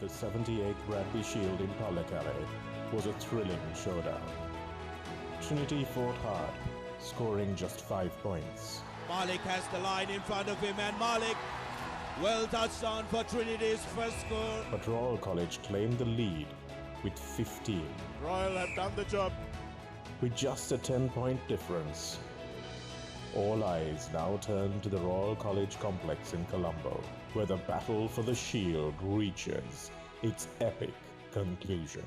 the 78th Bradby Shield in Papare was a thrilling showdown. Trinity fought hard, scoring just 5 points. Malik has the line in front of him, and Malik, well touched on for Trinity's first score. But Royal College claimed the lead with 15. Royal have done the job. With just a 10-point difference, all eyes now turn to the Royal College complex in Colombo, where the battle for the Shield reaches its epic conclusion.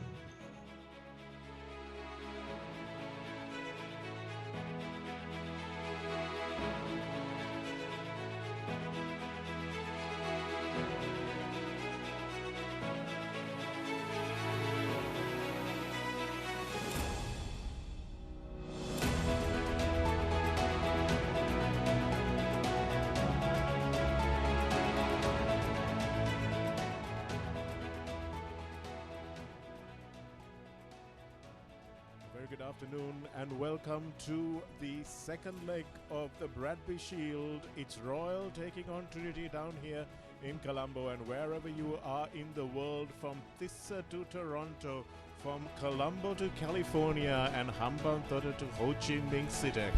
Very good afternoon and welcome to the second leg of the Bradby Shield. It's Royal taking on Trinity down here in Colombo, and wherever you are in the world, from Tissa to Toronto, from Colombo to California and Hambantota to Ho Chi Minh City,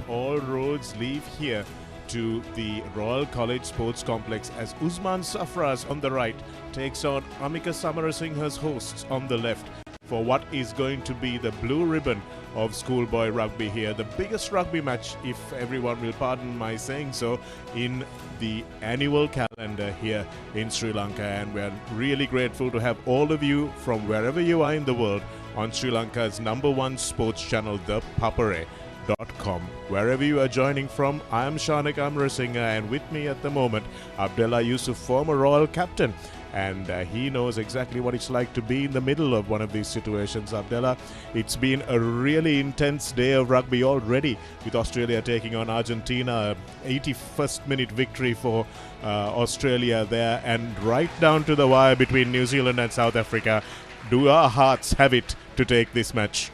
all roads lead here to the Royal College Sports Complex as Usman Safraz on the right takes on Amika Samarasinghe's hosts on the left for what is going to be the blue ribbon of schoolboy rugby here. The biggest rugby match, if everyone will pardon my saying so, in the annual calendar here in Sri Lanka. And we're really grateful to have all of you from wherever you are in the world on Sri Lanka's #1 sports channel, ThePapare.com. Wherever you are joining from, I am Shanak Amarasinghe, and with me at the moment, Abdullah Yusuf, former Royal captain. And he knows exactly what it's like to be in the middle of one of these situations. Abdullah, it's been a really intense day of rugby already, with Australia taking on Argentina. 81st minute victory for Australia there, and right down to the wire between New Zealand and South Africa. Do our hearts have it to take this match?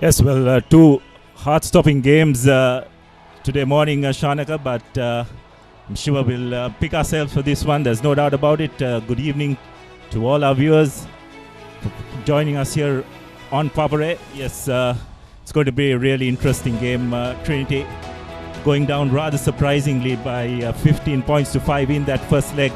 Yes, well, two heart-stopping games today morning, Shanaka, but I'm sure we'll pick ourselves for this one. There's no doubt about it. Good evening to all our viewers for joining us here on Papare. Yes, it's going to be a really interesting game. Trinity going down rather surprisingly by 15 points to 5 in that first leg.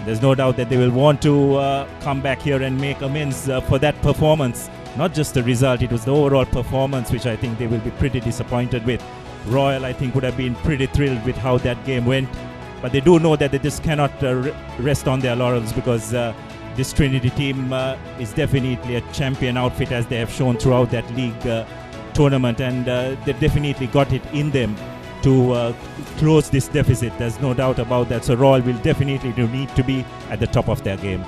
There's no doubt that they will want to come back here and make amends for that performance. Not just the result, it was the overall performance which I think they will be pretty disappointed with. Royal, I think, would have been pretty thrilled with how that game went, but they do know that they just cannot rest on their laurels, because this Trinity team is definitely a champion outfit, as they have shown throughout that league tournament, and they definitely got it in them to close this deficit. There's no doubt about that. So Royal will definitely need to be at the top of their game.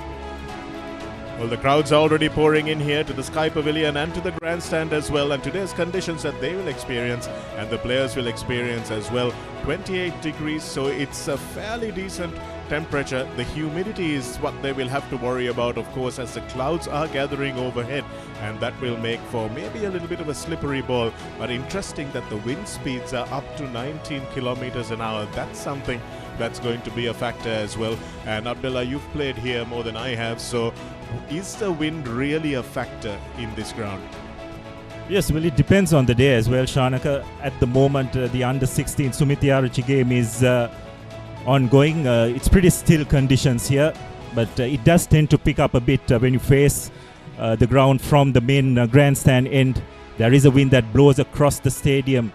Well, the crowds are already pouring in here to the Sky Pavilion and to the grandstand as well, and today's conditions that they will experience and the players will experience as well, 28 degrees, so it's a fairly decent temperature. The humidity is what they will have to worry about, of course, as the clouds are gathering overhead, and that will make for maybe a little bit of a slippery ball. But interesting that the wind speeds are up to 19 kilometers an hour. That's something that's going to be a factor as well. And Abdullah, you've played here more than I have, so is the wind really a factor in this ground? Yes, well, it depends on the day as well, Shanaka. At the moment, the under-16 Simitar Trophy game is ongoing. It's pretty still conditions here, but it does tend to pick up a bit when you face the ground from the main grandstand end. There is a wind that blows across the stadium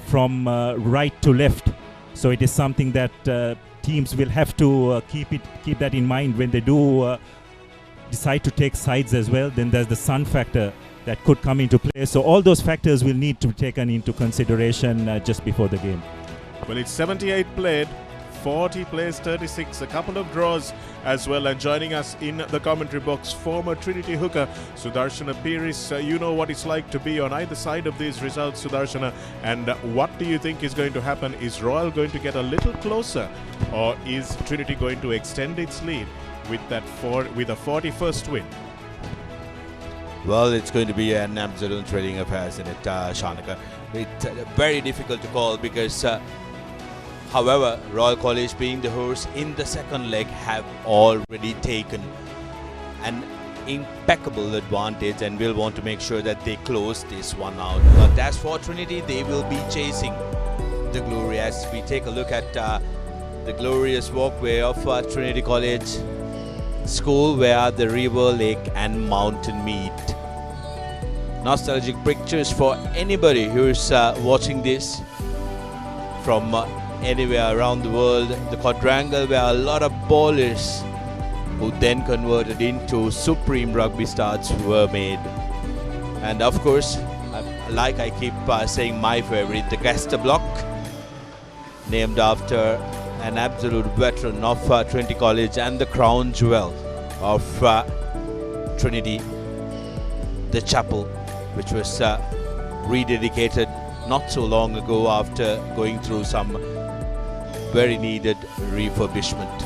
from right to left. So it is something that teams will have to keep that in mind when they do decide to take sides as well. Then there's the sun factor that could come into play. So all those factors will need to be taken into consideration just before the game. Well, it's 78 played, 40 plays 36, a couple of draws as well. And joining us in the commentary box, former Trinity hooker Sudarshana Piris. You know what it's like to be on either side of these results, Sudarshana. And what do you think is going to happen? Is Royal going to get a little closer, or is Trinity going to extend its lead with a 41st win? Well, it's going to be an absolute thrilling affair, isn't it, Shanaka? It's very difficult to call, because However, Royal College, being the host in the second leg, have already taken an impeccable advantage and will want to make sure that they close this one out. But as for Trinity, they will be chasing the glory as we take a look at the glorious walkway of Trinity College School, where the river, lake and mountain meet. Nostalgic pictures for anybody who is watching this from anywhere around the world. The quadrangle where a lot of ballers who then converted into supreme rugby stars were made. And of course, like I keep saying, my favorite, the Gaster block, named after an absolute veteran of Trinity College and the crown jewel of Trinity, the chapel, which was rededicated not so long ago after going through some very needed refurbishment.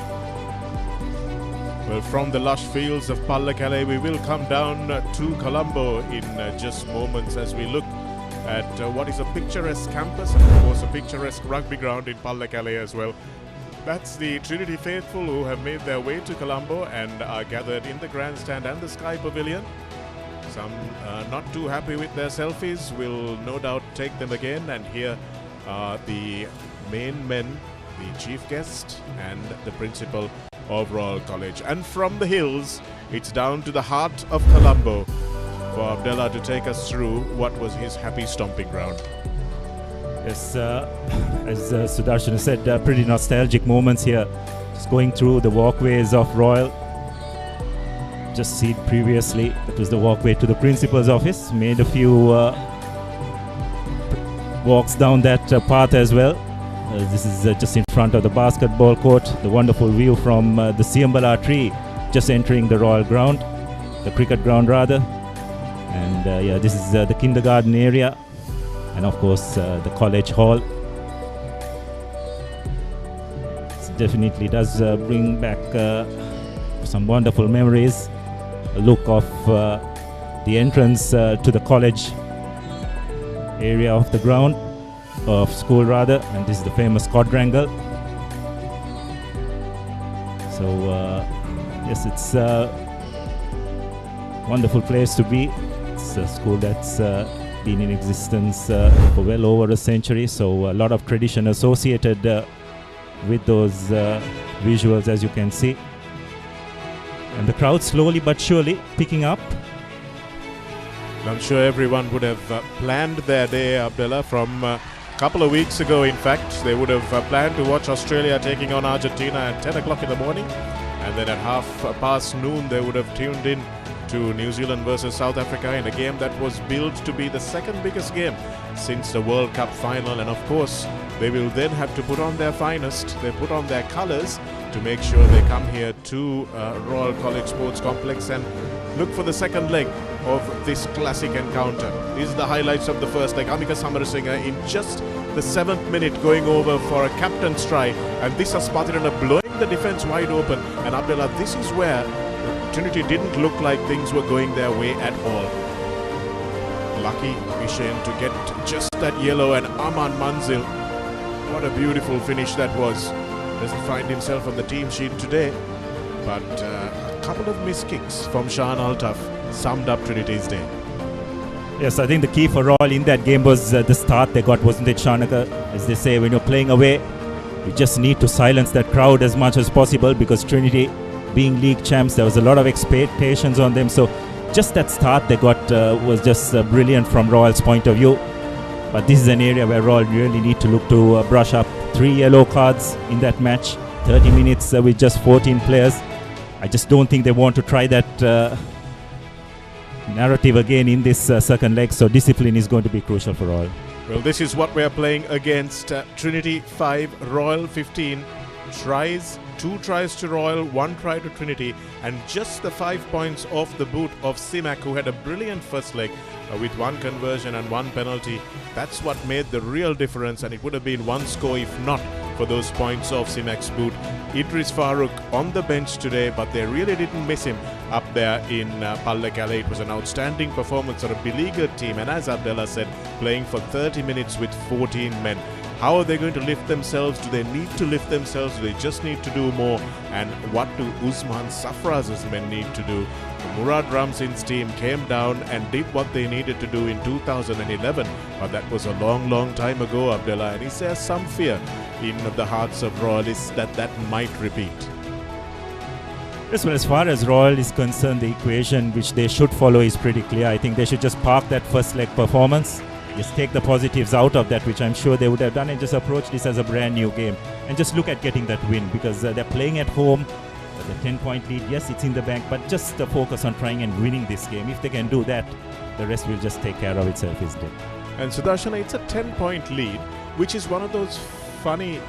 Well, from the lush fields of Papare, we will come down to Colombo in just moments as we look at what is a picturesque campus and of course a picturesque rugby ground in Papare as well. That's the Trinity faithful who have made their way to Colombo and are gathered in the grandstand and the Sky Pavilion. Some not too happy with their selfies will no doubt take them again, and here are the main men, the chief guest and the principal of Royal College. And from the hills, it's down to the heart of Colombo for Abdullah to take us through what was his happy stomping ground. Yes, as Sudarshan said, pretty nostalgic moments here. Just going through the walkways of Royal. Just seen previously, it was the walkway to the principal's office. Made a few walks down that path as well. This is just in front of the basketball court. The wonderful view from the Simitar tree, just entering the Royal ground, the cricket ground rather. And yeah, this is the kindergarten area. And of course the college hall. It definitely does bring back some wonderful memories. A look of the entrance to the college area of the ground, of school rather, and this is the famous quadrangle. So yes, it's a wonderful place to be. It's a school that's been in existence for well over a century, so a lot of tradition associated with those visuals, as you can see. And the crowd slowly but surely picking up. I'm sure everyone would have planned their day, Abdullah, from a couple of weeks ago. In fact, they would have planned to watch Australia taking on Argentina at 10 o'clock in the morning, and then at half past noon they would have tuned in to New Zealand versus South Africa in a game that was billed to be the second biggest game since the World Cup final. And of course, they will then have to put on their finest. They put on their colours to make sure they come here to Royal College Sports Complex and look for the second leg of this classic encounter. These are the highlights of the first leg. Amika Samarasinghe in just the 7th minute going over for a captain's try, and this is Patirana blowing the defence wide open. And Abdullah, this is where Trinity didn't look like things were going their way at all. Lucky Vishen to get just that yellow, and Aman Manzil, what a beautiful finish that was. Doesn't find himself on the team sheet today, but a couple of missed kicks from Shan Altaf summed up Trinity's day. Yes, I think the key for Royal in that game was the start they got, wasn't it, Shanaka? As they say, when you're playing away, you just need to silence that crowd as much as possible, because Trinity, being league champs, there was a lot of expectations on them. So just that start they got was just brilliant from Royal's point of view. But this is an area where Royal really need to look to brush up. 3 yellow cards in that match, 30 minutes with just 14 players. I just don't think they want to try that narrative again in this second leg. So discipline is going to be crucial for Royal. Well, this is what we are playing against. Trinity 5, Royal 15. Tries, 2 tries to Royal, 1 try to Trinity, and just the 5 points off the boot of Simak, who had a brilliant first leg with 1 conversion and 1 penalty. That's what made the real difference, and it would have been 1 score if not for those points off Simak's boot. Idris Farooq on the bench today, but they really didn't miss him up there in Papare. It was an outstanding performance of a beleaguered team, and as Abdullah said, playing for 30 minutes with 14 men. How are they going to lift themselves? Do they need to lift themselves? Do they just need to do more? And what do Usman Safraz's men need to do? Murad Ramzin's team came down and did what they needed to do in 2011, but that was a long time ago, Abdullah, and he says some fear in the hearts of Royalists that might repeat. Yes, well, as far as Royal is concerned, the equation which they should follow is pretty clear. I think they should just park that first leg performance, just take the positives out of that, which I'm sure they would have done, and just approach this as a brand new game and just look at getting that win, because they're playing at home. The 10-point lead, yes, it's in the bank, but just the focus on trying and winning this game. If they can do that, the rest will just take care of itself, isn't it? And Sudarshana, it's a 10-point lead, which is one of those funny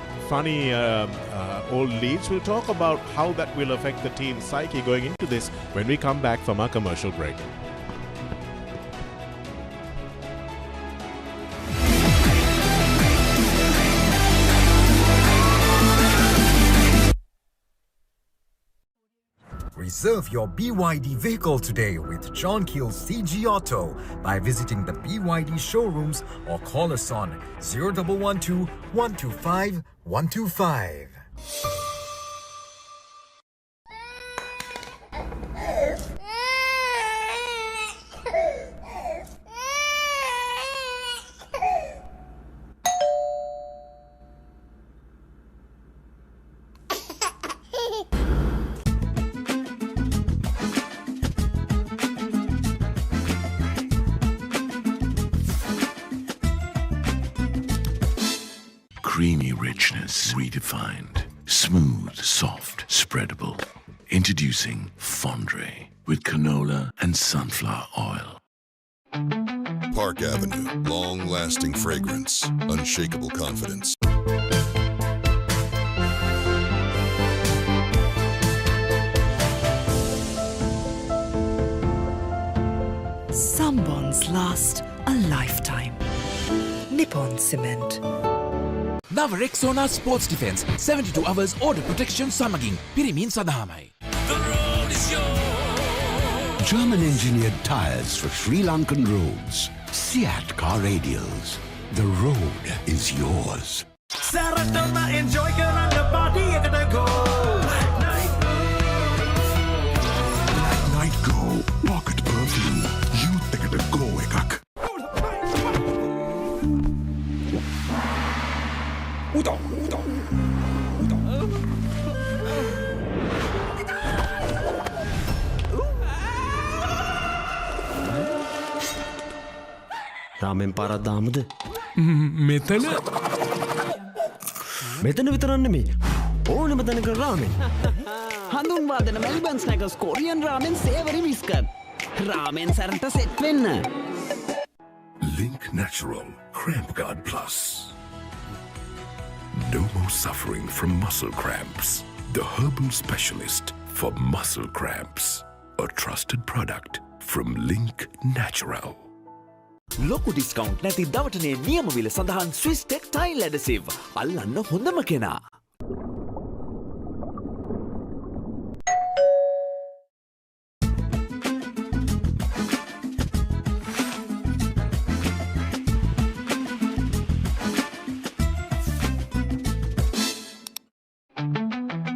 old leads. We'll talk about how that will affect the team's psyche going into this when we come back from our commercial break. Reserve your BYD vehicle today with John Keel's CG Auto by visiting the BYD showrooms or call us on 0112 125 125. Creamy richness redefined. Smooth, soft, spreadable. Introducing Fondre with canola and sunflower oil. Park Avenue. Long-lasting fragrance. Unshakable confidence. Some bonds last a lifetime. Nippon Cement. Now Rexona Sports Defense 72 hours order protection samagin pirimin sadhamai. The road is yours. German engineered tires for Sri Lankan roads. Seat car radials. The road is yours. Saratama enjoy karanga party ekata go. Night Go pocket perfume. Youth ekata go ekak. රාමෙන් පාරක් දාමුද? මෙතන විතරක් නෙමෙයි. ඕනෙම තැනක රාමෙන්. හඳුන්වාදන Melbourne ස්නැකර්ස් Korean රාමෙන් සේවරි biscuit. රාමෙන් සරට set වෙන්න. Link Natural Cramp Guard Plus. No more suffering from muscle cramps. The herbal specialist for muscle cramps. A trusted product from Link Natural. ලොකු discount නැති දවටනේ නියම විල සඳහන් ස්විස් ටෙක්ටයිල් ඇඩසිව් අල්ලන්න හොඳම කෙනා.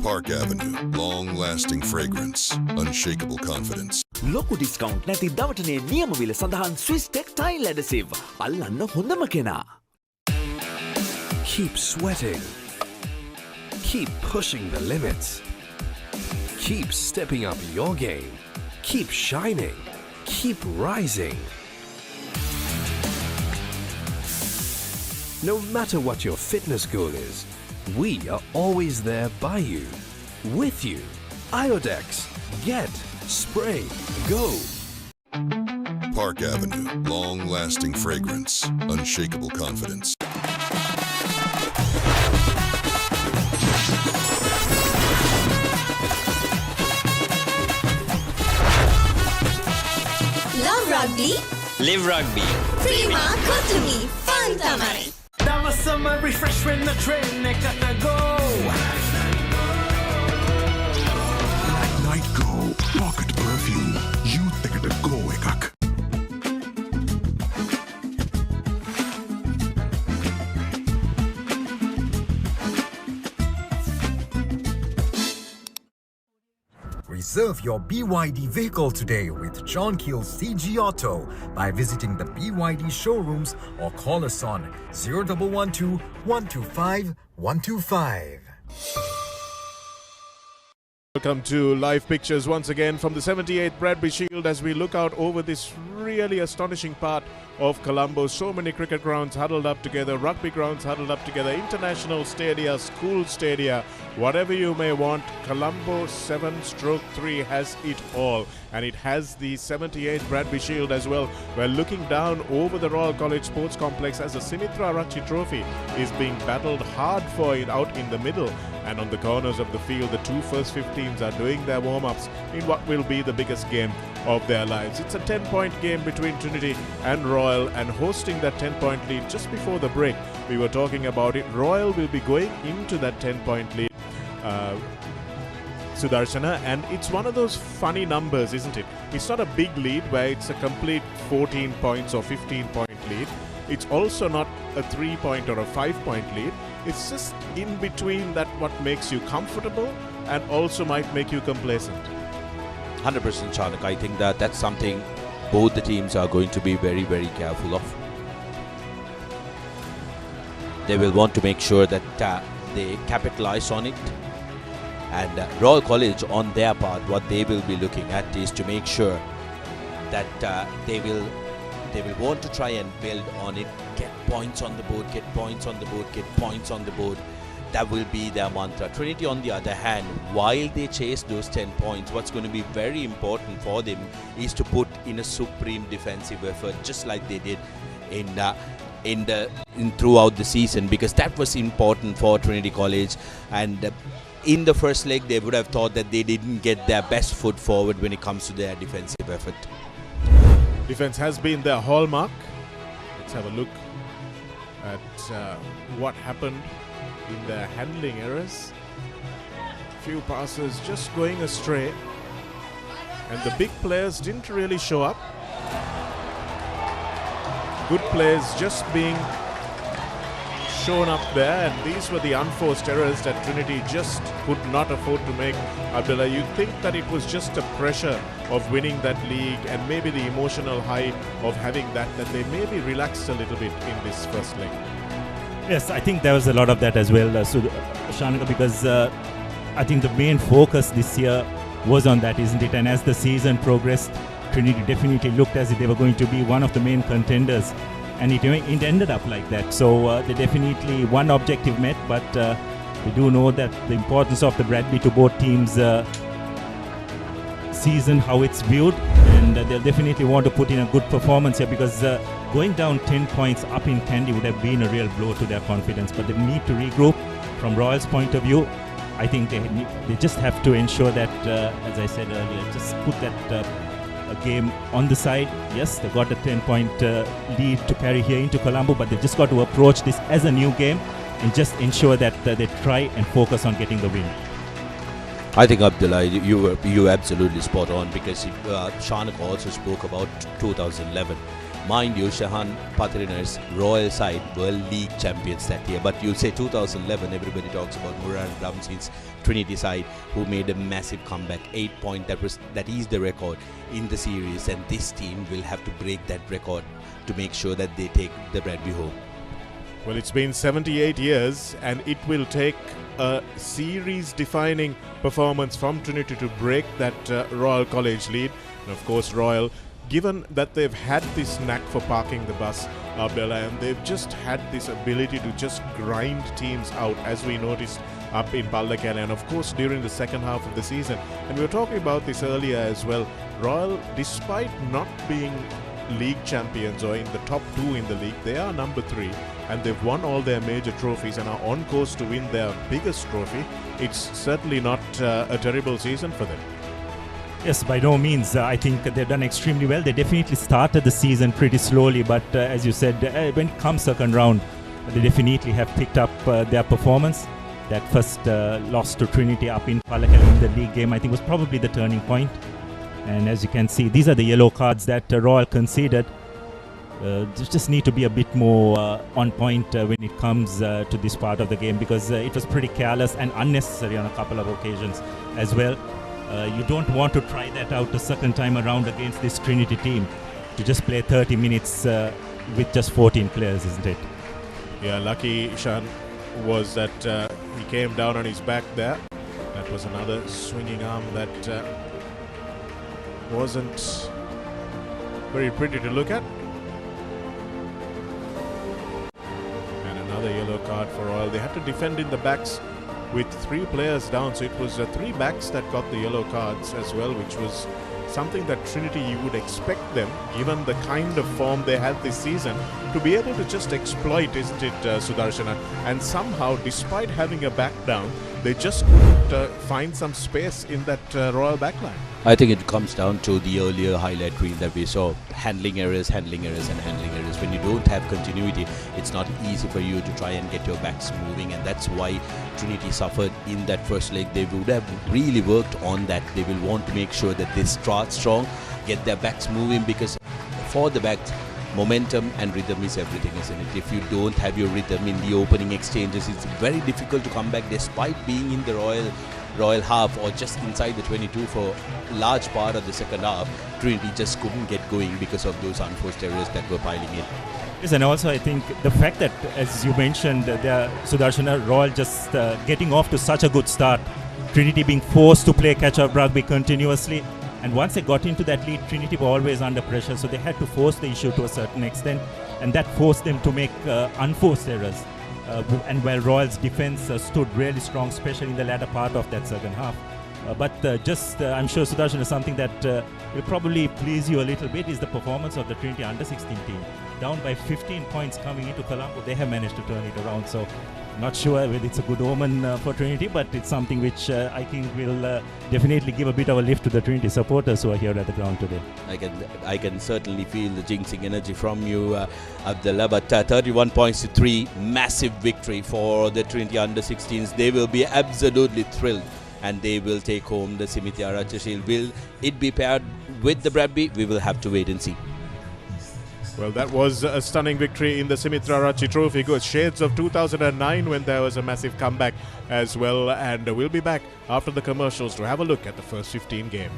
Park Avenue. Long-lasting fragrance. Unshakable confidence. ලොකු discount නැති දවටනේ නියම විල සඳහන් ස්විස් ටෙක්ටයිල් ඇඩසිව් අල්ලන්න හොඳම කෙනා. Keep sweating. Keep pushing the limits. Keep stepping up your game. Keep shining. Keep rising. No matter what your fitness goal is, we are always there by you, with you. Iodex. Get. Spray. Go. Park Avenue. Long-lasting fragrance. Unshakable confidence. Love rugby? Live rugby. Prima Kotumi. Fun tamai. That was summer refresh when the train ekata go. Night Go pocket perfume. Youth ekata go ekak. Reserve your BYD vehicle today with John Keel's CG Auto by visiting the BYD showrooms or call us on 0112 125 125. Welcome to live pictures once again from the 78th Bradby Shield as we look out over this really astonishing part of Colombo. So many cricket grounds huddled up together, rugby grounds huddled up together, international stadia, school stadia, whatever you may want. Colombo 7/3 has it all, and it has the 78th Bradby Shield as well. We're looking down over the Royal College Sports Complex as the Simitar Trophy is being battled hard for it out in the middle, and on the corners of the field the two first 15s are doing their warm-ups in what will be the biggest game of their lives. It's a 10-point game between Trinity and Royal, and hosting that 10-point lead just before the break. We were talking about it. Royal will be going into that 10-point lead, Sudarshana, and it's one of those funny numbers, isn't it? It's not a big lead where it's a complete 14 points or 15-point lead. It's also not a 3-point or a 5-point lead. It's just in between that what makes you comfortable and also might make you complacent. 100% Chanak. I think that's something both the teams are going to be very, very careful of. They will want to make sure that they capitalize on it. And Royal College, on their part, what they will be looking at is to make sure that they will want to try and build on it, get points on the board, get points on the board, get points on the board. That will be their mantra. Trinity, on the other hand, while they chase those 10 points, what's going to be very important for them is to put in a supreme defensive effort, just like they did in throughout the season, because that was important for Trinity College. And in the first leg, they would have thought that they didn't get their best foot forward when it comes to their defensive effort. Defense has been their hallmark. Let's have a look at what happened in their handling errors. Few passes just going astray, and the big players didn't really show up. Good players just being shown up there, and these were the unforced errors that Trinity just could not afford to make. Abdullah, you think that it was just the pressure of winning that league and maybe the emotional high of having that they maybe relaxed a little bit in this first leg? Yes, I think there was a lot of that as well, Shanika, because I think the main focus this year was on that, isn't it? And as the season progressed, Trinity definitely looked as if they were going to be one of the main contenders, and it ended up like that. So they definitely one objective met, but we do know that the importance of the Bradby to both teams' season, how it's viewed, and they'll definitely want to put in a good performance here, because going down 10 points up in Kandy would have been a real blow to their confidence. But they need to regroup. From Royal's point of view, I think they just have to ensure that, as I said earlier, just put that game on the side. Yes, they got a 10-point lead to carry here into Colombo, but they've just got to approach this as a new game and just ensure that they try and focus on getting the win. I think, Abdullah, you were absolutely spot on, because Shanak also spoke about 2011. Mind you, Shahan Patrina's Royal side were league champions that year. But you say 2011, everybody talks about Muran Ramsey's Trinity side, who made a massive comeback, 8 point. That is the record in the series, and this team will have to break that record to make sure that they take the Bradby home. Well, it's been 78 years, and it will take a series-defining performance from Trinity to break that Royal College lead. And of course, Royal, given that they've had this knack for parking the bus, Abdullah, and they've just had this ability to just grind teams out, as we noticed up in Pallakele, and of course during the second half of the season. And we were talking about this earlier as well. Royal, despite not being league champions or in the top 2 in the league, they are number 3, and they've won all their major trophies and are on course to win their biggest trophy. It's certainly not a terrible season for them. Yes, by no means. I think they've done extremely well. They definitely started the season pretty slowly, but as you said, when it comes second round, they definitely have picked up their performance. That first loss to Trinity up in Pallakele in the league game, I think, was probably the turning point. And as you can see, these are the yellow cards that Royal conceded. Just need to be a bit more on point when it comes to this part of the game, because it was pretty careless and unnecessary on a couple of occasions as well. You don't want to try that out the second time around against this Trinity team, to just play 30 minutes with just 14 players, isn't it? Yeah, lucky Ishan was that he came down on his back there. That was another swinging arm that wasn't very pretty to look at. And another yellow card for Royal. They had to defend in the backs with 3 players down, so it was 3 backs that got the yellow cards as well, which was something that Trinity, you would expect them, given the kind of form they had this season, to be able to just exploit, isn't it, Sudarshana? And somehow, despite having a back down, they just couldn't find some space in that Royal backline. I think it comes down to the earlier highlight reel that we saw. Handling errors, handling errors and handling errors. When you don't have continuity, it's not easy for you to try and get your backs moving, and that's why Trinity suffered in that first leg. They would have really worked on that. They will want to make sure that they start strong, get their backs moving, because for the backs, momentum and rhythm is everything, isn't it? If you don't have your rhythm in the opening exchanges, it's very difficult to come back despite being in the Royal half or just inside the 22 for a large part of the second half. Trinity just couldn't get going because of those unforced errors that were piling in. Yes, and also I think the fact that, as you mentioned, Sudarshana, Royal just getting off to such a good start, Trinity being forced to play catch-up rugby continuously, and once they got into that lead, Trinity were always under pressure, so they had to force the issue to a certain extent, and that forced them to make unforced errors. And while Royal's defense stood really strong, especially in the latter part of that second half. I'm sure, Sudarshan, is something that will probably please you a little bit is the performance of the Trinity under-16 team. Down by 15 points coming into Colombo, they have managed to turn it around. So, not sure whether it's a good omen for Trinity, but it's something which I think will definitely give a bit of a lift to the Trinity supporters who are here at the ground today. I can certainly feel the jinxing energy from you, Abdullah. But 31 points to 3, massive victory for the Trinity under-16s. They will be absolutely thrilled, and they will take home the Simitar Trophy Shield. Will it be paired with the Bradby? We will have to wait and see. Well, that was a stunning victory in the Simitar Trophy. Good shades of 2009 when there was a massive comeback as well. And we'll be back after the commercials to have a look at the first 15 game.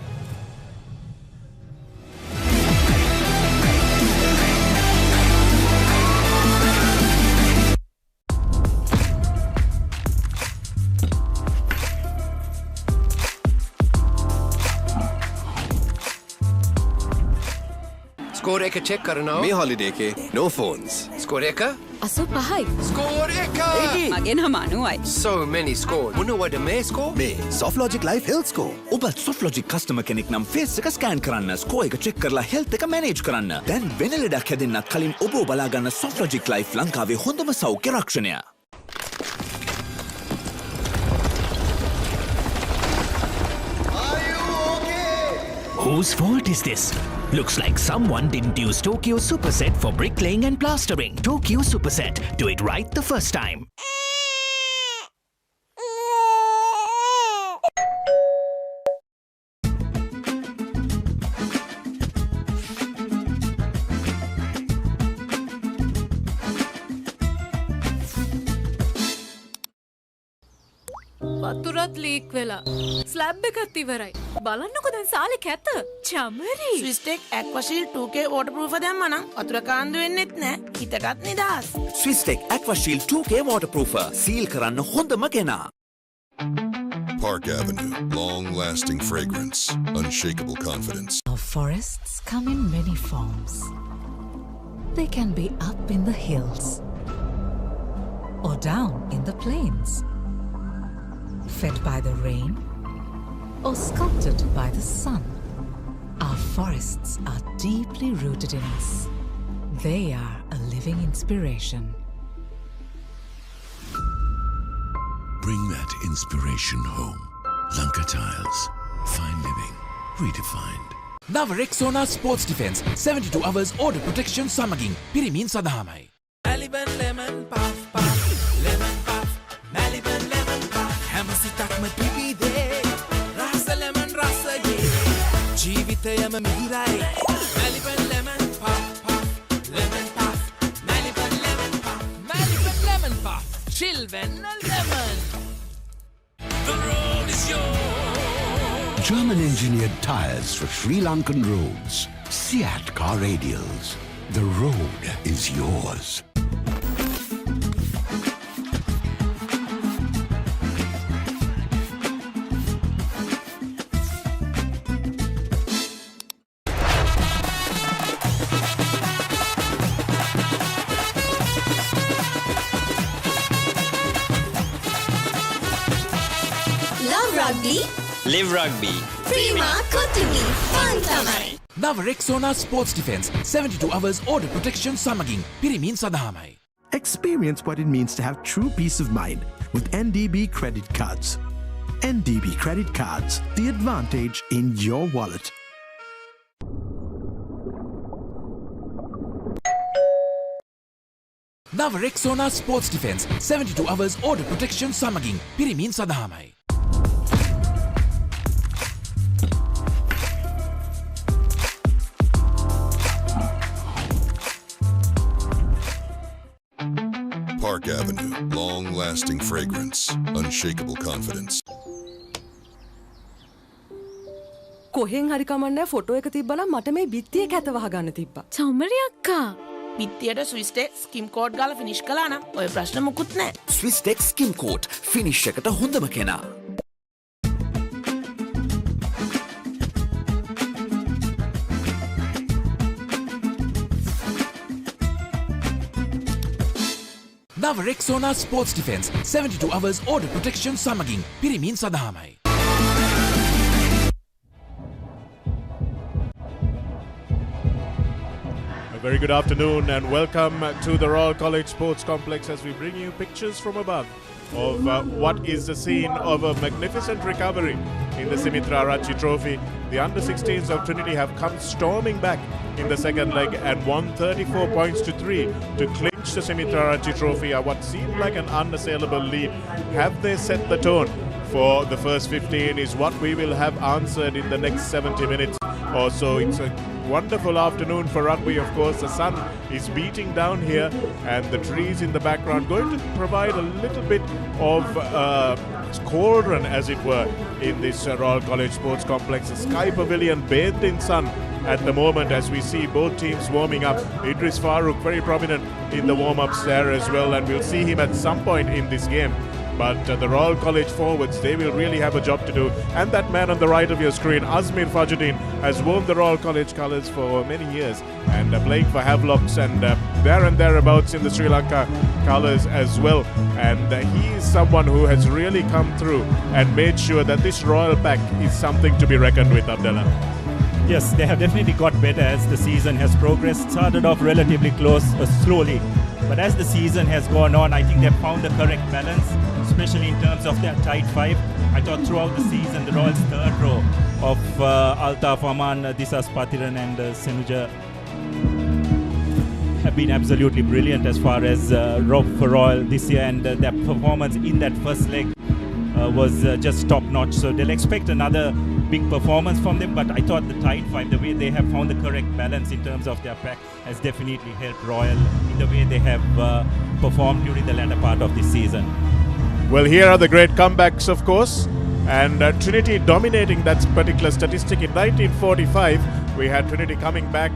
Score एक check करना मे holiday के no phones score एक 85යි score एक 80 මගෙන් හමානුවයි so many score මොනවද මේ score මේ softlogic life health score ඔබ softlogic customer කෙනෙක් නම් face එක scan කරන්න score එක check කරලා health එක manage කරන්න දැන් වෙන ලෙඩක් හැදෙන්නත් කලින් ඔබ බලා ගන්න softlogic life ලංකාවේ හොඳම සෞඛ්‍ය රක්ෂණය. Whose fault is this? Looks like someone didn't use Tokyo Superset for bricklaying and plastering. Tokyo Superset. Do it right the first time. වතුරත් ලීක් වෙලා ස්ලැබ් එකත් ඉවරයි බලන්නකෝ දැන් සාලේ කැත චමරි ස්විස්ටෙක් ඇක්වාෂීල් 2K waterproof දැම්මනම් වතුර කාන්දු වෙන්නෙත් නෑ හිතටත් නිදහස් Swistek Aquashield 2K waterproofer seal කරන්න හොඳම කෙනා. Park Avenue, long-lasting fragrance, unshakable confidence. Our forests come in many forms. They can be up in the hills or down in the plains, fed by the rain or sculpted by the sun. Our forests are deeply rooted in us. They are a living inspiration. Bring that inspiration home. Lanka Tiles. Fine living. Redefined. නව Rexona Sports Defense 72 hours order protection සමගින් පිරිමින් සඳහාමයි. Maliban lemon puff puff lemon puff Maliban lemon puff හැමසිතක්ම පිබිදේ රස lemon රසගේ ජීවිතයම මිහිරයි Maliban lemon puff puff lemon puff Maliban lemon puff Maliban lemon puff chill when a lemon. The road is yours. German-engineered tyres for Sri Lankan roads. Seat car radials. The road is yours. Love rugby. Live rugby. Prima Kotumi. Fun Tamai. Now Rexona Sports Defense 72 hours order protection samagin pirimin sadahamai. Experience what it means to have true peace of mind with NDB credit cards. NDB credit cards, the advantage in your wallet. Now Rexona Sports Defense 72 hours order protection samagin pirimin sadahamai. Park Avenue, long-lasting fragrance, unshakable confidence. කොහෙන් හරි කමන්නේ photo එක තිබ්බනම් මට මේ බිත්තියේ කැත වහගන්න තිබ්බා. චමරි අක්කා. පිත්තියට ස්විස් ටෙක් ස්කිම් කෝඩ් ගාලා ෆිනිෂ් කළා නම් ඔය ප්‍රශ්න මුකුත් නැහැ. ස්විස් ටෙක් ස්කිම් කෝඩ් ෆිනිෂ් එකට හොඳම කෙනා. Now Rexona Sports Defense 72 hours order protection samagin pirimin sadahamai. A very good afternoon and welcome to the Royal College Sports Complex as we bring you pictures from above of what is the scene of a magnificent recovery in the Simitar Trophy. The under-16s of Trinity have come storming back in the second leg and won 34 points to 3 to clinch the Simitar Trophy at what seemed like an unassailable lead. Have they set the tone for the first 15 is what we will have answered in the next 70 minutes or so. It's a wonderful afternoon for rugby, of course. The sun is beating down here and the trees in the background going to provide a little bit of cauldron, as it were, in this Royal College Sports Complex. The Sky Pavilion bathed in sun at the moment as we see both teams warming up. Idris Farooq very prominent in the warm-ups there as well, and we'll see him at some point in this game. But the Royal College forwards, they will really have a job to do. And that man on the right of your screen, Azmir Fajuddin, has worn the Royal College colours for many years and playing for Havelocks and there and thereabouts in the Sri Lanka colours as well. And he is someone who has really come through and made sure that this Royal pack is something to be reckoned with, Abdullah. Yes, they have definitely got better as the season has progressed. Started off relatively close, slowly. But as the season has gone on, I think they've found the correct balance, especially in terms of their tight five. I thought throughout the season, the Royals' third row of Altaf Aman, Disas Patiran and Senuja have been absolutely brilliant as far as for Royal this year, and their performance in that first leg was just top-notch. So they'll expect another big performance from them, but I thought the tight five, the way they have found the correct balance in terms of their pack, has definitely helped Royal in the way they have performed during the latter part of this season. Well, here are the great comebacks, of course, and Trinity dominating that particular statistic. In 1945, we had Trinity coming back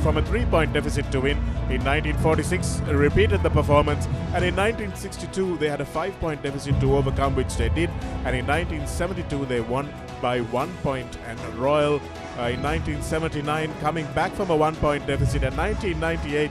from a 3-point deficit to win. In 1946, repeated the performance, and in 1962, they had a 5-point deficit to overcome, which they did, and in 1972, they won by 1 point, and Royal in 1979 coming back from a 1-point deficit, and 1998,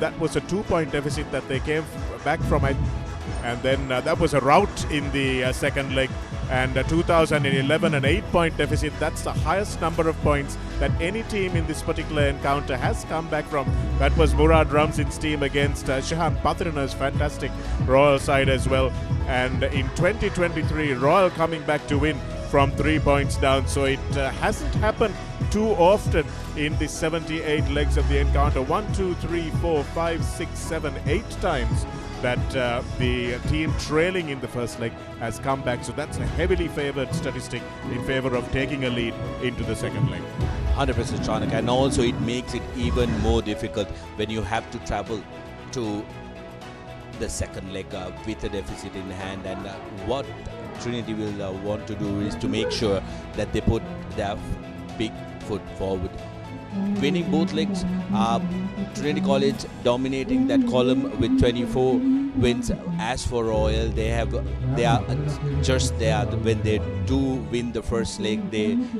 that was a 2-point deficit that they came back from, and then that was a rout in the second leg. And 2011, an 8-point deficit. That's the highest number of points that any team in this particular encounter has come back from. That was Murad Ramzin's team against Shahan Patrina's fantastic Royal side as well. And in 2023, Royal coming back to win from 3 points down. So it hasn't happened too often in the 78 legs of the encounter. 1, 2, 3, 4, 5, 6, 7, 8 times that the team trailing in the first leg has come back. So that's a heavily favoured statistic in favour of taking a lead into the second leg. 100% Chanak, and also it makes it even more difficult when you have to travel to the second leg with a deficit in hand, and what Trinity will want to do is to make sure that they put their big foot forward. Winning both legs, Trinity College dominating that column with 24 wins. As for Royal, they are just there. When they do win the first leg,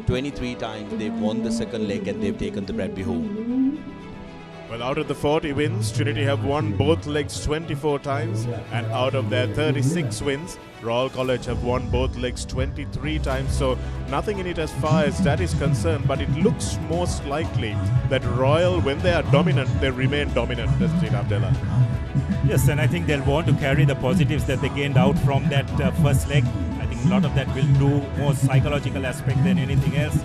23 times they've won the second leg and they've taken the Bradby home. Well, out of the 40 wins, Trinity have won both legs 24 times, and out of their 36 wins, Royal College have won both legs 23 times. So nothing in it as far as that is concerned, but it looks most likely that Royal, when they are dominant, they remain dominant, doesn't it, Abdullah? Yes, and I think they'll want to carry the positives that they gained out from that first leg. I think a lot of that will do more psychological aspect than anything else.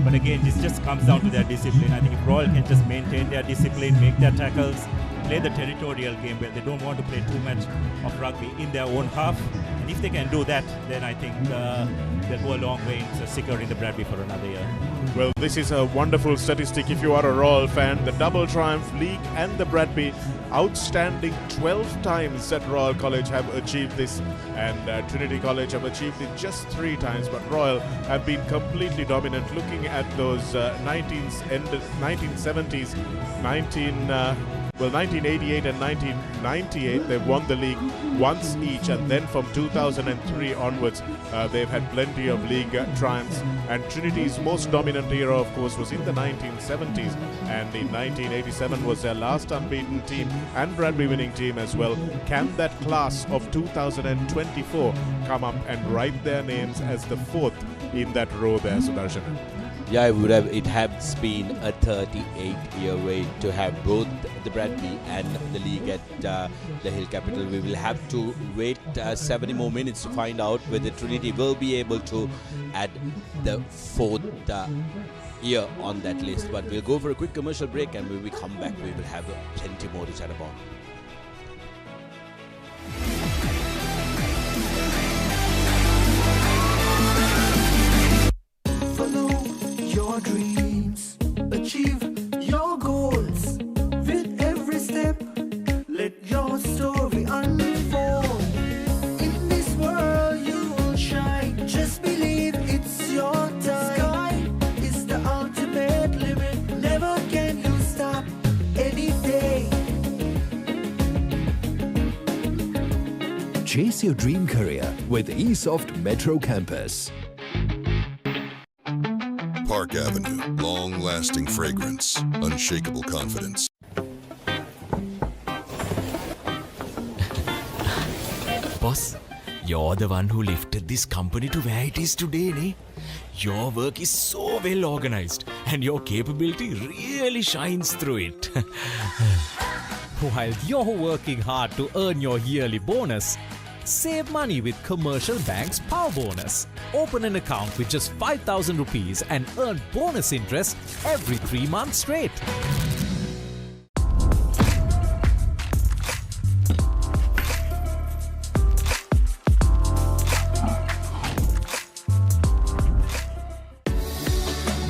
But again, this just comes down to their discipline. I think if Royal can just maintain their discipline, make their tackles, play the territorial game where they don't want to play too much of rugby in their own half. And if they can do that, then I think they'll go a long way in securing the Bradby for another year. Well, this is a wonderful statistic if you are a Royal fan. The double triumph league and the Bradby, outstanding 12 times that Royal College have achieved this, and Trinity College have achieved it just 3 times, but Royal have been completely dominant. Looking at those 1970s, 1988 and 1998, they've won the league once each, and then from 2003 onwards, they've had plenty of league triumphs. And Trinity's most dominant era, of course, was in the 1970s, and in 1987 was their last unbeaten team and Bradby winning team as well. Can that class of 2024 come up and write their names as the 4th in that row there, Sudarshan? Yeah, it has been a 38-year wait to have both the Bradby and the league at the Hill Capital. We will have to wait 70 more minutes to find out whether Trinity will be able to add the 4th year on that list. But we'll go for a quick commercial break, and when we come back, we will have plenty more to chat about. Your dreams, achieve your goals. With every step, let your story unfold. In this world you will shine. Just believe it's your time. Sky is the ultimate limit. Never can you stop any day. Chase your dream career with eSoft Metro Campus. Park Avenue, long-lasting fragrance, unshakable confidence. Boss, you're the one who lifted this company to where it is today, ne? Your work is so well organized and your capability really shines through it. While you're working hard to earn your yearly bonus, save money with Commercial Bank's Power Bonus. Open an account with just 5,000 rupees and earn bonus interest every 3 months straight.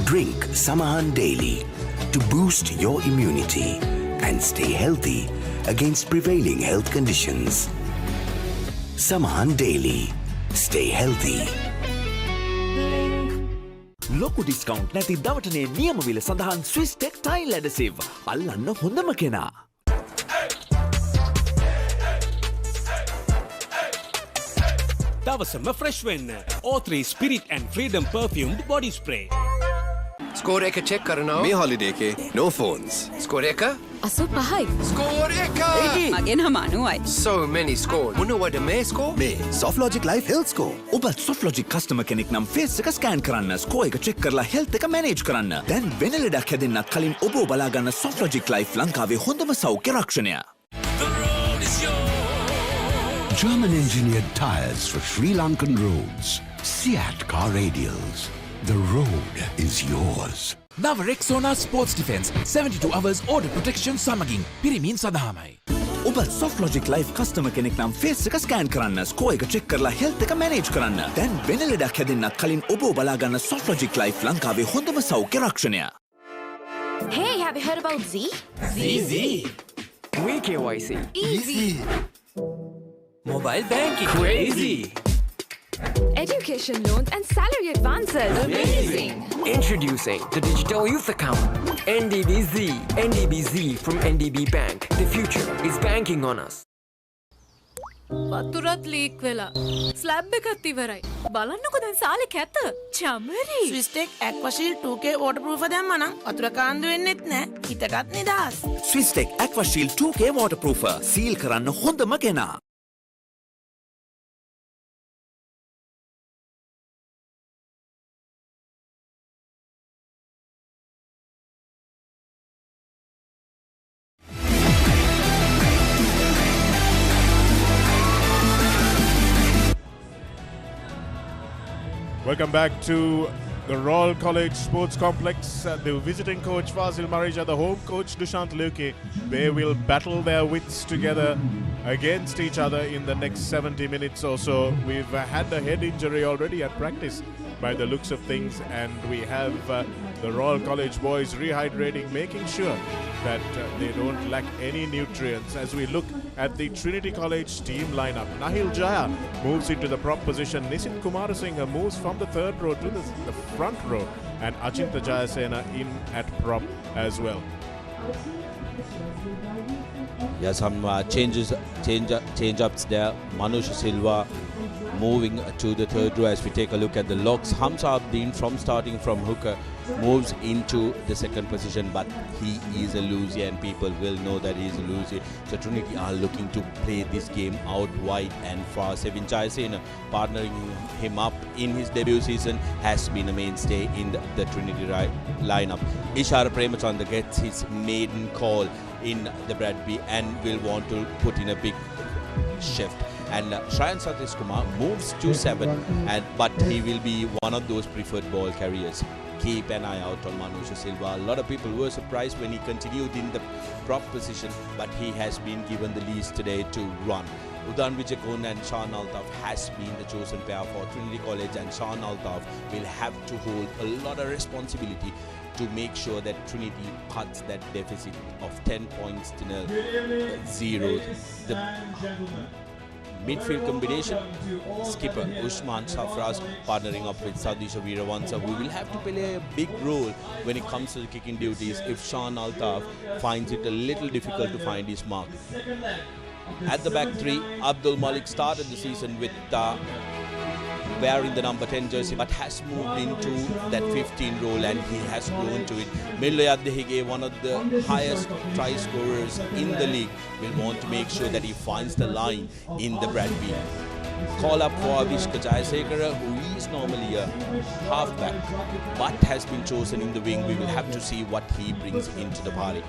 Drink Samahan daily to boost your immunity and stay healthy against prevailing health conditions. Samahan daily. Stay healthy. ලොකු discount නැති දවටනේ නියම විල සඳහන් Swiss ටෙක්ටයිල් ඇඩසිව් අල්ලන්න හොඳම කෙනා. දවසම fresh වෙන්න. O3 Spirit and Freedom perfumed body spray. Score එක චෙක් කරනවා. මේ හොලිඩේ එකේ no phones. ස්කෝර් එක 85යි. ස්කෝර් එක මගේ නම 90යි. So many scores. මොනවද මේ ස්කෝර්? මේ SoftLogic Life Health Score. ඔබත් SoftLogic customer කෙනෙක් නම් face එක ස්කෑන් කරන්න, ස්කෝර් එක චෙක් කරලා health එක manage කරන්න. දැන් වෙන ලෙඩක් හැදෙන්නත් කලින් ඔබ බලා ගන්න SoftLogic Life ලංකාවේ හොඳම සෞඛ්‍ය රක්ෂණය. German-engineered tires for Sri Lankan roads. Seat car radials. The road is yours. Now Rexona Sports Defense 72 hours order protection සමගින් පිරිමින් සඳහාමයි. ඔබත් SoftLogic Life customer කෙනෙක් නම් face එක ස්කෑන් කරන්න, ස්කෝර් එක චෙක් කරලා health එක manage කරන්න. දැන් වෙන ලෙඩක් හැදෙන්නත් කලින් ඔබ බලා ගන්න SoftLogic Life ලංකාවේ හොඳම සෞඛ්‍ය රක්ෂණය. Hey, have you heard about Z? Z. KYC. Easy. Mobile banking. Crazy. education loans and salary advances. Amazing! Introducing the Digital Youth Account. NDBZ. NDBZ from NDB Bank. The future is banking on us. වතුරත් leak වෙලා slab එකත් ඉවරයි බලන්නකො දැන් සාලේ කැත Chamari ස්විස්ටෙක් ඇක්වාෂීල් 2K waterproof දැම්මනම් වතුර කාන්දු වෙන්නෙත් නැහැ හිතටත් නිදහස් Swistek Aquashield 2K waterproofer සීල් කරන්න හොඳම කෙනා Welcome back to the Royal College Sports Complex. The visiting coach Fazil Marija, the home coach Dushant Luke, they will battle their wits together against each other in the next 70 minutes or so. We've had a head injury already at practice by the looks of things, and we have the Royal College boys rehydrating, making sure that they don't lack any nutrients. As we look at the Trinity College team lineup, Nahil Jaya moves into the prop position. Nisit Kumarasinghe moves from the third row to the front row, and Achinta Jayasena in at prop as well. Yeah, some change-ups there. Manusha Silva moving to the third row as we take a look at the locks. Hamza Abdeen from starting from hooker moves into the second position, but he is a loser and people will know that he is a loser. So Trinity are looking to play this game out wide and far. Sevin Jayasena partnering him up in his debut season has been a mainstay in the Trinity lineup. Ishara Premachanda gets his maiden call in the Bradby and will want to put in a big shift. And Shrayan Satish Kumar moves to 7, but he will be one of those preferred ball carriers. Keep an eye out on Manusha Silva. A lot of people were surprised when he continued in the prop position, but he has been given the lease today to run. Udan Vijakon and Sean Altaf has been the chosen pair for Trinity College, and Sean Altaf will have to hold a lot of responsibility to make sure that Trinity cuts that deficit of 10 points to 0. The midfield combination, skipper Usman Safraz partnering up with Sadisha Veeravansa, who will have to play a big role when it comes to the kicking duties if Sean Altaf finds it a little difficult to find his mark. At the back three, Abdul Malik started the season with wearing the number 10 jersey, but has moved into that 15 role and he has grown to it. Millo Yadhige, one of the highest try scorers in the league, will want to make sure that he finds the line in the Bradby. Call up for Avishka Jayasekara, who is normally a halfback but has been chosen in the wing. We will have to see what he brings into the party.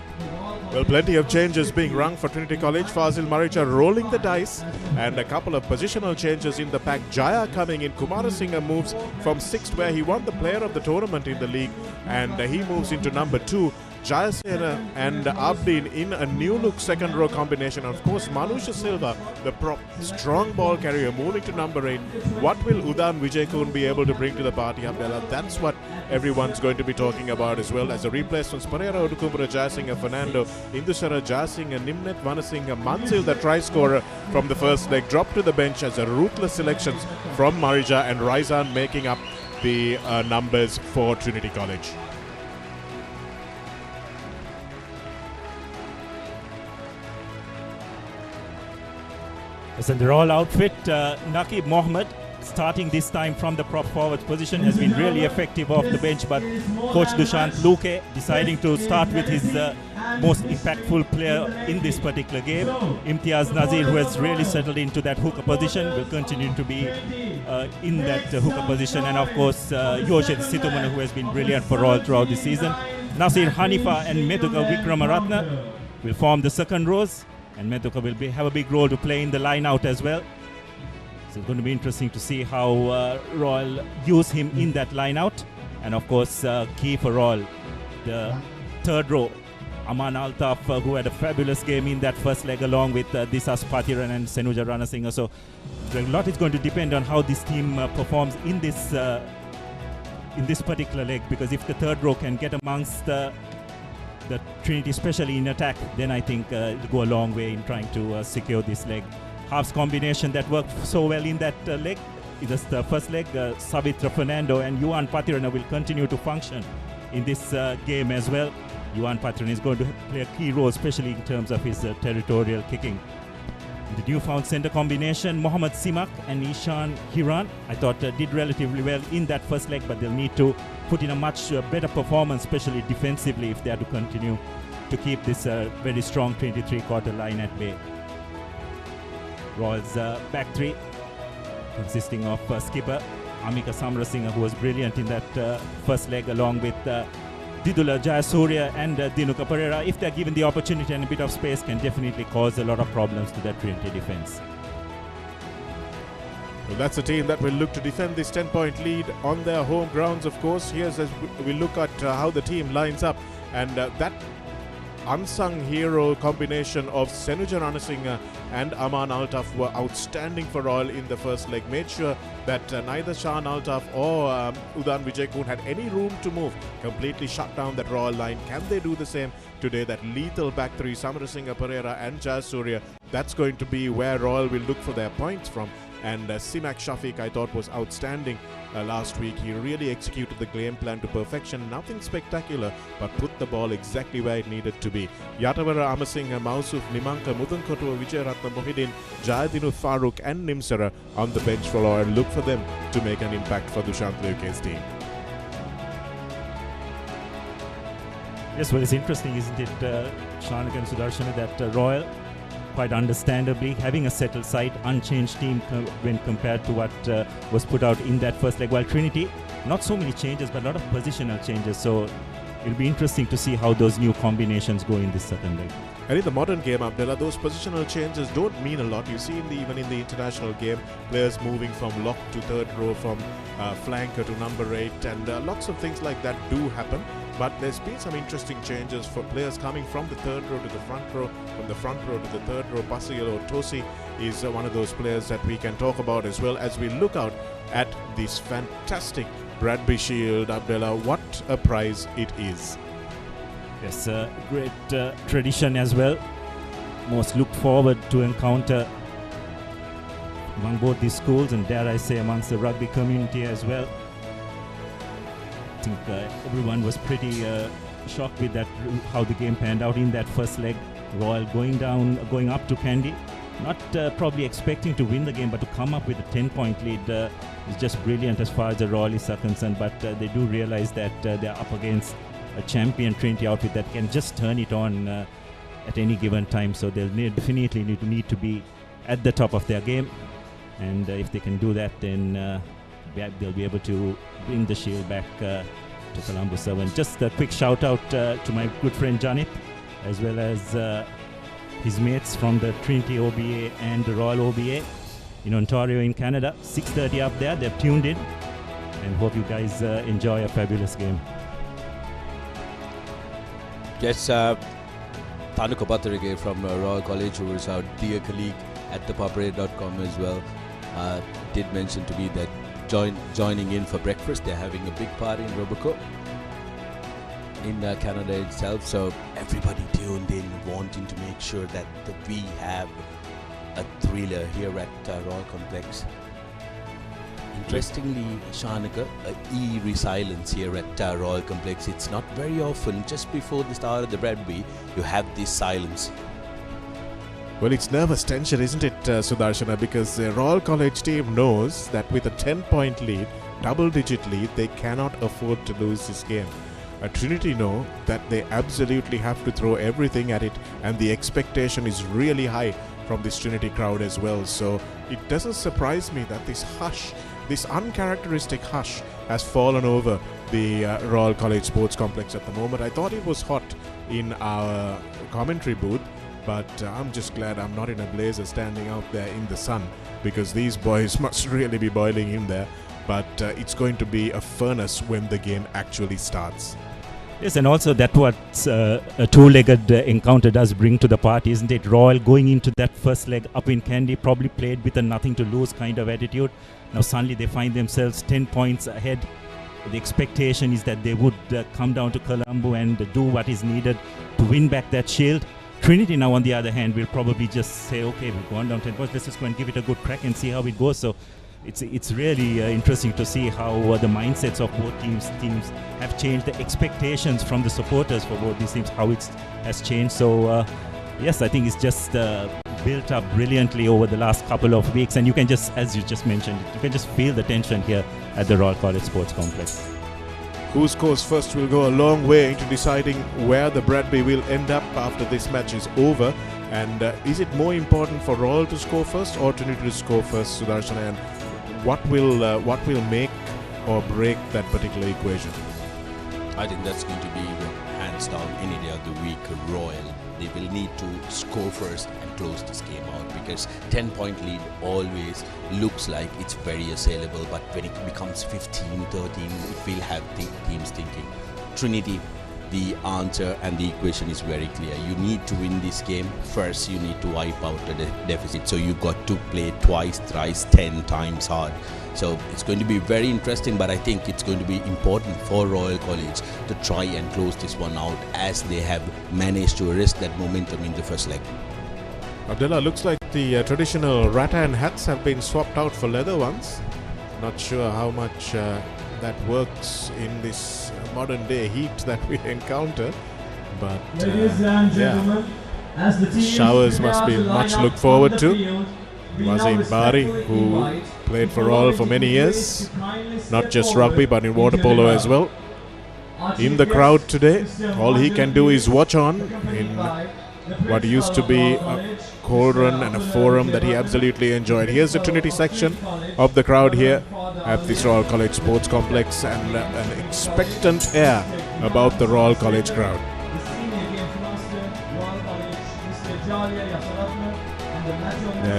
Well, plenty of changes being rung for Trinity College. Fazil Marija rolling the dice, and a couple of positional changes in the pack. Jaya coming in. Kumarasinghe moves from 6th, where he won the player of the tournament in the league, and he moves into number 2. Jayasena and Abdeen in a new look second row combination. Of course, Manusha Silva, the prop strong ball carrier, moving to number 8. What will Udan Vijayakun be able to bring to the party, Abdullah? That's what everyone's going to be talking about as well. As a replacement, Sparera Odukumbura Jayasinghe, Fernando, Indusara Jayasinghe, Nimnet Vanasinghe, Mansil, the try scorer from the first leg, dropped to the bench as a ruthless selections from Marija, and Raizan making up the numbers for Trinity College. Yes, and the Royal outfit, Naqib Mohammed starting this time from the prop forward position has been really effective off the bench, but coach Dushant Luke deciding to start with his most impactful player in this particular game. Imtiaz Nazir, who has really settled into that hooker position, will continue to be in that hooker position, and of course Yoshed Situmana, who has been brilliant for Royal throughout the season. Nasir Hanifa and Meduka Vikramaratna will form the second rows, and Meduka will have a big role to play in the line out as well. So it's going to be interesting to see how Royal use him in that line out. And of course, key for Royal, the third row, Aman Altaf, who had a fabulous game in that first leg along with Disas Pathiran and Senuja Ranasinghe. So a lot is going to depend on how this team performs in this particular leg, because if the third row can get amongst the Trinity, especially in attack, then I think it'll go a long way in trying to secure this leg. Halves combination that worked so well in that leg the first leg, Savitra Fernando and Yuan Patirana will continue to function in this game as well. Yuan Patirana is going to play a key role, especially in terms of his territorial kicking. The newfound centre combination, Mohammad Simak and Ishan Hiran, I thought did relatively well in that first leg, but they'll need to put in a much better performance, especially defensively, if they are to continue to keep this very strong 23-quarter line at bay. Royals back three, consisting of skipper Amika Samrasinghe, who was brilliant in that first leg, along with Didula Jayasuriya and Dinuka Pereira. If they're given the opportunity and a bit of space, can definitely cause a lot of problems to that Trinity defense. Well, that's a team that will look to defend this 10-point lead on their home grounds, of course. Here's as we look at how the team lines up, and that unsung hero combination of Senuja Ranasinghe and Aman Altaf were outstanding for Royal in the first leg. Made sure that neither Shan Altaf or Udan Vijaykoon had any room to move. Completely shut down that Royal line. Can they do the same today? That lethal back three, Samarasinghe, Pereira and Jayasuriya, that's going to be where Royal will look for their points from. And Simak Shafiq, I thought, was outstanding last week. He really executed the game plan to perfection. Nothing spectacular, but put the ball exactly where it needed to be. Yatavara Amasinghe, Mausuf, Nimanka, Mudunkotua, Vijayaratna Mohidin, Jayadinu Farooq and Nimsara on the bench for Royal. Look for them to make an impact for Dushant Leuke's team. Yes, well, it's interesting, isn't it, Shanak and Sudarshana, that Royal, quite understandably, having a settled side, unchanged team when compared to what was put out in that first leg. While Trinity, not so many changes, but a lot of positional changes. So it'll be interesting to see how those new combinations go in this second leg. And in the modern game, Abdullah, those positional changes don't mean a lot. You see, even in the international game, players moving from lock to third row, from flanker to number 8, and lots of things like that do happen. But there's been some interesting changes for players coming from the third row to the front row, from the front row to the third row. Pasayalo Tosi is one of those players that we can talk about as well as we look out at this fantastic Bradby Shield. Abdullah, what a prize it is. Yes, great tradition as well. Most look forward to encounter among both these schools, and dare I say amongst the rugby community as well. I think everyone was pretty shocked with that, how the game panned out in that first leg. Royal going up to Kandy, not probably expecting to win the game, but to come up with a 10-point lead is just brilliant as far as the Royalists are concerned. But they do realize that they're up against a champion Trinity outfit that can just turn it on at any given time. So they'll definitely need to be at the top of their game, and if they can do that, then they'll be able to bring the shield back to Colombo 7. Just a quick shout out to my good friend Janit, as well as his mates from the Trinity OBA and the Royal OBA in Ontario in Canada. 6:30 up there, they've tuned in, and hope you guys enjoy a fabulous game. Yes, Tanuka Patirige from Royal College, who is our dear colleague at ThePapare.com as well, did mention to me that joining in for breakfast. They're having a big party in Roboco in Canada itself. So everybody tuned in, wanting to make sure that we have a thriller here at Royal Complex. Interestingly, Shanika, eerie silence here at Royal Complex. It's not very often, just before the start of the Bradby, you have this silence. Well, it's nervous tension, isn't it, Sudarshana? Because the Royal College team knows that with a 10-point lead, double-digit lead, they cannot afford to lose this game. Trinity know that they absolutely have to throw everything at it, and the expectation is really high from this Trinity crowd as well. So it doesn't surprise me that this hush, this uncharacteristic hush, has fallen over the Royal College Sports Complex at the moment. I thought it was hot in our commentary booth, but I'm just glad I'm not in a blazer standing out there in the sun, because these boys must really be boiling in there. But it's going to be a furnace when the game actually starts. Yes, and also that what a two-legged encounter does bring to the party, isn't it? Royal going into that first leg up in Kandy probably played with a nothing to lose kind of attitude. Now suddenly they find themselves 10 points ahead. The expectation is that they would come down to Colombo and do what is needed to win back that shield. Trinity now, on the other hand, will probably just say, okay, we've gone down 10 points, let's just go and give it a good crack and see how it goes. So it's really interesting to see how the mindsets of both teams have changed, the expectations from the supporters for both these teams, how it has changed. So yes, I think it's just built up brilliantly over the last couple of weeks, and you can just, as you just mentioned, you can just feel the tension here at the Royal College Sports Complex. Who scores first will go a long way into deciding where the Bradby will end up after this match is over. And is it more important for Royal to score first or Trinity to score first, Sudarshana? And what will make or break that particular equation? I think that's going to be hands down any day of the week Royal. They will need to score first and close this game out, because 10-point lead always looks like it's very assailable, but when it becomes 15, 13, it will have teams thinking. Trinity, the answer and the equation is very clear. You need to win this game. First, you need to wipe out the deficit. So you got to play twice, thrice, 10 times hard. So it's going to be very interesting, but I think it's going to be important for Royal College to try and close this one out, as they have managed to arrest that momentum in the first leg. Abdullah, looks like the traditional rattan hats have been swapped out for leather ones. Not sure how much that works in this modern day heat that we encounter, but as the showers must be much looked forward to. Wazim Bari, who played for Royal for many years, not just rugby but in water polo as well, in the crowd today. All he can do is watch on in what used to be a cauldron and a forum that he absolutely enjoyed. Here's the Trinity section of the crowd here at this Royal College Sports Complex, and an expectant air about the Royal College crowd.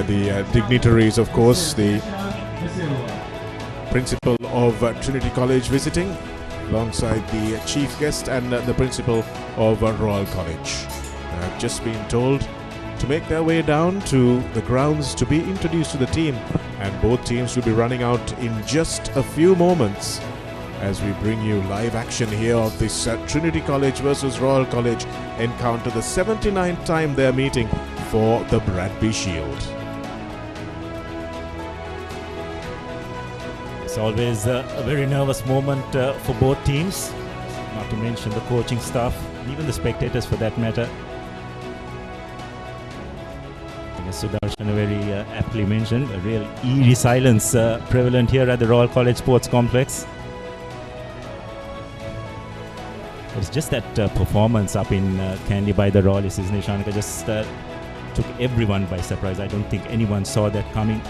The dignitaries, of course, the principal of Trinity College visiting, alongside the chief guest and the principal of Royal College. Have just been told to make their way down to the grounds to be introduced to the team, and both teams will be running out in just a few moments as we bring you live action here of this Trinity College versus Royal College encounter, the 79th time they're meeting for the Bradby Shield. It's always a very nervous moment for both teams, not to mention the coaching staff, even the spectators for that matter. As Sudarshan very aptly mentioned, a real eerie silence prevalent here at the Royal College Sports Complex. It's just that performance up in Kandy by the Royalists, isn't it, Shanika? Just took everyone by surprise. I don't think anyone saw that coming.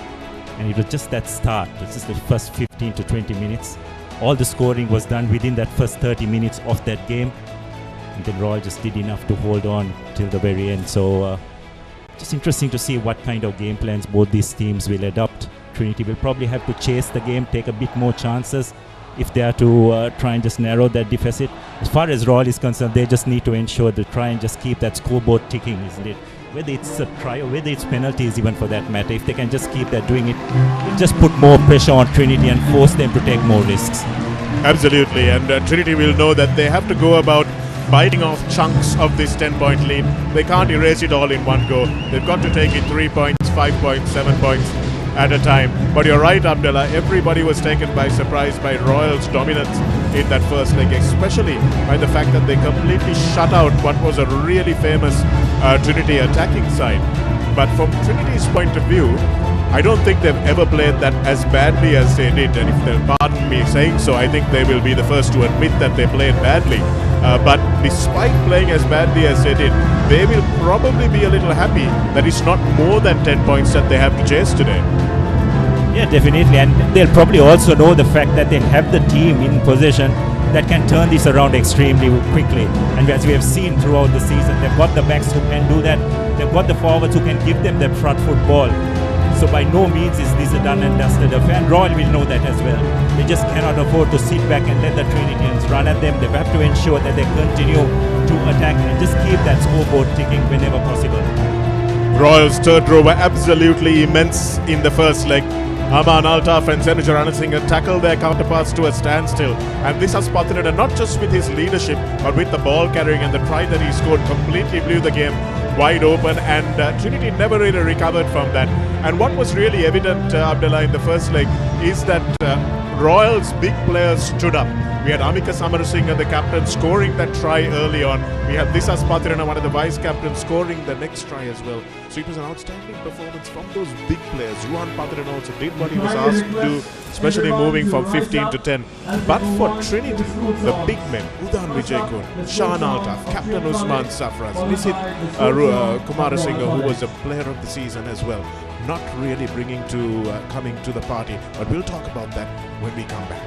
And it was just that start. It's just the first 15 to 20 minutes. All the scoring was done within that first 30 minutes of that game. And then Royal just did enough to hold on till the very end. So just interesting to see what kind of game plans both these teams will adopt. Trinity will probably have to chase the game, take a bit more chances if they are to try and just narrow that deficit. As far as Royal is concerned, they just need to ensure to try and just keep that scoreboard ticking, isn't it? Whether it's a try or whether it's penalties even for that matter, if they can just keep that doing it, it'll just put more pressure on Trinity and force them to take more risks. Absolutely, and Trinity will know that they have to go about biting off chunks of this 10-point lead. They can't erase it all in one go. They've got to take it 3 points, 5 points, 7 points at a time. But you're right, Abdullah, everybody was taken by surprise by Royal's dominance in that first leg, especially by the fact that they completely shut out what was a really famous Trinity attacking side. But from Trinity's point of view, I don't think they've ever played that as badly as they did, and if they'll pardon me saying so, I think they will be the first to admit that they played badly. But despite playing as badly as they did, they will probably be a little happy that it's not more than 10 points that they have to chase today. Yeah, definitely, and they'll probably also know the fact that they have the team in possession that can turn this around extremely quickly. And as we have seen throughout the season, they've got the backs who can do that. They've got the forwards who can give them that front foot ball. So by no means is this a done and dusted affair, and Royal will know that as well. They just cannot afford to sit back and let the Trinitians run at them. They have to ensure that they continue to attack and just keep that scoreboard ticking whenever possible. Royal's third row were absolutely immense in the first leg. Aman Altaf and Senator Anasinghe tackled their counterparts to a standstill, and this has Pathinada not just with his leadership but with the ball carrying, and the try that he scored completely blew the game wide open, and Trinity never really recovered from that. And what was really evident, Abdullah, in the first leg is that Royals' big players stood up. We had Amika Samarasinghe, the captain, scoring that try early on. We had Disas Pathirana, one of the vice captains, scoring the next try as well. So it was an outstanding performance from those big players. Juan Pathirana also did what he was asked to do, especially moving from 15 to 10. But for Trinity, the big men, Udan Vijayakun, Shan Altaf, Captain Usman Safras, Nisit Kumarasinghe, who was a player of the season as well, not really coming to the party. But we'll talk about that when we come back.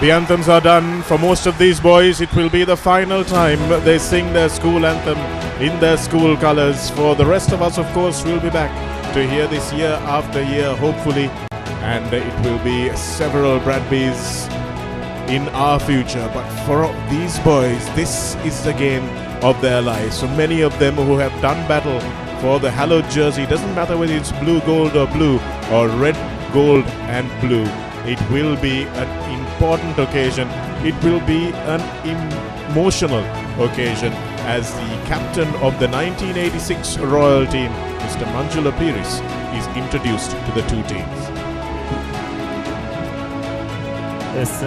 The anthems are done. For most of these boys, it will be the final time they sing their school anthem in their school colours. For the rest of us, of course, we'll be back to hear this year after year, hopefully. And it will be several Bradbys in our future. But for these boys, this is the game of their lives. So many of them who have done battle for the hallowed jersey, doesn't matter whether it's blue, gold or blue, or red, gold and blue. It will be an important occasion. It will be an emotional occasion as the captain of the 1986 Royal team, Mr. Manjula Piris, is introduced to the two teams. Yes,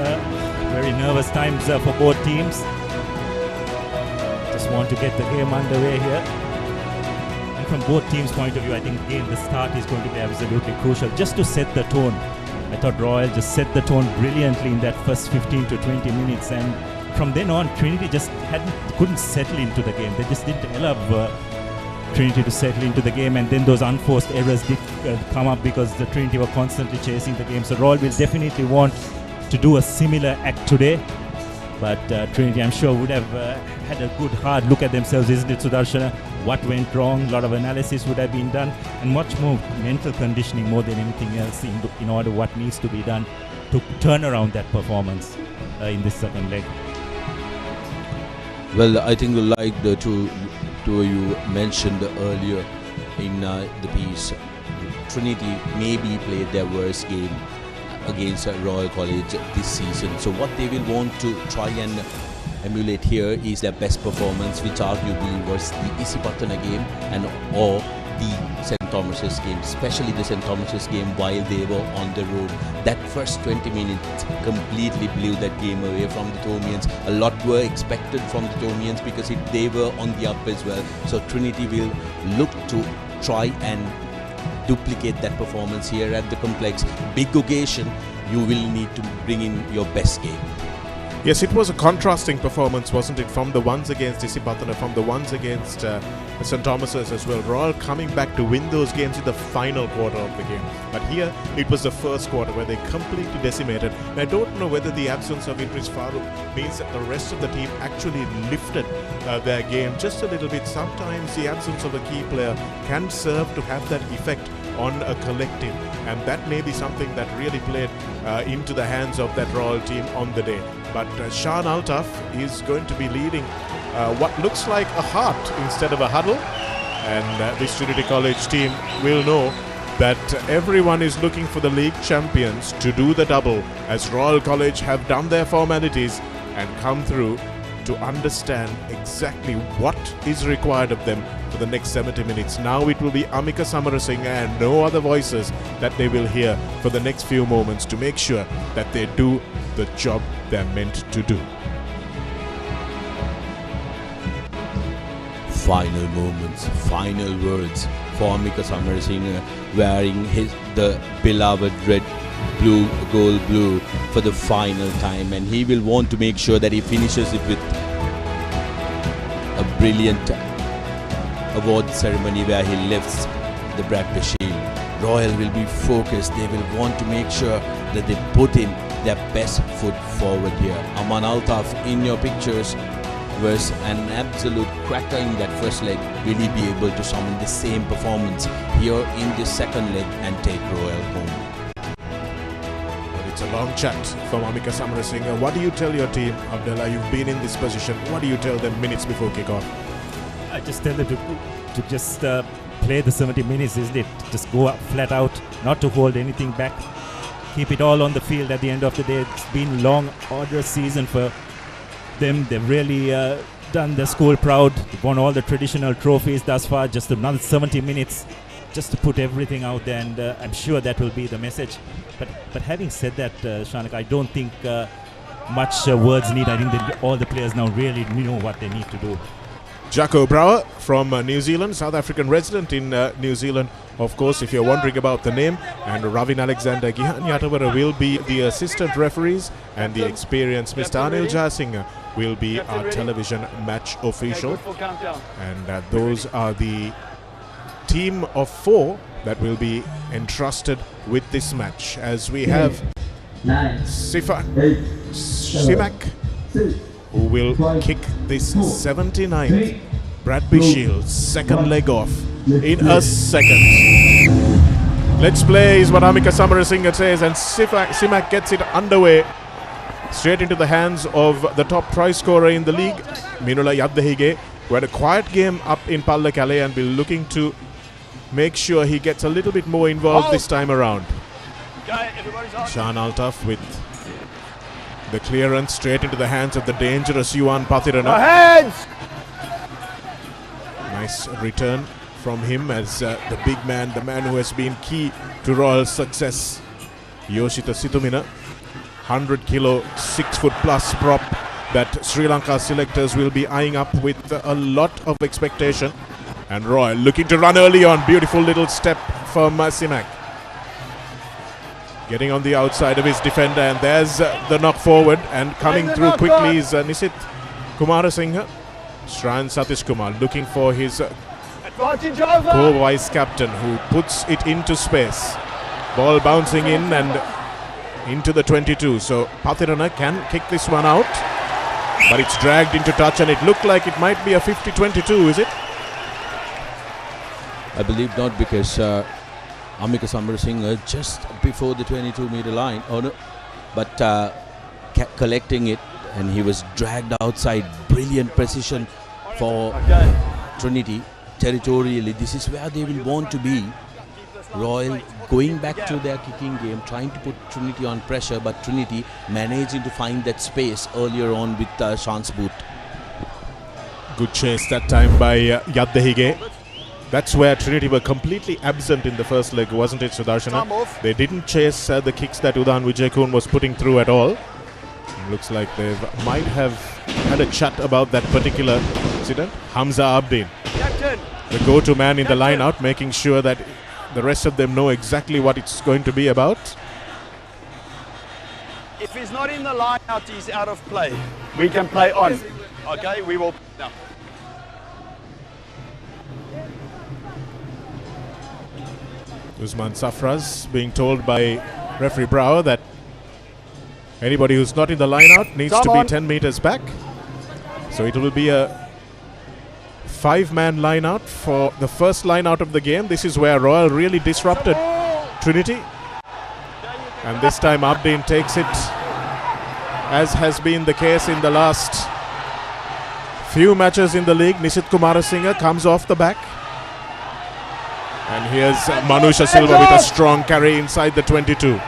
very nervous times for both teams. Just want to get the game underway here. And from both teams' point of view, I think again the start is going to be absolutely crucial just to set the tone. I thought Royal just set the tone brilliantly in that first 15 to 20 minutes, and from then on Trinity just couldn't settle into the game. They just didn't allow Trinity to settle into the game, and then those unforced errors did come up because the Trinity were constantly chasing the game. So Royal will definitely want to do a similar act today, but Trinity, I'm sure, would have had a good hard look at themselves, isn't it, Sudarshana? What went wrong? A lot of analysis would have been done, and much more mental conditioning more than anything else in order what needs to be done to turn around that performance in this second leg. Well, I think like the two you mentioned earlier in the piece, Trinity maybe played their worst game against Royal College this season. So what they will want to try and emulate here is their best performance, which arguably was the Isipatana game and or the St. Thomas's game, especially the St. Thomas's game while they were on the road. That first 20 minutes completely blew that game away from the Thomians. A lot were expected from the Thomians because they were on the up as well. So Trinity will look to try and duplicate that performance here at the complex. Big occasion, you will need to bring in your best game. Yes, it was a contrasting performance, wasn't it, from the ones against Isipatana, from the ones against St. Thomas's as well. Royal coming back to win those games in the final quarter of the game. But here, it was the first quarter where they completely decimated. And I don't know whether the absence of Idris Farooq means that the rest of the team actually lifted their game just a little bit. Sometimes the absence of a key player can serve to have that effect on a collective, and that may be something that really played into the hands of that Royal team on the day. But Shan Altaf is going to be leading what looks like a heart instead of a huddle, and this Trinity College team will know that everyone is looking for the league champions to do the double, as Royal College have done their formalities and come through to understand exactly what is required of them for the next 70 minutes. Now it will be Amika Samarasinghe and no other voices that they will hear for the next few moments to make sure that they do the job they're meant to do. Final moments, final words for Amika Samarasinghe, wearing the beloved red, blue, gold, blue for the final time, and he will want to make sure that he finishes it with a brilliant award ceremony where he lifts the Bradby Shield. Royal will be focused. They will want to make sure that they put in their best foot forward here. Aman Altaf in your pictures was an absolute cracker in that first leg. Will he be able to summon the same performance here in the second leg and take Royal home? It's a long chat from Amika Samarasinghe. What do you tell your team, Abdullah? You've been in this position. What do you tell them minutes before kickoff? I just tell them to just play the 70 minutes, isn't it? Just go up flat out, not to hold anything back. Keep it all on the field at the end of the day. It's been a long, arduous season for them. They've really done the school proud. They've won all the traditional trophies thus far. Just another 70 minutes just to put everything out there, and I'm sure that will be the message. But having said that, Shanak, I don't think much words need. I think that all the players now really know what they need to do. Jacko Brouwer from New Zealand, South African resident in New Zealand, of course, if you're wondering about the name, and Ravin Alexander Gihan Yatawara will be the assistant referees, and the experienced Mr. Anil Jayasinghe will be our television match official. And those are the team of 4 that will be entrusted with this match, as we have Simak, who will kick this 79th Bradby Shield second leg off in a second. Let's play is what Amika Samarasinghe says, and Simak gets it underway straight into the hands of the top try scorer in the league, Minula Yaddehige, who had a quiet game up in Palla Calais and will looking to make sure he gets a little bit more involved this time around. Shan Altaf with the clearance straight into the hands of the dangerous Yuan Pathirana. Nice return from him as the big man, the man who has been key to Royal success, Yoshita Situmina. 100 kilo, 6 foot plus prop that Sri Lanka selectors will be eyeing up with a lot of expectation. And Roy looking to run early on. Beautiful little step from Simak. Getting on the outside of his defender, and there's the knock forward, and coming through quickly is Nisit Kumarasinghe. Shran Satish Kumar looking for his co-vice captain, who puts it into space. Ball bouncing in and into the 22. So Pathirana can kick this one out, but it's dragged into touch, and it looked like it might be a 50-22, is it? I believe not, because Amika Samarasinghe just before the 22-meter line, but kept collecting it, and he was dragged outside. Brilliant precision for Trinity. Territorially, this is where they will want to be. Royal going back to their kicking game, trying to put Trinity on pressure, but Trinity managing to find that space earlier on with Shan's boot. Good chase that time by Yaddehige. That's where Trinity were completely absent in the first leg, wasn't it, Sudarshana? They didn't chase the kicks that Udan Vijayakun was putting through at all. It looks like they might have had a chat about that particular incident. Hamza Abdin, the go-to man in the line-out, making sure that the rest of them know exactly what it's going to be about. If he's not in the line-out, he's out of play. We can play on. Okay, we will now. Usman Safraz being told by referee Brower that anybody who's not in the line-out needs to be 10 meters back. So it will be a 5-man line-out for the first line-out of the game. This is where Royal really disrupted Trinity. And this time Abdin takes it, as has been the case in the last few matches in the league. Nisit Kumarasinghe comes off the back. And here's Manusha Silva with a strong carry inside the 22.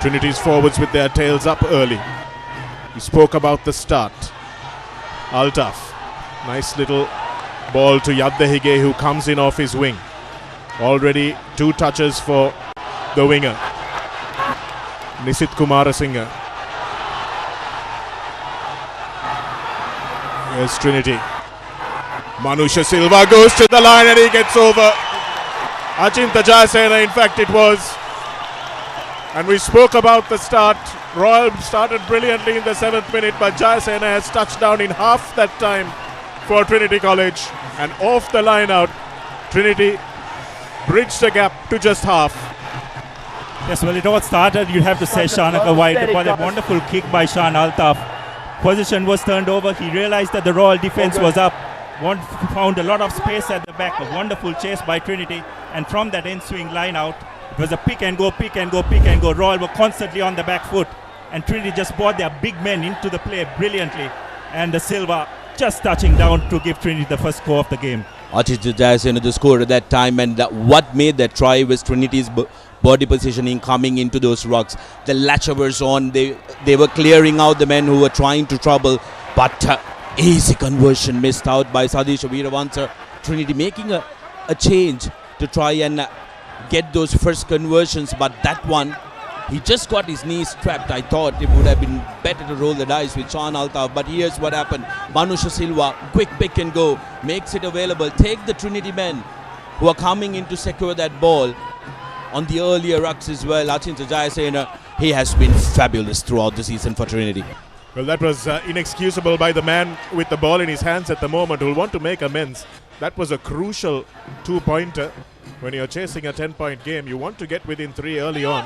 Trinity's forwards with their tails up early. We spoke about the start. Altaf, nice little ball to Yaddehige, who comes in off his wing. Already 2 touches for the winger, Nisit Kumarasinghe. Here's Trinity. Manusha Silva goes to the line and he gets over. Achinta Jayasena, in fact it was. And we spoke about the start. Royal started brilliantly in the 7th minute, but Jayasena has touched down in half that time for Trinity College. And off the line out, Trinity bridged the gap to just half. Yes, well, it all started, you have to say, Shanaka White. What a wonderful kick by Shan Altaf. Position was turned over. He realized that the Royal defense was up. Found a lot of space at the back. A wonderful chase by Trinity. And from that ensuing line out, it was a pick and go, pick and go, pick and go. Royal were constantly on the back foot. And Trinity just brought their big men into the play brilliantly. And the Silva just touching down to give Trinity the first score of the game. Achinta Jayasena the score at that time, and what made that try was Trinity's body positioning coming into those rucks. The latcher was on. They were clearing out the men who were trying to trouble, but easy conversion missed out by Sadisha Veeravansa. Trinity making a change to try and get those first conversions, but that one, he just got his knees strapped. I thought it would have been better to roll the dice with Shan Altaf, but here's what happened. Manusha Silva, quick pick and go, makes it available. Take the Trinity men who are coming in to secure that ball on the earlier rucks as well. Achinta Jayasena, he has been fabulous throughout the season for Trinity. Well, that was inexcusable by the man with the ball in his hands at the moment, who will want to make amends. That was a crucial 2-pointer when you're chasing a 10-point game, you want to get within 3 early on.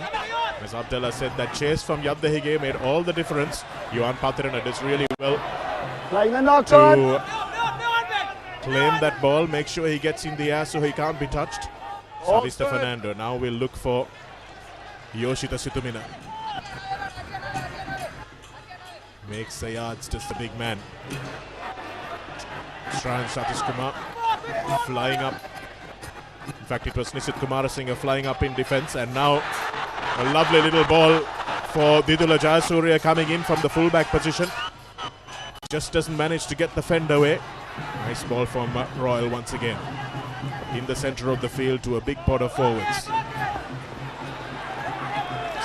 As Abdullah said, that chase from Yadhahige made all the difference. Yuan Pathirana does really well to claim that ball, make sure he gets in the air so he can't be touched. Savista Fernando now will look for Yoshita Situmina. Makes the yards, just the big man. Shrayan Satish Kumar flying up. In fact, it was Nisit Kumarasinghe flying up in defense, and now a lovely little ball for Didula Jayasuriya coming in from the fullback position. Just doesn't manage to get the fend away. Nice ball from Royal once again. In the center of the field to a big pot of forwards.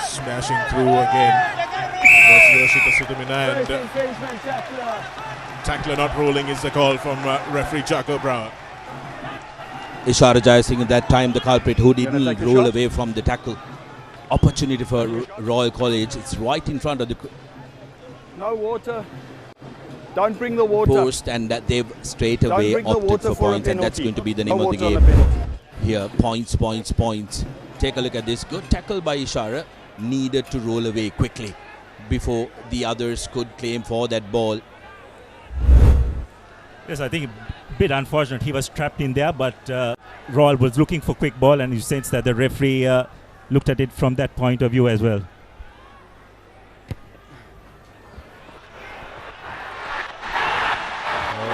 Smashing through again. Was Yoshita Situmina, and tackler not ruling is the call from referee Jaco Brower. Ishara Jayasinghe at that time the culprit who didn't roll away from the tackle. Opportunity for Royal College. It's right in front of the No water. Don't bring the water. Post, and that they've straight away opted for points, and that's going to be the name of the game. Here, points. Take a look at this. Good tackle by Ishara. Needed to roll away quickly before the others could claim for that ball. Yes, I think a bit unfortunate. He was trapped in there, but Royal was looking for quick ball, and you sense that the referee looked at it from that point of view as well.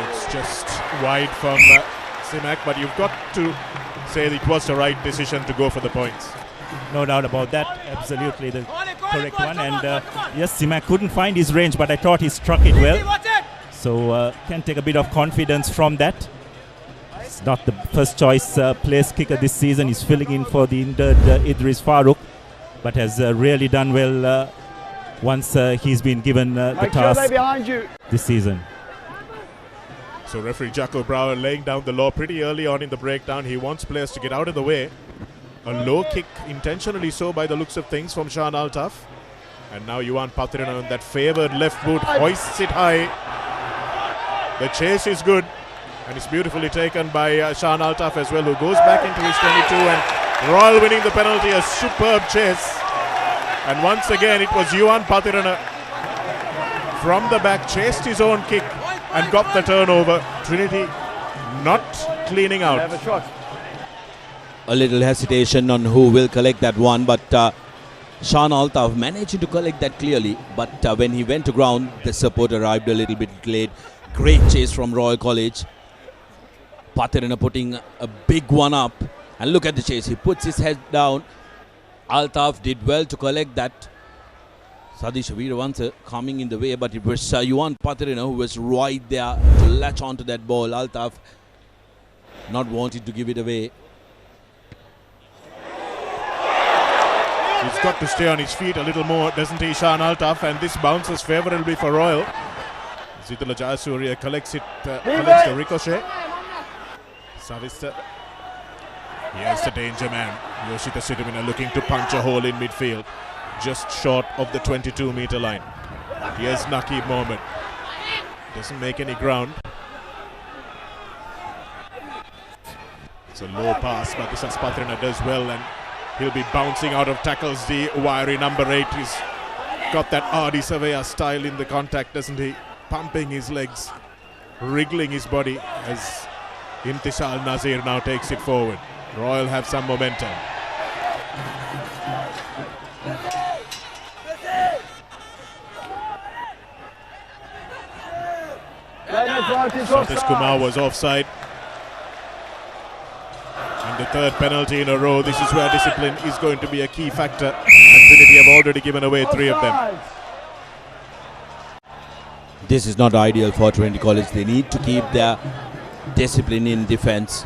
It's just wide from Simak, but you've got to say that it was the right decision to go for the points. No doubt about that. Absolutely the correct one. And yes, Simak couldn't find his range, but I thought he struck it well. So can take a bit of confidence from that. It's not the first choice place kicker this season. He's filling in for the injured Idris Farooq, but has really done well once he's been given the task this season. So referee Jaco Brower laying down the law pretty early on in the breakdown. He wants players to get out of the way. A low kick, intentionally so by the looks of things, from Shan Altaf. And now Yuan Pathirana on that favoured left boot hoists it high. The chase is good, and it's beautifully taken by Shan Altaf as well, who goes back into his 22, and Royal winning the penalty. A superb chase. And once again it was Yuan Pathirana from the back, chased his own kick and got the turnover. Trinity not cleaning out. A little hesitation on who will collect that one, but Shan Altaf managed to collect that clearly, but when he went to ground, the support arrived a little bit late. Great chase from Royal College. Pathirana putting a big one up, and look at the chase. He puts his head down. Altaf did well to collect that. Sadish Veeravansa coming in the way, but it was Yuan Pathirana who was right there to latch onto that ball. Altaf not wanting to give it away. He's got to stay on his feet a little more, doesn't he, Shan Altaf? And this bounces favourably for Royal. Zitula Jayasuriya collects it, collects the ricochet. Savista. Here's the danger man. Yoshita Situmina looking to punch a hole in midfield, just short of the 22-metre line. Here's Nakib Mohammed. Doesn't make any ground. It's a low pass, but this Pathirana does well, and he'll be bouncing out of tackles. The wiry number 8. He's got that Adi Savaya style in the contact, doesn't he? Pumping his legs, wriggling his body as Imtisal Nazir now takes it forward. Royal have some momentum. Satish Kumar was offside. And the third penalty in a row. This is where discipline is going to be a key factor. And Trinity have already given away 3 of them. This is not ideal for Trinity College. They need to keep their discipline in defense.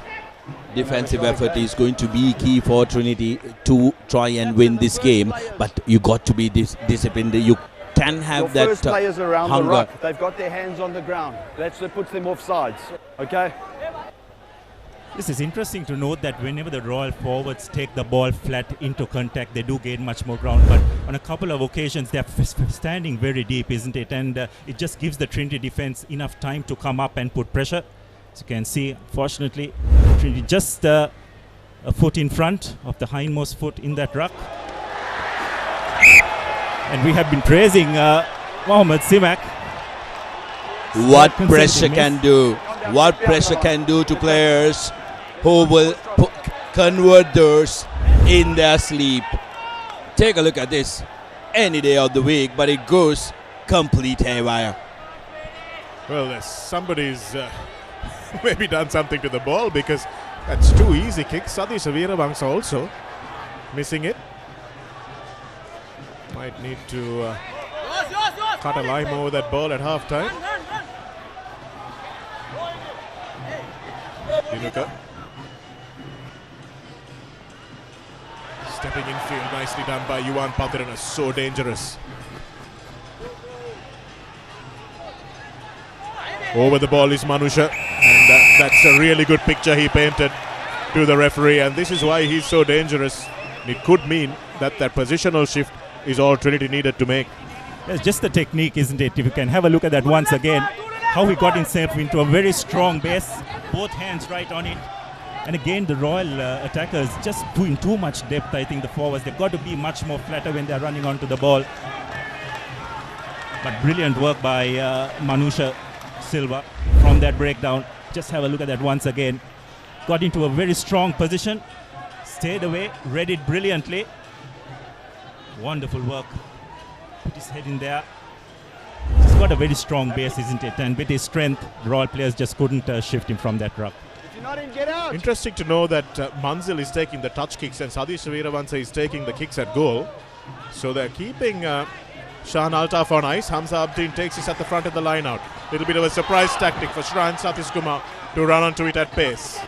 Defensive effort is going to be key for Trinity to try and win this game. But you got to be disciplined. You can have that first players around hunger. the ruck. They've got their hands on the ground. That's what puts them off sides. Okay? This is interesting to note that whenever the Royal forwards take the ball flat into contact, they do gain much more ground. But on a couple of occasions, they're standing very deep, isn't it? And it just gives the Trinity defense enough time to come up and put pressure. As you can see, unfortunately, Trinity just a a foot in front of the hindmost foot in that ruck. And we have been praising Mohamed Simak. What pressure can do. What pressure can do to players who will convert those in their sleep. Take a look at this. Any day of the week, but it goes complete haywire. Well, somebody's maybe done something to the ball, because that's two easy kicks. Sadish Veeravangsa also missing it. Might need to cut a lime over that ball at half time. Dinuka stepping in field, nicely done by Yuan Patirana, so dangerous. Over the ball is Manusha, and that's a really good picture he painted to the referee, and this is why he's so dangerous. It could mean that positional shift is all Trinity needed to make. It's just the technique, isn't it? If you can have a look at that once again, how he got himself into a very strong base, both hands right on it. And again, the Royal attackers just doing too much depth. I think the forwards, they've got to be much more flatter when they're running onto the ball. But brilliant work by Manusha Silva from that breakdown. Just have a look at that once again. Got into a very strong position, stayed away, read it brilliantly. Wonderful work. Put his head in there. He's got a very strong base, isn't it? And with his strength, the Royal players just couldn't shift him from that ruck. Interesting to know that Manzil is taking the touch kicks and Sadish Veeravangsa is taking the kicks at goal. So they're keeping Shahan Altaf on ice. Hamza Abdin takes this at the front of the line out. Little bit of a surprise tactic for Shran Satish Kumar to run onto it at pace.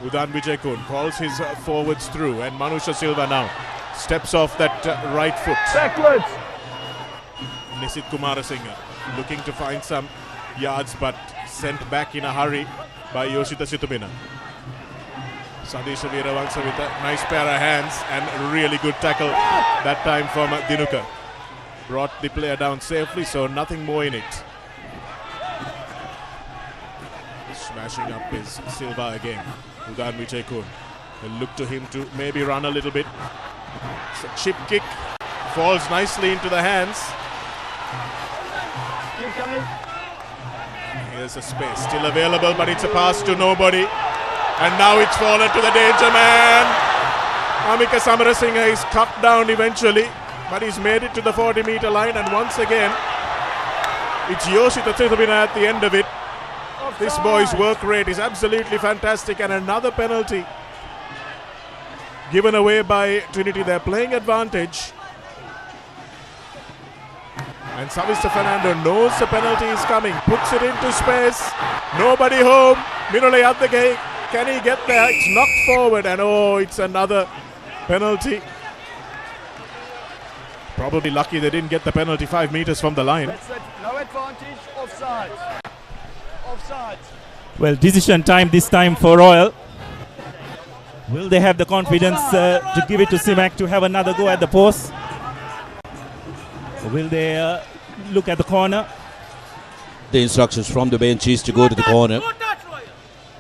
Udan Vijay Kun calls his forwards through, and Manusha Silva now steps off that right foot. Backwards. Nisit Kumarasinghe looking to find some yards, but sent back in a hurry by Yoshita Situmina. Sadish Veeravangsa with a nice pair of hands and really good tackle that time from Dinuka. Brought the player down safely, so nothing more in it. Smashing up is Silva again. Udan Vijay Kun. They'll look to him to maybe run a little bit. So chip kick falls nicely into the hands. Here's a space still available, but it's a pass to nobody. And now it's fallen to the danger man. Amika Samarasinghe is cut down eventually, but he's made it to the 40-meter line, and once again it's Yoshita Situmina at the end of it. This boy's work rate is absolutely fantastic, and another penalty given away by Trinity. They're playing advantage, and Savista Fernando knows the penalty is coming, puts it into space, nobody home. Minole at the gate, can he get there? It's knocked forward, and oh, it's another penalty. Probably lucky they didn't get the penalty 5 meters from the line. No advantage, offside. Offside. Well, decision time this time for Royal. Will they have the confidence to give it to Simak to have another go at the post? Or will they look at the corner? The instructions from the bench is to go to the corner.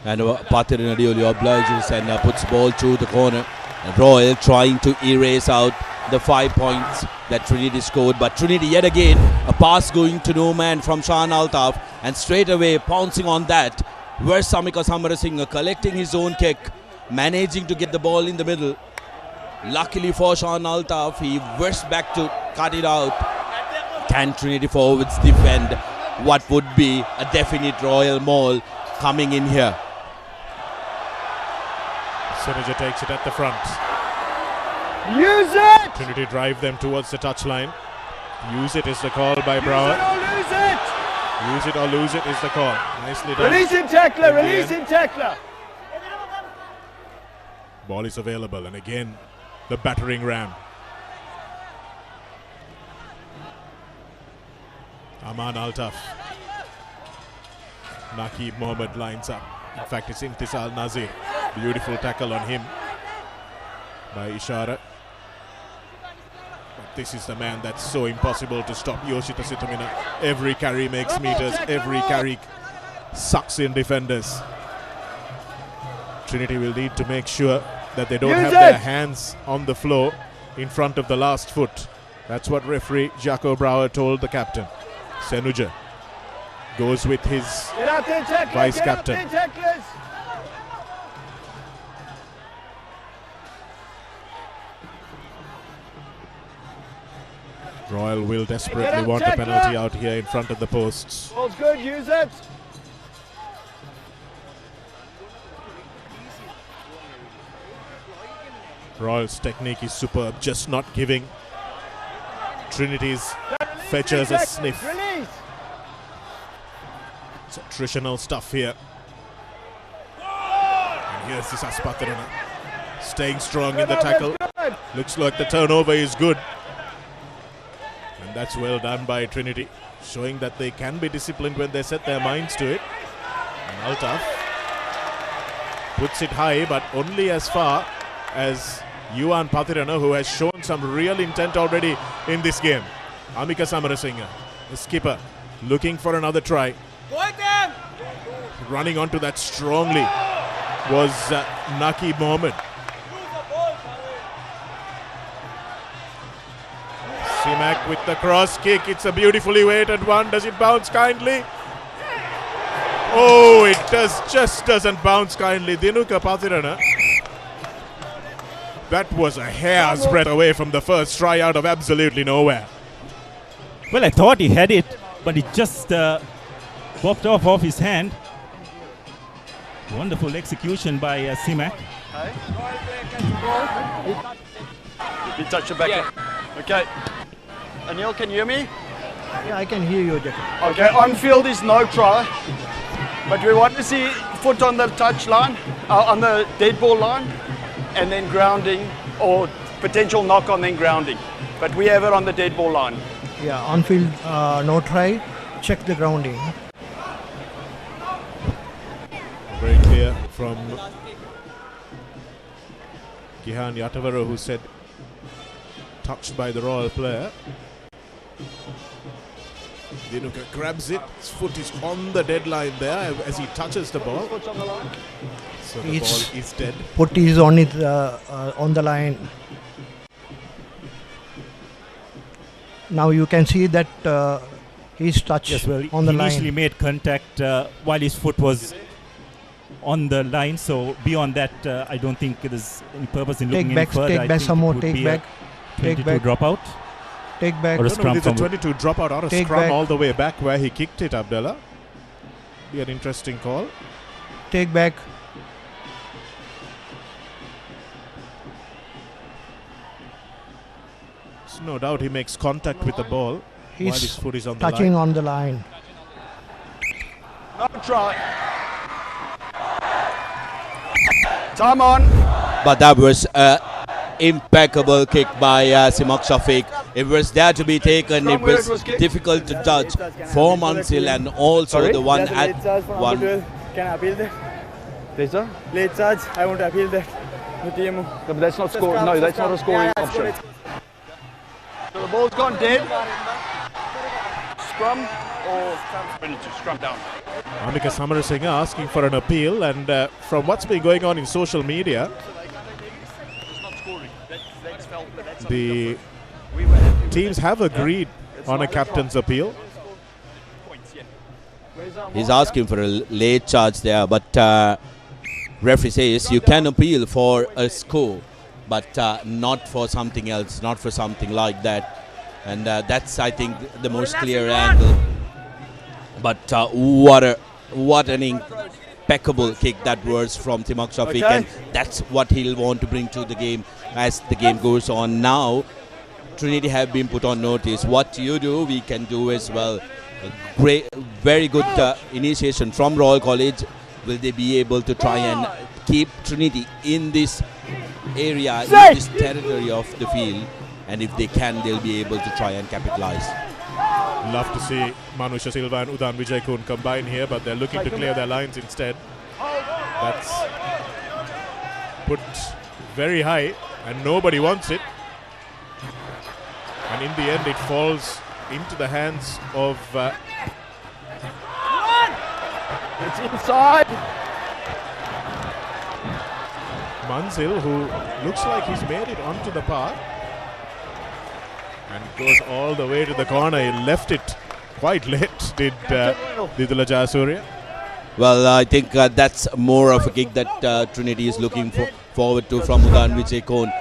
And Patirana Dioli obliges and puts ball to the corner. And Royal trying to erase out the 5 points that Trinity scored, but Trinity yet again a pass going to no man from Shahan Altaf, and straight away pouncing on that. Where's Samika Samarasinghe collecting his own kick, managing to get the ball in the middle. Luckily for Shahan Altaf, he burst back to cut it out. Can Trinity forwards defend what would be a definite Royal maul coming in here? Senaja takes it at the front. Use it! Trinity drive them towards the touchline. Use it is the call by Brower. Use it! Use it or lose it is the call. Nicely done. Release him, tackler! Release him, tackler! Ball is available, and again the battering ram. Aman Altaf. Naqib Mohammed lines up. In fact, it's Intisal Nazir. Beautiful tackle on him by Ishara. But this is the man that's so impossible to stop. Yoshita Situmina. Every carry makes meters. Every carry sucks in defenders. Trinity will need to make sure that they don't have their hands on the floor in front of the last foot. That's what referee Jaco Brouwer told the captain. Senuja goes with his vice captain. Royal will desperately want a penalty out here in front of the posts. Ball's good, use it. Royal's technique is superb, just not giving Trinity's fetchers a sniff. It's attritional stuff here. And here's this Aspatarana staying strong in the tackle. Looks like the turnover is good. And that's well done by Trinity, showing that they can be disciplined when they set their minds to it. And Altaf puts it high, but only as far as Yuan Pathirana, who has shown some real intent already in this game. Amika Samarasinghe, the skipper, looking for another try. Running onto that strongly was Naki Mohammed. Simak with the cross kick. It's a beautifully weighted one. Does it bounce kindly? Oh, it just doesn't bounce kindly. Dinuka Pathirana. That was a hair's breadth away from the first try out of absolutely nowhere. Well, I thought he had it, but it just popped off his hand. Wonderful execution by Simak. You touch the back. Yeah. Okay. Anil, can you hear me? Yeah, I can hear you, Jack. Okay, on field is no try, but we want to see foot on the touch line, on the dead ball line, and then grounding or potential knock on then grounding. But we have it on the dead ball line. Yeah, on field no try, check the grounding. Very clear from Gihan Yatavara, who said touched by the Royal player. Dinuka grabs it, his foot is on the deadline there as he touches the ball. So the ball is dead. Foot is on it on the line. Now you can see that he's touched on the line. He initially made contact while his foot was on the line. So beyond that, I don't think there's any purpose in looking any further. Take back some more. Take back. 22 drop out. Take back. Or a scrum it's a 22 drop out or a scrum back. All the way back where he kicked it, Abdullah. Be an interesting call. Take back. There's no doubt he makes contact with the ball while his foot is on the line. Touching on the line. No try. Time on. But that was impeccable kick by Simak Shafiq. It was there to be taken. It was difficult to judge for Mansil and also the one at one. Can I appeal that? Please, sir? Late charge. I want to appeal that. But that's not score. No, that's not a scoring option. So the ball's gone dead. Scrum or scrum down. Amika Samarasinghe asking for an appeal, and from what's been going on in social media, the teams have agreed on a captain's appeal. He's asking for a late charge there, but referee says you can appeal for a score, but not for something else, not for something like that. And that's, I think, the most clear angle. But what an impeccable kick that was from Simak Shafiq, and that's what he'll want to bring to the game as the game goes on. Now Trinity have been put on notice. What you do, we can do as well. Great, very good initiation from Royal College. Will they be able to try and keep Trinity in this area, in this territory of the field? And if they can, they'll be able to try and capitalize. Love to see Manusha Silva and Udan Vijayakun combine here, but they're looking to clear their lines instead. That's put very high and nobody wants it. And in the end it falls into the hands of it's inside. Manzil, who looks like he's made it onto the path and goes all the way to the corner. He left it quite late, did Didula Jayasuriya. Well, I think that's more of a kick that Trinity is looking forward to from Udan Vijay Kohn.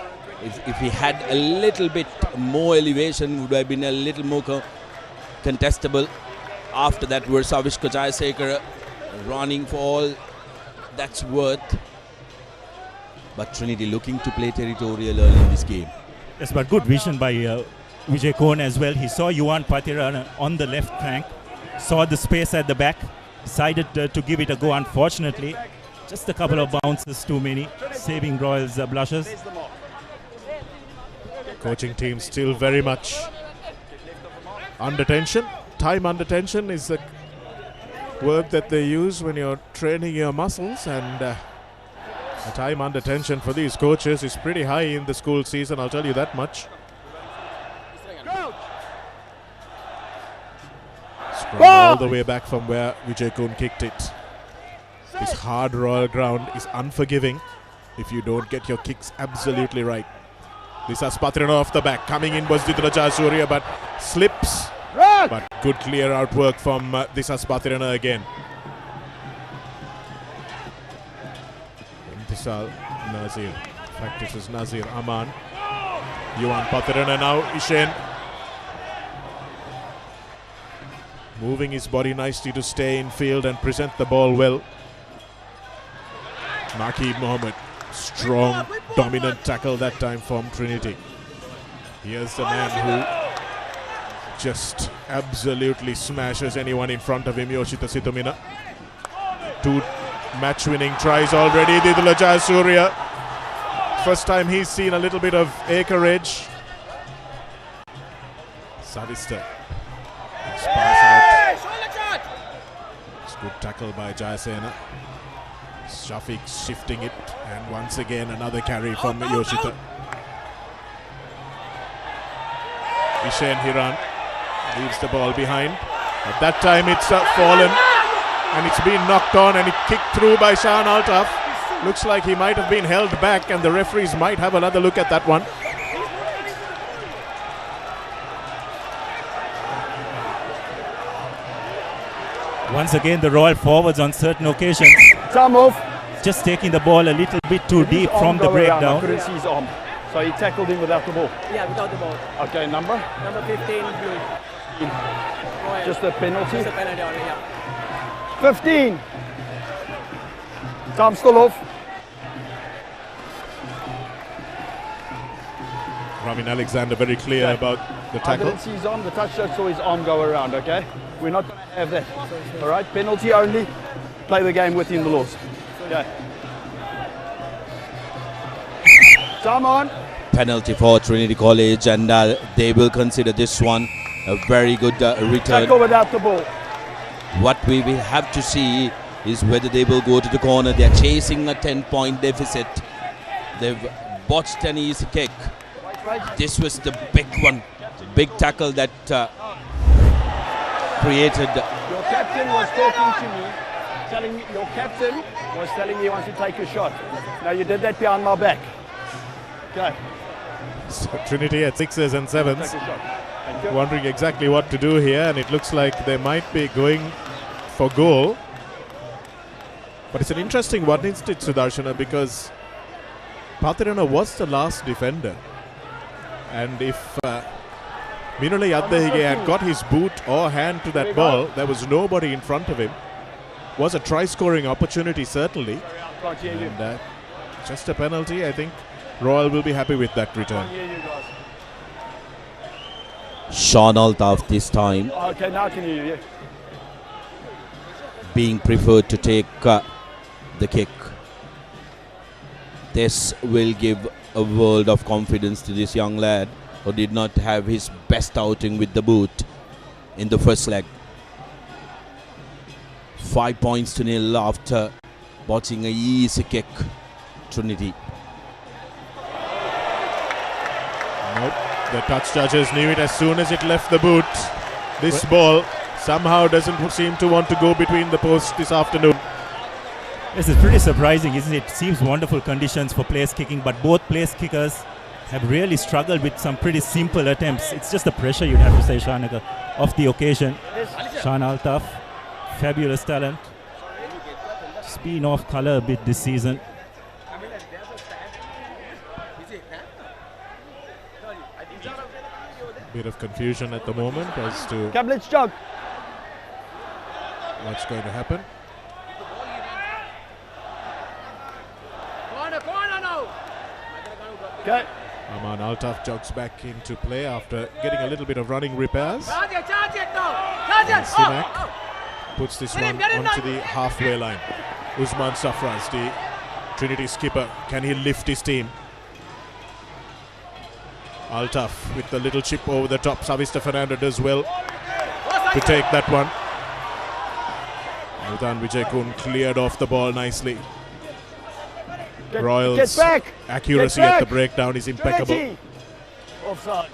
If he had a little bit more elevation, would have been a little more contestable. After that, Versavishka Jayasekara running for all that's worth. But Trinity looking to play territorial early in this game. Yes, but good vision by Vijay Kohn as well. He saw Yuan Patirana on the left flank, saw the space at the back, decided to give it a go. Unfortunately, just a couple of bounces too many, saving Royals' blushes. Coaching team still very much under tension. Time under tension is a word that they use when you're training your muscles, and the time under tension for these coaches is pretty high in the school season, I'll tell you that much. Scrum all the way back from where Vijay Kohn kicked it. This hard royal ground is unforgiving if you don't get your kicks absolutely right. Disas Patirana off the back. Coming in was Didula Jayasuriya, but slips. But good clear out work from Disas Patirana again. Intisal Nazir. In fact, it was Nazir Aman. Yuan Patirana now. Ishen. Moving his body nicely to stay in field and present the ball well. Naqib Mohammed. Strong, dominant tackle that time from Trinity. Here's the man who just absolutely smashes anyone in front of him, Yoshita Situmina. 2 match-winning tries already, Didula Jayasuriya. First time he's seen a little bit of acreage. Savista. Pass out. It's good tackle by Jayasena. Shafiq shifting it, and once again another carry from Yoshita. Ishen Hiran leaves the ball behind. At that time it's fallen and it's been knocked on, and it kicked through by Shan Altaf. Looks like he might have been held back, and the referees might have another look at that one. Once again, the Royal forwards on certain occasions just taking the ball a little bit too deep from the breakdown. I couldn't see his arm. So he tackled him without the ball? Yeah, without the ball. Okay, number? Number 15, blue. Royal. Just a penalty? Just a penalty only, yeah. 15! Time still off. Ramin Alexander very clear about the tackle. I didn't see his arm, the touch just saw his arm go around, okay? We're not going to have that. All right, penalty only. Play the game within the laws. Okay. Time on. Penalty for Trinity College, and they will consider this one a very good return. Tackle without the ball. What we will have to see is whether they will go to the corner. They are chasing a 10-point deficit. They've botched an easy kick. This was the big one, the big tackle that created. Your captain was talking to me, telling me, your captain was telling me he wants to take a shot. Now you did that behind my back. Okay. So Trinity at 6s and 7s, wondering exactly what to do here, and it looks like they might be going for goal. But it's an interesting one, isn't it, Sudarshana, because Patirana was the last defender. And if Minule Yaddahige had got his boot or hand to that ball, there was nobody in front of him. Was a try-scoring opportunity, certainly. And just a penalty. I think Royal will be happy with that return. Sean Altaf this time. Okay, now can you hear you? Being preferred to take the kick. This will give a world of confidence to this young lad who did not have his best outing with the boot in the first leg. 5 points to nil after botching a easy kick. Trinity. Nope. The touch judges knew it as soon as it left the boot. This ball somehow doesn't seem to want to go between the posts this afternoon. This is pretty surprising, isn't it? Seems wonderful conditions for place kicking, but both place kickers have really struggled with some pretty simple attempts. It's just the pressure, you'd have to say, Shanaka, of the occasion. Shan Altaf, fabulous talent. Just been off colour a bit this season. Bit of confusion at the moment as to let's jog. What's going to happen. Okay. Aman Altaf jogs back into play after getting a little bit of running repairs. And Simak puts this one onto the halfway line. Usman Safraz, the Trinity skipper, can he lift his team? Altaf with the little chip over the top. Savista Fernando does well to take that one. Udan Vijayakun cleared off the ball nicely. Royals' accuracy at the breakdown is impeccable. Offside.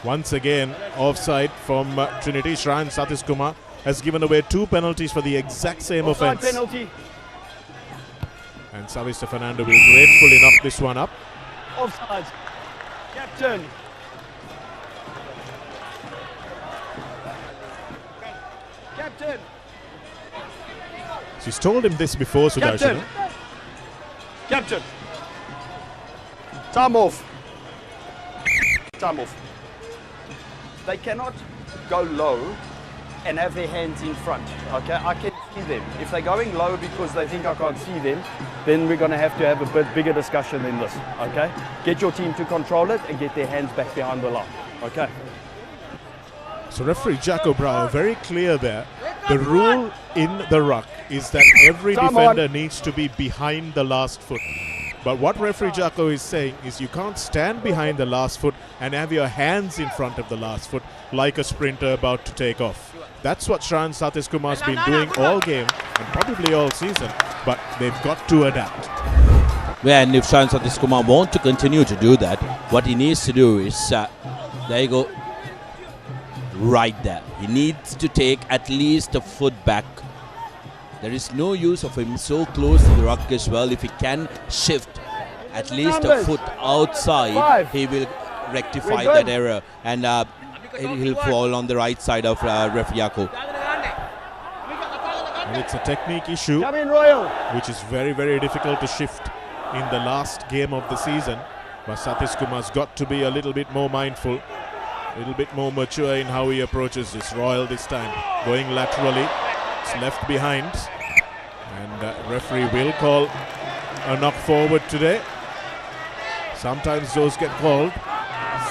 Once again, offside from Trinity. Shran Satish Kumar has given away 2 penalties for the exact same offence. Penalty. And Savista Fernando will gratefully knock this one up. Offside. Captain. Captain. She's told him this before, Sudarshan. Captain. Time off. Time off. They cannot go low and have their hands in front. Okay, I can see them. If they're going low because they think I can't see them, then we're going to have a bit bigger discussion than this. Okay, get your team to control it and get their hands back behind the line. Okay. So referee Jacko Brower very clear there. The rule in the ruck is that every defender needs to be behind the last foot. But what referee Jacko is saying is you can't stand behind the last foot and have your hands in front of the last foot like a sprinter about to take off. That's what Shran Satish Kumar has been doing all game and probably all season, but they've got to adapt. Well, and if Shran Satish Kumar wants to continue to do that, what he needs to do is, there you go, right there. He needs to take at least a foot back. There is no use of him so close to the ruck as well. If he can shift at least a foot outside, he will rectify that error and he'll fall on the right side of referee Yako. And it's a technique issue, which is very, very difficult to shift in the last game of the season. But Satish Kumar's got to be a little bit more mindful, a little bit more mature in how he approaches this. Royal this time going laterally. It's left behind, and referee will call a knock forward today. Sometimes those get called,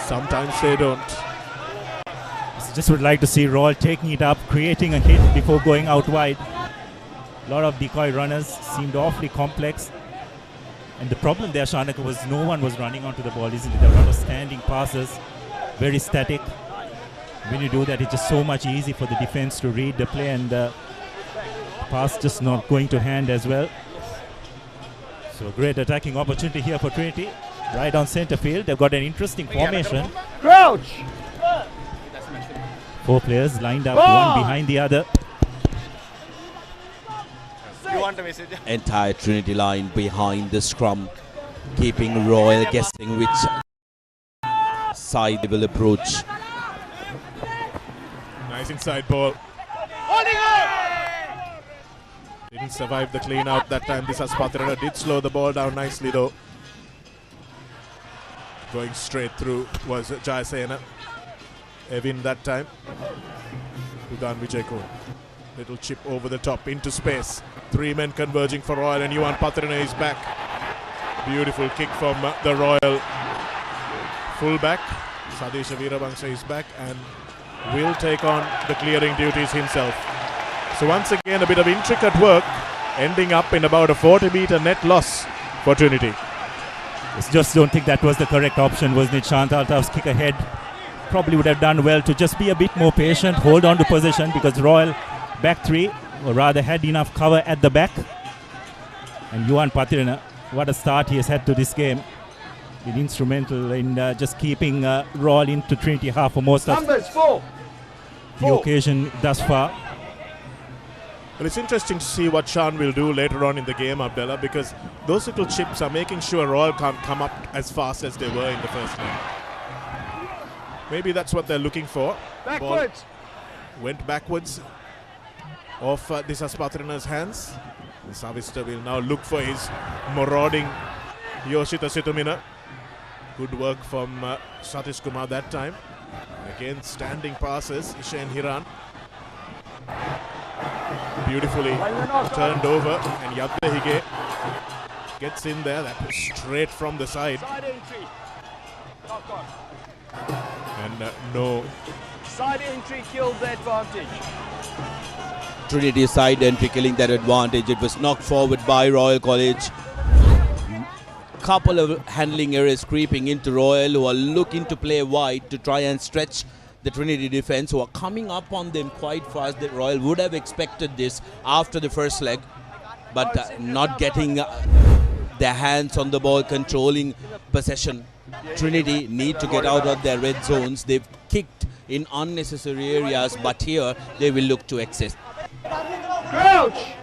sometimes they don't. Just would like to see Royal taking it up, creating a hit before going out wide. A lot of decoy runners seemed awfully complex. And the problem there, Shanaka, was no one was running onto the ball, isn't it? There were a lot of standing passes, very static. When you do that, it's just so much easy for the defense to read the play, and pass just not going to hand as well. So great attacking opportunity here for Trinity. Right on centre field. They've got an interesting formation. Crouch! 4 players lined up, one behind the other. Entire Trinity line behind the scrum, keeping Royal guessing which side they will approach. Nice inside ball. Didn't survive the clean out that time. Disas Patrana did slow the ball down nicely though. Going straight through was Jayasena. Evin that time. Udan Vijayakun. Little chip over the top into space. 3 men converging for Royal, and Yuan Patrana is back. Beautiful kick from the Royal fullback. Sadesha Veerabangsa is back and will take on the clearing duties himself. So once again a bit of intricate work, ending up in about a 40-meter net loss for Trinity. I just don't think that was the correct option, wasn't it? Shant Altaf's kick ahead probably would have done well to just be a bit more patient, hold on to position, because Royal back 3, or rather had enough cover at the back. And Yuan Patrana, what a start he has had to this game. Been instrumental in just keeping Royal into Trinity half for most of the occasion thus far. Well, it's interesting to see what Sean will do later on in the game, Abdullah, because those little chips are making sure Royal can't come up as fast as they were in the first leg. Maybe that's what they're looking for. Backwards. Ball went backwards off Disas Patrana's hands. The Savista will now look for his marauding Yoshita Situmina. Good work from Satish Kumar that time. Again, standing passes, Ishan Hiran. Beautifully turned over, and Yadda Hige gets in there. That was straight from the side. Side entry. Knock on. And no. Side entry killed the advantage. Trinity side entry killing that advantage. It was knocked forward by Royal College. Couple of handling errors creeping into Royal, who are looking to play wide to try and stretch the Trinity defense, who are coming up on them quite fast. That Royal would have expected this after the first leg, but not getting their hands on the ball, controlling possession. Trinity need to get out of their red zones. They've kicked in unnecessary areas, but here they will look to access. Crouch!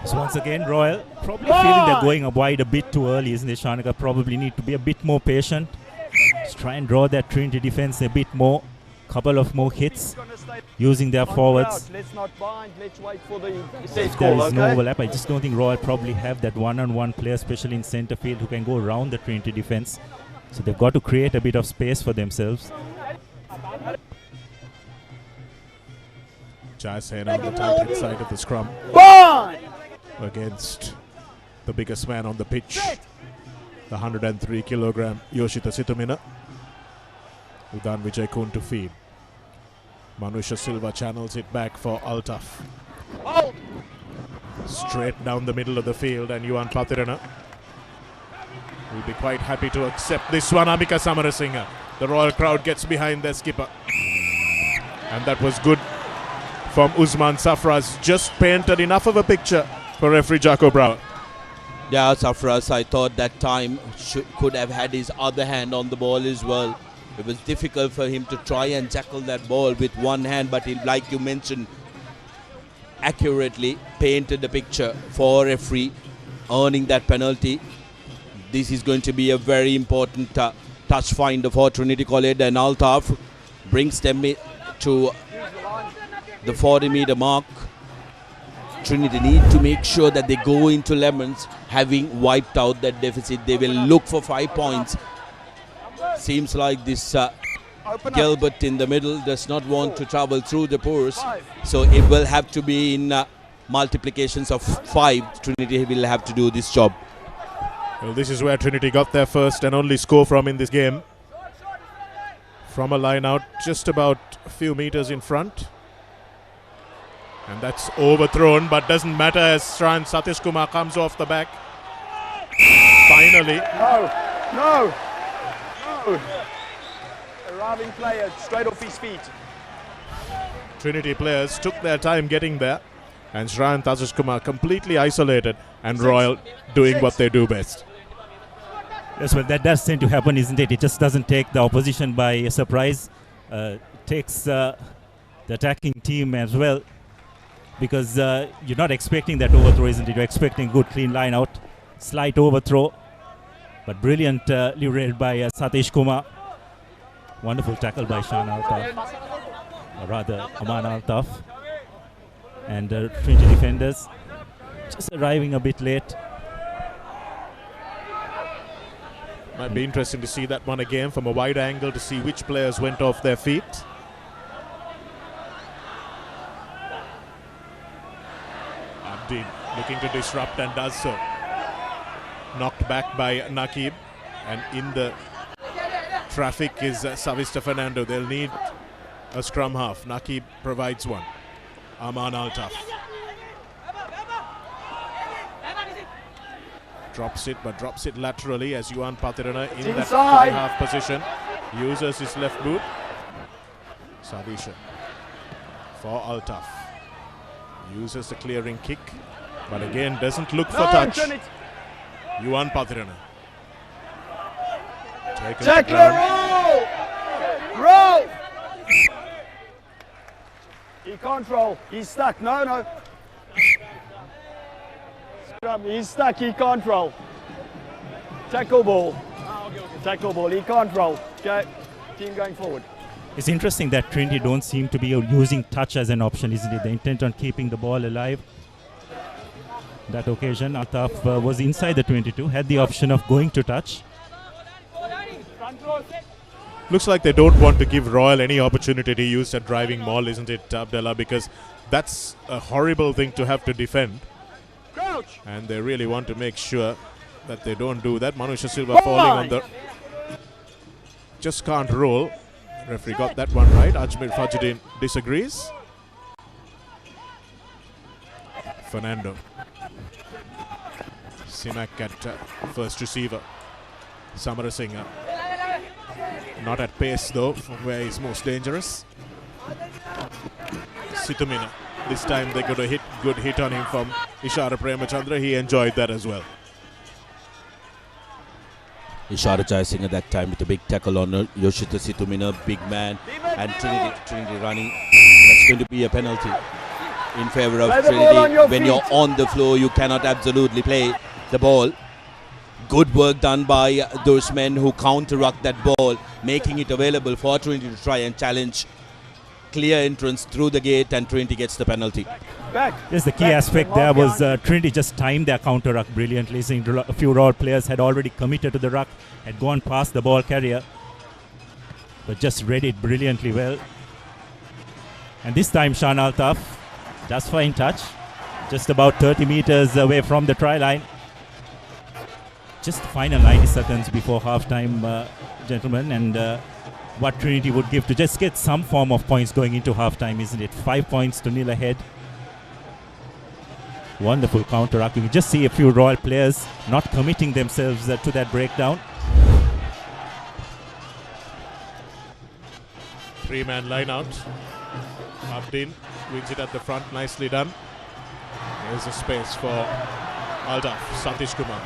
So once again, Royal probably feeling they're going wide a bit too early, isn't it, Shanika? Probably need to be a bit more patient. Just try and draw that Trinity defense a bit more. Couple of more hits using their forwards. Let's not bind. Let's wait for the If there is no overlap, I just don't think Royal probably have that one-on-one player, especially in centre field, who can go around the Trinity defense. So they've got to create a bit of space for themselves. Jayasen on the tight side of the scrum. Against the biggest man on the pitch, the 103 kilogram Yoshita Situmina. Udan Vijay Kun to feed. Manusha Silva channels it back for Altaf. Straight down the middle of the field, and Yuan Patirana will be quite happy to accept this one. Amika Samarasinghe. The Royal crowd gets behind their skipper. And that was good from Usman Safraz. Just painted enough of a picture for referee Jaco Brown. Yeah, Safraz, I thought that time could have had his other hand on the ball as well. It was difficult for him to try and tackle that ball with one hand, but he, like you mentioned, accurately painted the picture for referee, earning that penalty. This is going to be a very important touch finder for Trinity College, and Altaf brings them to the 40-meter mark. Trinity need to make sure that they go into Lemons having wiped out that deficit. They will look for 5 points. Seems like this Gilbert in the middle does not want to travel through the pores, so it will have to be in multiplications of 5. Trinity will have to do this job. Well, this is where Trinity got their first and only score from in this game. From a line out just about a few meters in front. And that's overthrown, but doesn't matter as Satish Kumar comes off the back. Finally. No. Arriving player straight off his feet. Trinity players took their time getting there. And Satish Kumar completely isolated, and Royal doing what they do best. Yes, well, that does tend to happen, isn't it? It just doesn't take the opposition by surprise. Takes the attacking team as well. Because you're not expecting that overthrow, isn't it? You're expecting good clean line out. Slight overthrow. But brilliantly read by Satish Kumar. Wonderful tackle by Shan Altaf. Or rather, Aman Altaf. And Trinity defenders just arriving a bit late. Might be interesting to see that one again from a wide angle to see which players went off their feet. Abdin looking to disrupt and does so. Knocked back by Nakib, and in the traffic is Savista Fernando. They'll need a scrum half. Nakib provides one. Aman Altaf drops it, but drops it laterally as Yuan Patirana in that fly half position uses his left boot. Savisha for Altaf uses the clearing kick, but again doesn't look for touch. Yuan Patirana taken roll! He can't roll. He's stuck. No. Scrum. He's stuck. He can't roll. Tackle ball. Tackle ball. He can't roll. Okay. Team going forward. It's interesting that Trinity don't seem to be using touch as an option, isn't it? The intent on keeping the ball alive. That occasion, Altaf was inside the 22, had the option of going to touch. Looks like they don't want to give Royal any opportunity to use a driving maul, isn't it, Abdullah? Because that's a horrible thing to have to defend. Crouch. And they really want to make sure that they don't do that. Manusha Silva falling on the... Just can't roll. Referee got that one right. Ajmer Fajruddin disagrees. Fernando. Simak at first receiver. Samarasinghe. Not at pace though, from where he's most dangerous. Situmina. This time they got a good hit on him from Ishara Premachandra. He enjoyed that as well. Ishara Jayasinghe that time with a big tackle on Yoshita Situmina, big man, and Trinity running. That's going to be a penalty in favor of Trinity. When you're on the floor, you cannot absolutely play the ball. Good work done by those men who counter-ruck that ball, making it available for Trinity to try and challenge. Clear entrance through the gate, and Trinity gets the penalty. Yes, the key aspect there was Trinity just timed their counter ruck brilliantly. Seeing a few Royal players had already committed to the ruck, had gone past the ball carrier, but just read it brilliantly well. And this time Shan Altaf does find touch, just about 30 meters away from the try line. Just the final 90 seconds before half-time, gentlemen, and what Trinity would give to just get some form of points going into half-time, isn't it? 5 points to nil ahead. Wonderful counter-ruck. You can just see a few Royal players not committing themselves to that breakdown. Three-man line out. Abdin wins it at the front. Nicely done. There's a space for Altaf. Satish Kumar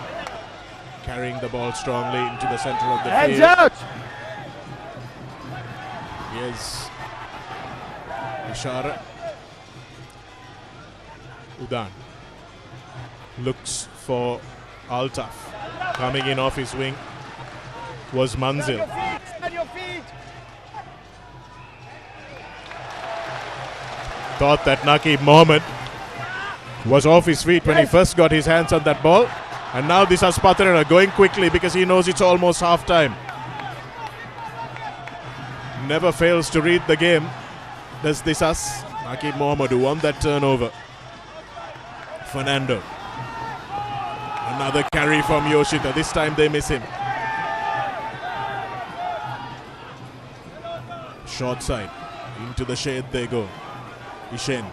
carrying the ball strongly into the center of the Hands field. out! Here's Ishara. Udan looks for Altaf. Coming in off his wing was Manzil. Stand your feet. Thought that Naqib Mohammed was off his feet when he first got his hands on that ball. And now this is Patrera going quickly because he knows it's almost half time. Never fails to read the game. Does this us? Naqib Mohammed who won that turnover. Fernando. Another carry from Yoshita. This time they miss him. Short side. Into the shade they go. Ishen.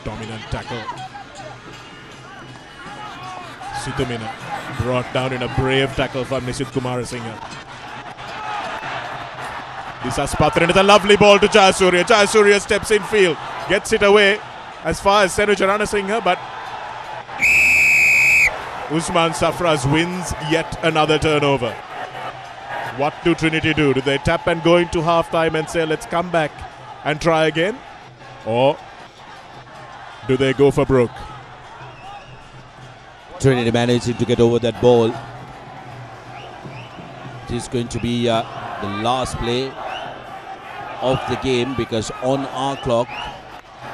Dominant tackle. Situmina brought down in a brave tackle from Nishit Kumarasinghe. This is Patran. It's a lovely ball to Jayasuriya. Jayasuriya steps in field, gets it away as far as Senuja Ranasinghe, but Usman Safraz wins yet another turnover. What do Trinity do? Do they tap and go into half-time and say, let's come back and try again? Or do they go for broke? Trinity managing to get over that ball. This is going to be the last play of the game, because on our clock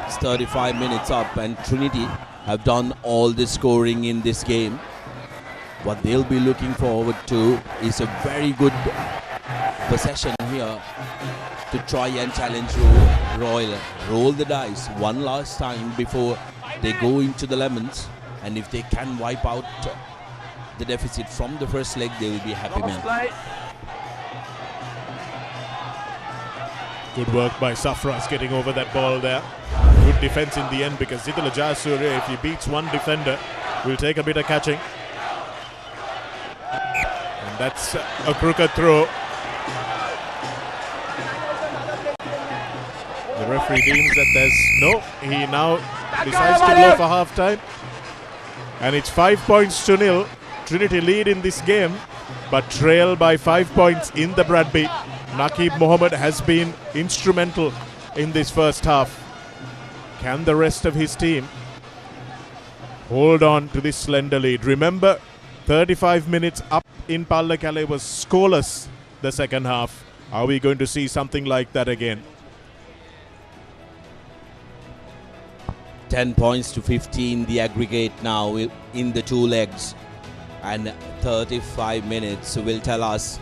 it's 35 minutes up and Trinity have done all the scoring in this game. What they'll be looking forward to is a very good possession here to try and challenge Royal. Roll the dice one last time before they go into the lemons, and if they can wipe out the deficit from the first leg, they will be happy, man. Good work by Safraz getting over that ball there. Good defense in the end, because Zidala Jayasuriya, if he beats one defender, will take a bit of catching. And that's a crooked throw. The referee deems that there's no. He now decides to go for half time. And it's 5 points to nil. Trinity lead in this game. but trail by 5 points in the Bradby. Naqib Mohammed has been instrumental in this first half. Can the rest of his team hold on to this slender lead? Remember, 35 minutes up in Pallekele was scoreless the second half. Are we going to see something like that again? 10 points to 15 the aggregate now in the two legs, and 35 minutes will tell us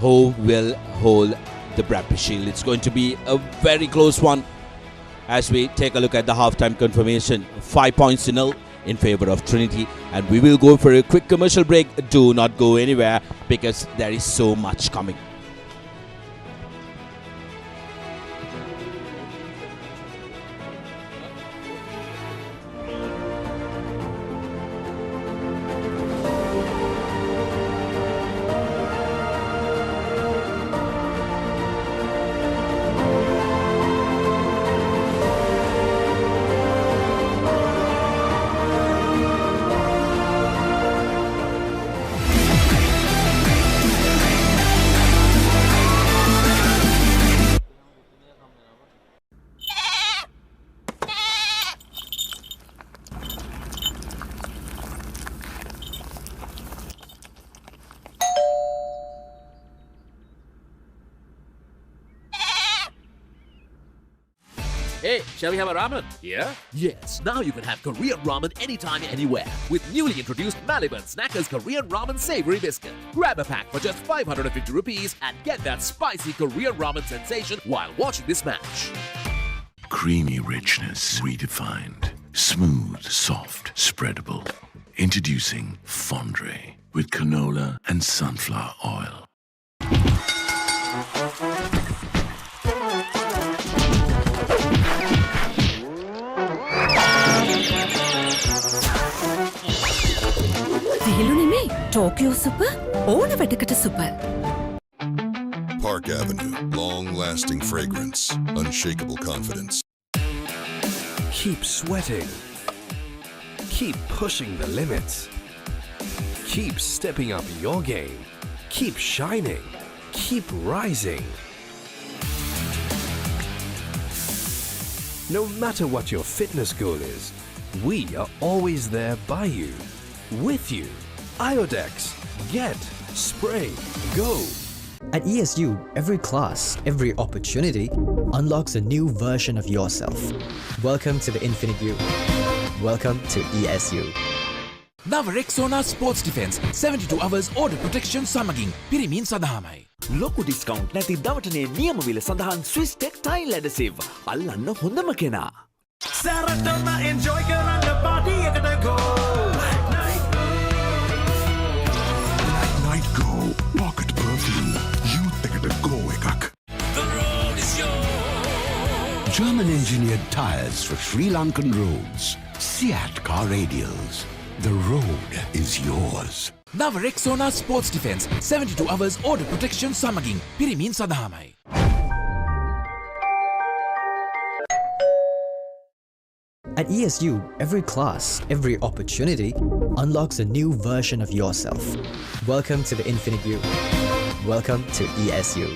who will hold the Bradby Shield. It's going to be a very close one as we take a look at the halftime confirmation. 5 points to 0 in favor of Trinity, and we will go for a quick commercial break. Do not go anywhere because there is so much coming. Hey, shall we have a ramen? Yeah? Yes, now you can have Korean ramen anytime, anywhere with newly introduced Maliban Snackers Korean Ramen Savory Biscuit. Grab a pack for just 550 rupees and get that spicy Korean ramen sensation while watching this match. Creamy richness redefined. Smooth, soft, spreadable. Introducing Fondre with canola and sunflower oil. Tokyo Super, ඕන වැඩකට super. Park Avenue, long-lasting fragrance, unshakable confidence. Keep sweating. Keep pushing the limits. Keep stepping up your game. Keep shining. Keep rising. No matter what your fitness goal is, we are always there by you, with you. Iodex. Get. Spray. Go. At ESU, every class, every opportunity unlocks a new version of yourself. Welcome to the Infinite You. Welcome to ESU. Now Rexona Sports Defense 72 hours order protection සමගින් පිරිමින් සඳහාමයි. ලොකු discount නැති දවටනේ නියම විල සඳහන් Swiss Tech Tile Adhesive. අල්ලන්න හොඳම කෙනා. Saratona enjoy කරන්න party එකට go. Night Go Pocket Perfume. Youth එකට go එකක්. The road is yours. German engineered tires for Sri Lankan roads. Seat car radials. The road is yours. Now Rexona Sports Defense 72 hours order protection සමගින් පිරිමින් සඳහාමයි. At ESU, every class, every opportunity unlocks a new version of yourself. Welcome to the Infinite You. Welcome to ESU.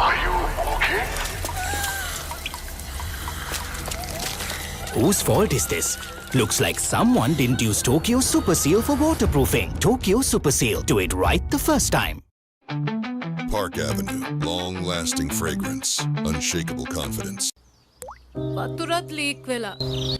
Are you okay? Whose fault is this? Looks like someone didn't use Tokyo Super Seal for waterproofing. Tokyo Super Seal. Do it right the first time. Park Avenue, long-lasting fragrance, unshakable confidence. වතුරත් leak වෙලා.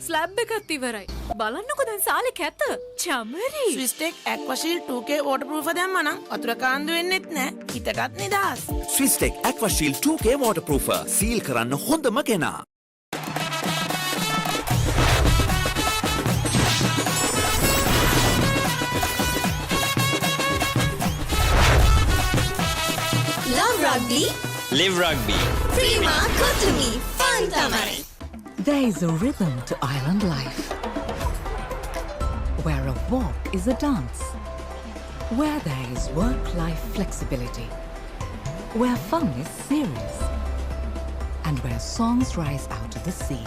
Slab එකත් ඉවරයි. බලන්නකෝ දැන් සාලේ කැත. Chamari. Swiss Tech Aqua Shield 2K waterproof දැම්මා නම් වතුර කාන්දු වෙන්නෙත් නැහැ. හිතටත් නිදහස්. Swiss Tech Aqua Shield 2K waterproofer. සීල් කරන්න හොඳම කෙනා. Love rugby. Live rugby. Prima Kotumi. Fun tamai. There is a rhythm to island life, where a walk is a dance, where there is work-life flexibility, where fun is serious, and where songs rise out of the sea.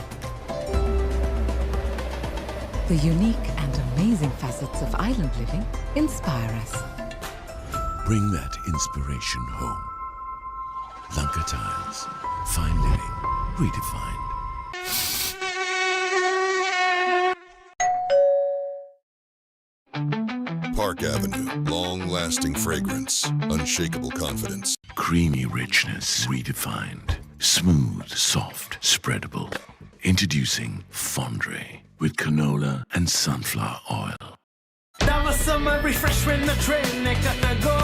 The unique and amazing facets of island living inspire us. Bring that inspiration home. Lanka Tiles. Fine living. Redefined. Park Avenue, long-lasting fragrance, unshakable confidence. Creamy richness. Redefined. Smooth, soft, spreadable. Introducing Fondre with canola and sunflower oil. That was summer refreshment, the train they got to go.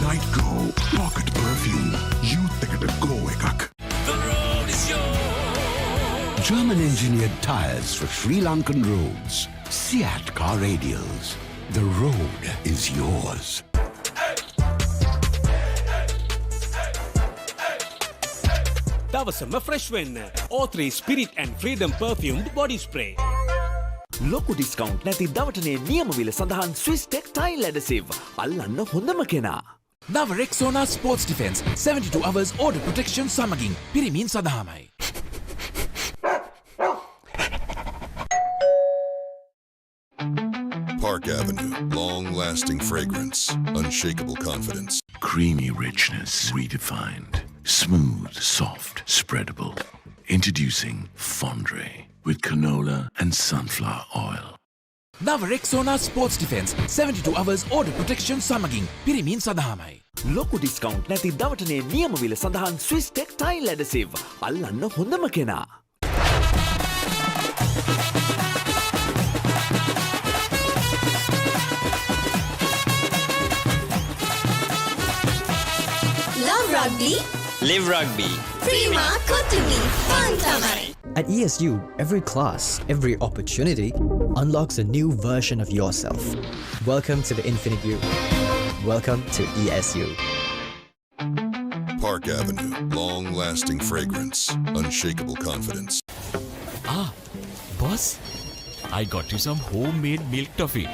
Night Go Pocket Perfume. You take it go, ekak. The road is yours. German-engineered tires for Sri Lankan roads. Seat car radials. The road is yours. දවසම fresh වෙන්න. O3 Spirit and Freedom perfumed body spray. ලොකු discount නැති දවටනේ නියමවිල සඳහන් Swiss ටෙක්ටයිල් ඇඩසිව්. අල්ලන්න හොඳම කෙනා. නව රෙක්සෝනා sports defence 72 hours order protection සමගින් පිරිමින් සඳහාමයි. Park Avenue, long-lasting fragrance, unshakable confidence. Creamy richness. Redefined. Smooth, soft, spreadable. Introducing Fondre with canola and sunflower oil. නව රෙක්සෝනා sports defence 72 hours order protection සමගින් පිරිමින් සඳහාමයි. ලොකු ඩිස්කවුන්ට් නැති දවටනේ නියමවිල සඳහන් ස්විස් ටෙක්ටයිල් ඇඩසිව්. අල්ලන්න හොඳම කෙනා. Love rugby. Live rugby. Prima Kotumi. Fun tamari. At ESU, every class, every opportunity unlocks a new version of yourself. Welcome to the Infinite You. Welcome to ESU. Park Avenue, long-lasting fragrance, unshakable confidence. Boss, I got you some homemade milk toffee.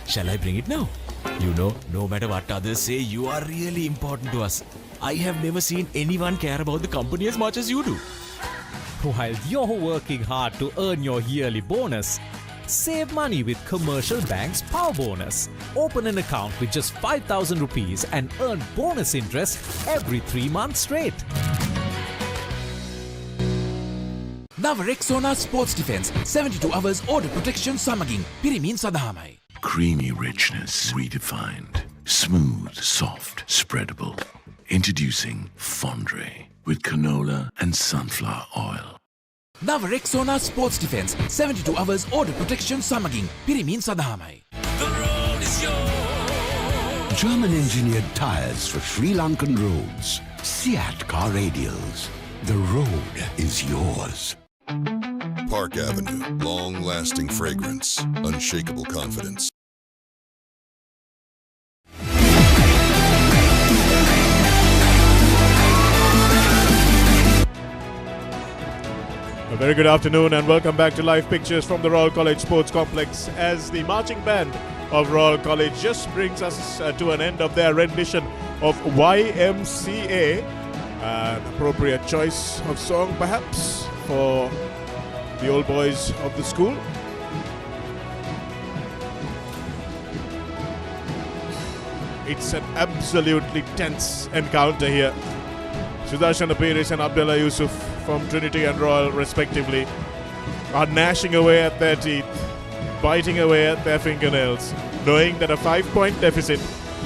Shall I bring it now? You know, no matter what others say, you are really important to us. I have never seen anyone care about the company as much as you do. While you're working hard to earn your yearly bonus, save money with Commercial Bank's Power Bonus. Open an account with just 5,000 rupees and earn bonus interest every 3 months straight. නව රෙක්සෝනා sports defence 72 hours order protection සමගින් පිරිමින් සඳහාමයි. Creamy richness. Redefined. Smooth, soft, spreadable. Introducing Fondre with canola and sunflower oil. නව රෙක්සෝනා sports defence 72 hours order protection සමගින් පිරිමින් සඳහාමයි. The road is yours. German-engineered tires for Sri Lankan roads. Seat car radials. The road is yours. Park Avenue, long-lasting fragrance, unshakable confidence. A very good afternoon and welcome back to live pictures from the Royal College Sports Complex as the marching band of Royal College just brings us to an end of their rendition of YMCA. An appropriate choice of song perhaps for the old boys of the school. It's an absolutely tense encounter here. Sudarshan Apiris and Abdullah Yusuf from Trinity and Royal respectively are gnashing away at their teeth, biting away at their fingernails, knowing that a 5-point deficit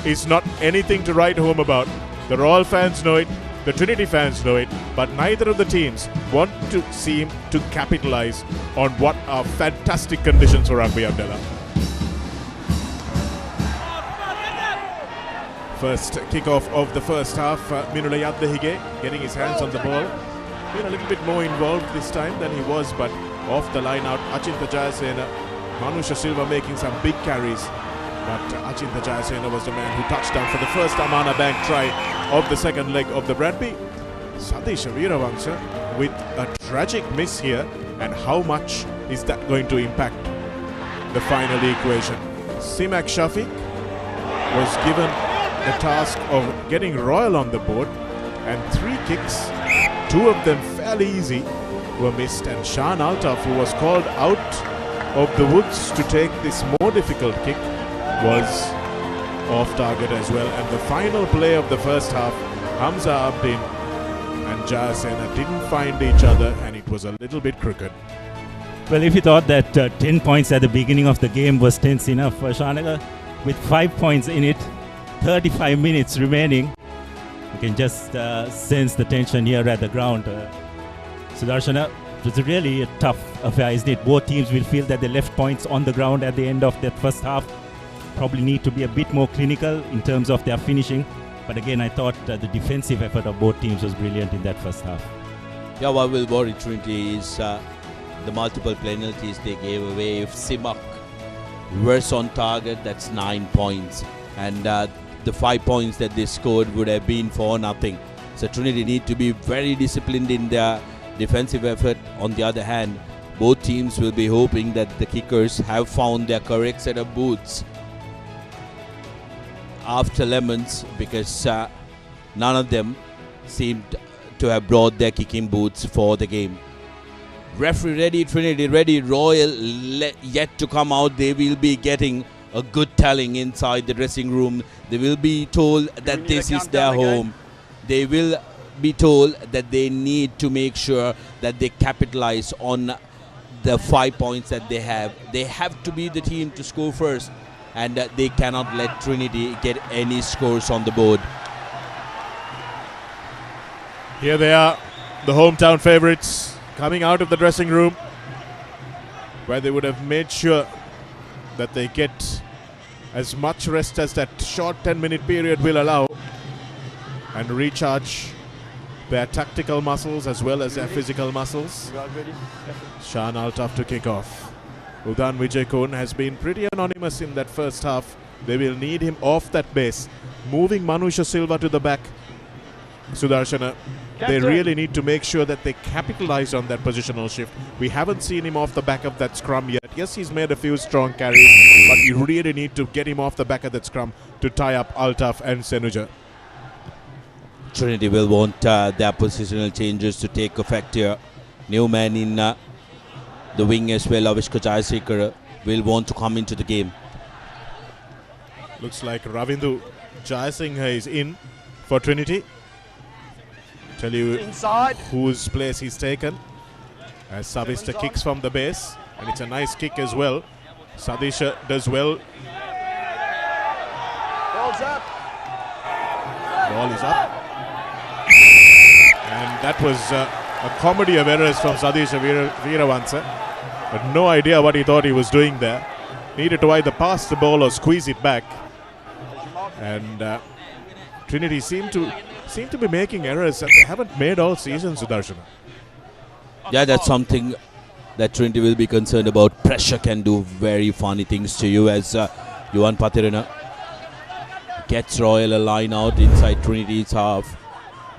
is not anything to write home about. The Royal fans know it, the Trinity fans know it, but neither of the teams want to seem to capitalize on what are fantastic conditions for rugby, Abdullah. First kickoff of the first half, Minula Yadlahige getting his hands on the ball. Been a little bit more involved this time than he was, but off the line out, Achinta Jayasena, Manusha Silva making some big carries. But Achinta Jayasena was the man who touched down for the first Amana Bank try of the second leg of the Bradby. Sadisha Veeravangsha with a tragic miss here, and how much is that going to impact the final equation? Simak Shafiq was given the task of getting Royal on the board, and 3 kicks, 2 of them fairly easy, were missed, and Shan Altaf, who was called out of the woods to take this more difficult kick, was off target as well. And the final play of the first half, Hamza Abdin and Jayasena didn't find each other, and it was a little bit crooked. Well, if you thought that 10 points at the beginning of the game was tense enough for Shanaga, with 5 points in it, 35 minutes remaining, you can just sense the tension here at the ground. Sudarshana, it was really a tough affair, isn't it? Both teams will feel that they left points on the ground at the end of that first half. Probably need to be a bit more clinical in terms of their finishing. But again, I thought the defensive effort of both teams was brilliant in that first half. Yeah, what will worry Trinity is the multiple penalties they gave away. If Simak was on target, that's 9 points. And the 5 points that they scored would have been for nothing. So Trinity need to be very disciplined in their defensive effort. On the other hand, both teams will be hoping that the kickers have found their correct set of boots after lemons, because none of them seemed to have brought their kicking boots for the game. Referee ready, Trinity ready, Royal yet to come out. They will be getting a good telling inside the dressing room. They will be told that this is their home. They will be told that they need to make sure that they capitalize on the 5 points that they have. They have to be the team to score first, and they cannot let Trinity get any scores on the board. Here they are, the hometown favourites, coming out of the dressing room, where they would have made sure that they get as much rest as that short 10-minute period will allow, and recharge their tactical muscles as well as their physical muscles. Shan Altaf to kick off. Udan Vijayakon has been pretty anonymous in that first half. They will need him off that base. Moving Manusha Silva to the back, Sudarshana, they really need to make sure that they capitalize on that positional shift. We haven't seen him off the back of that scrum yet. Yes, he's made a few strong carries, but you really need to get him off the back of that scrum to tie up Altaf and Senuja. Trinity will want their positional changes to take effect here. New man in the wing as well, Avishka Jayasekara, will want to come into the game. Looks like Ravindu Jayasinghe is in for Trinity. Tell you inside whose place he's taken, as Savista kicks from the base, and it's a nice kick as well. Sadisha does well. Ball's up. Ball is up. And that was a comedy of errors from Sadisha Veeravansa. Had no idea what he thought he was doing there. Needed to either pass the ball or squeeze it back. And Trinity seem to be making errors that they haven't made all season, Sudarshana. Yeah, that's something that Trinity will be concerned about. Pressure can do very funny things to you, as Yuan Patirina gets Royal a line out inside Trinity's half.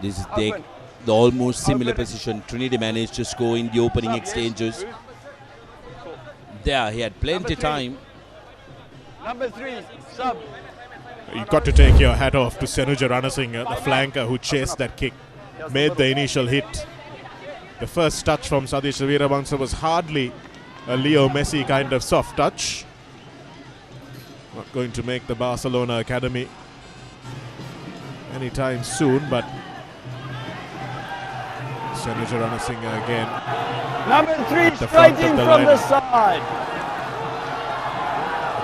This is the almost similar position. Trinity managed to score in the opening exchanges. There, he had plenty time. Number 3, sub. You've got to take your hat off to Senuja Ranasinghe, the flanker who chased that kick, made the initial hit. The first touch from Sadisha Veeravansa was hardly a Leo Messi kind of soft touch. Not going to make the Barcelona Academy anytime soon, but Senuja Ranasinghe again. Number 3 striking from the side.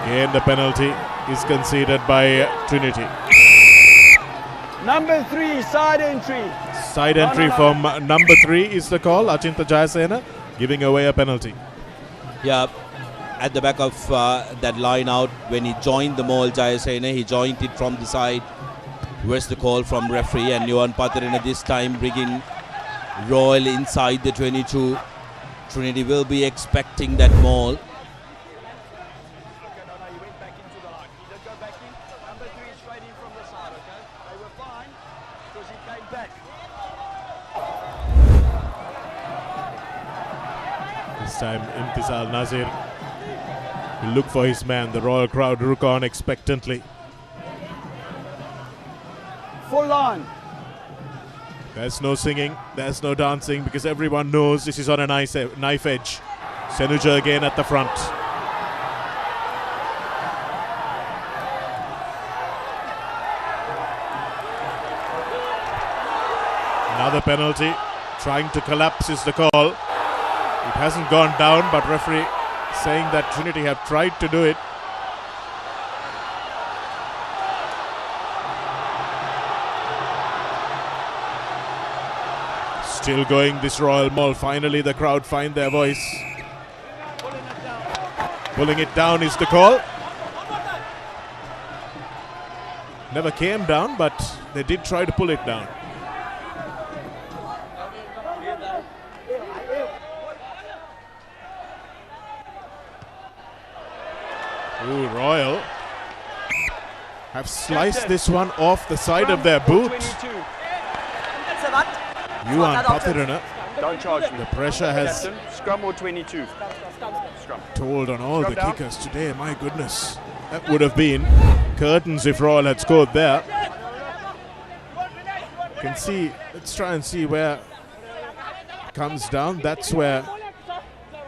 Again, the penalty is conceded by Trinity. Number 3, side entry. Side entry from number 3 is the call. Achinta Jayasena giving away a penalty. Yeah, at the back of that line out, when he joined the maul, Jayasena, he joined it from the side. Where's the call from referee? And Yuan Patirina this time bringing Royal inside the 22. Trinity will be expecting that maul. This time Imtizal Nazir will look for his man. The Royal crowd look on expectantly. Full on. There's no singing, there's no dancing, because everyone knows this is on a knife edge. Senuja again at the front. Another penalty. Trying to collapse is the call. It hasn't gone down, but referee saying that Trinity have tried to do it. Still going this Royal Mall. Finally the crowd find their voice. Pulling it down is the call. Never came down, but they did try to pull it down. Ooh, Royal have sliced this one off the side of their boot. Yuan Pathirana. Don't charge me. The pressure has Captain, scrum or 22? Scrum. told on all Scrum the down. kickers today. My goodness. That would have been curtains if Royal had scored there. You can see, let's try and see where it comes down. That's where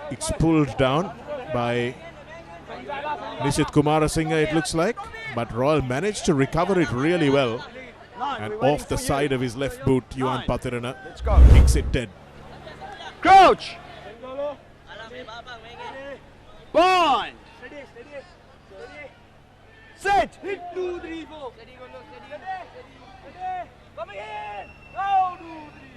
it's pulled down by Nishit Kumarasinghe, it looks like. But Royal managed to recover it really well. And off the side of his left boot, Yuan Pathirana kicks it dead. Crouch! Bind! Set! Hit 2, 3, 4. Come again! Go 2, 3,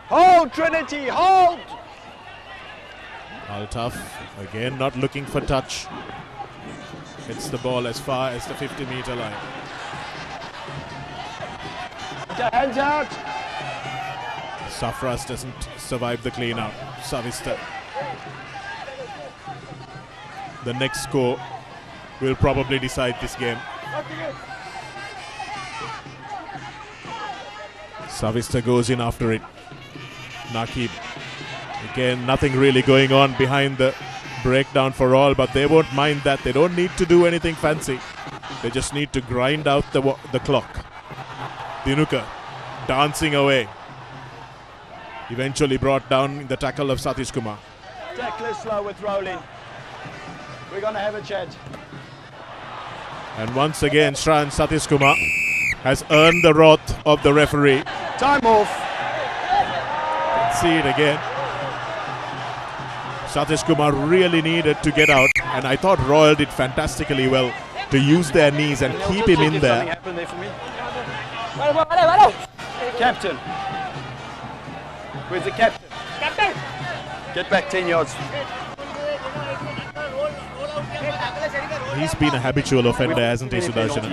4. Hold, Trinity, hold! Altaf again not looking for touch. Hits the ball as far as the 50-meter line. Hands out! Safras doesn't survive the clean out. Savista. The next score will probably decide this game. Savista goes in after it. Nakib. Again, nothing really going on behind the breakdown for all, but they won't mind that. They don't need to do anything fancy. They just need to grind out the clock. Dinuka dancing away. Eventually brought down in the tackle of Satish Kumar. Tackle slow with rolling. We're going to have a chat. And once again, Shran Satish Kumar has earned the wrath of the referee. Time off. Let's see it again. Satish Kumar really needed to get out, and I thought Royal did fantastically well to use their knees and keep him in there. Happened there for me. Captain. Where's the captain? Captain! Get back 10 yards. He's been a habitual offender, hasn't he, Sudarshan?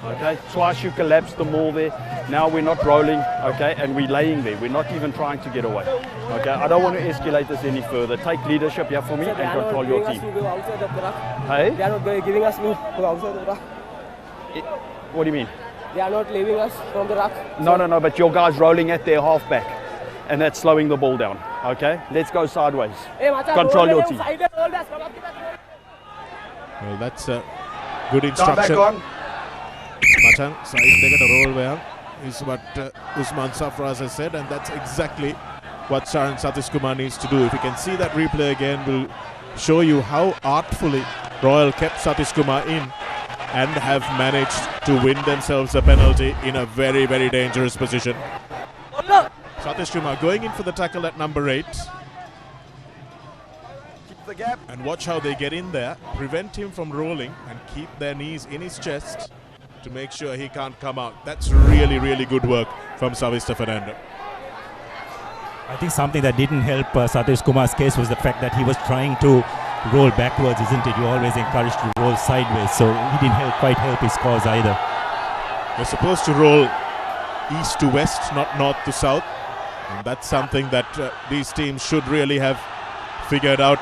Okay, twice you collapsed the maul there. Now we're not rolling, okay, and we're laying there. We're not even trying to get away. Okay, I don't want to escalate this any further. Take leadership here for me and control your team. Hey? They are not giving us meat to go outside the ruck. What do you mean? They are not leaving us from the ruck. No, but your guys rolling at their halfback, and that's slowing the ball down. Okay, let's go sideways. Control your team. Well, that's a good instruction. Back on. Machan, side they got a roll where is what Usman Safras has said, and that's exactly what Sharan Satish Kumar needs to do. If you can see that replay again, we'll show you how artfully Royal kept Satish Kumar in and have managed to win themselves a penalty in a very, very dangerous position. Satish Kumar going in for the tackle at number 8. The gap. And watch how they get in there, prevent him from rolling and keep their knees in his chest to make sure he can't come out. That's really, really good work from Savista Fernando. I think something that didn't help Satish Kumar's case was the fact that he was trying to roll backwards, isn't it? You're always encouraged to roll sideways, so he didn't quite help his cause either. They're supposed to roll east to west, not north to south. And that's something that these teams should really have figured out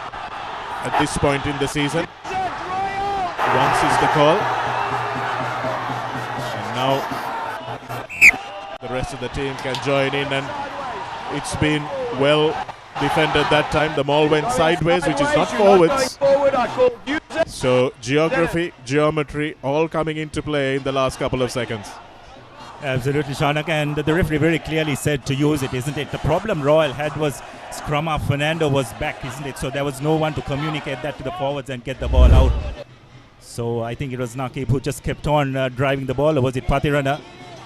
at this point in the season. Once is the call. And now the rest of the team can join in, and it's been well defended that time. The ball went sideways, which is not forwards. Forward, I call use it. So geography, geometry, all coming into play in the last couple of seconds. Absolutely, Shanak, and the referee very clearly said to use it, isn't it? The problem Royal had was scrum half Fernando was back, isn't it? So there was no one to communicate that to the forwards and get the ball out. So I think it was Nakib who just kept on driving the ball, or was it Patirana?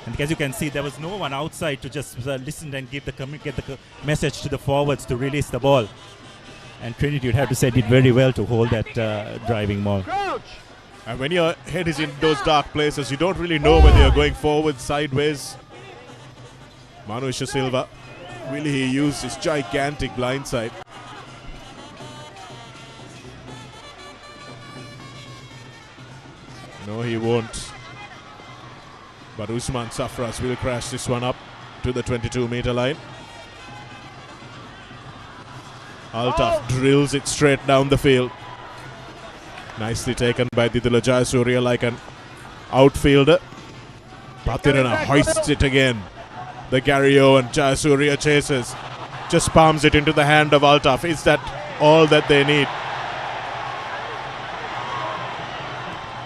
And as you can see, there was no one outside to just listen and get the message to the forwards to release the ball. And Trinity, you'd have to say, did very well to hold that driving ball. And when your head is in those dark places, you don't really know whether you're going forward, sideways. Manuisha Silva, will he use his gigantic blindside? No, he won't. But Usman Safras will crash this one up to the 22-meter line. Altaf drills it straight down the field. Nicely taken by Didula Jayasuriya like an outfielder. Patirana hoists it again. The Gary Owen Jayasuriya chases. Just palms it into the hand of Altaf. Is that all that they need?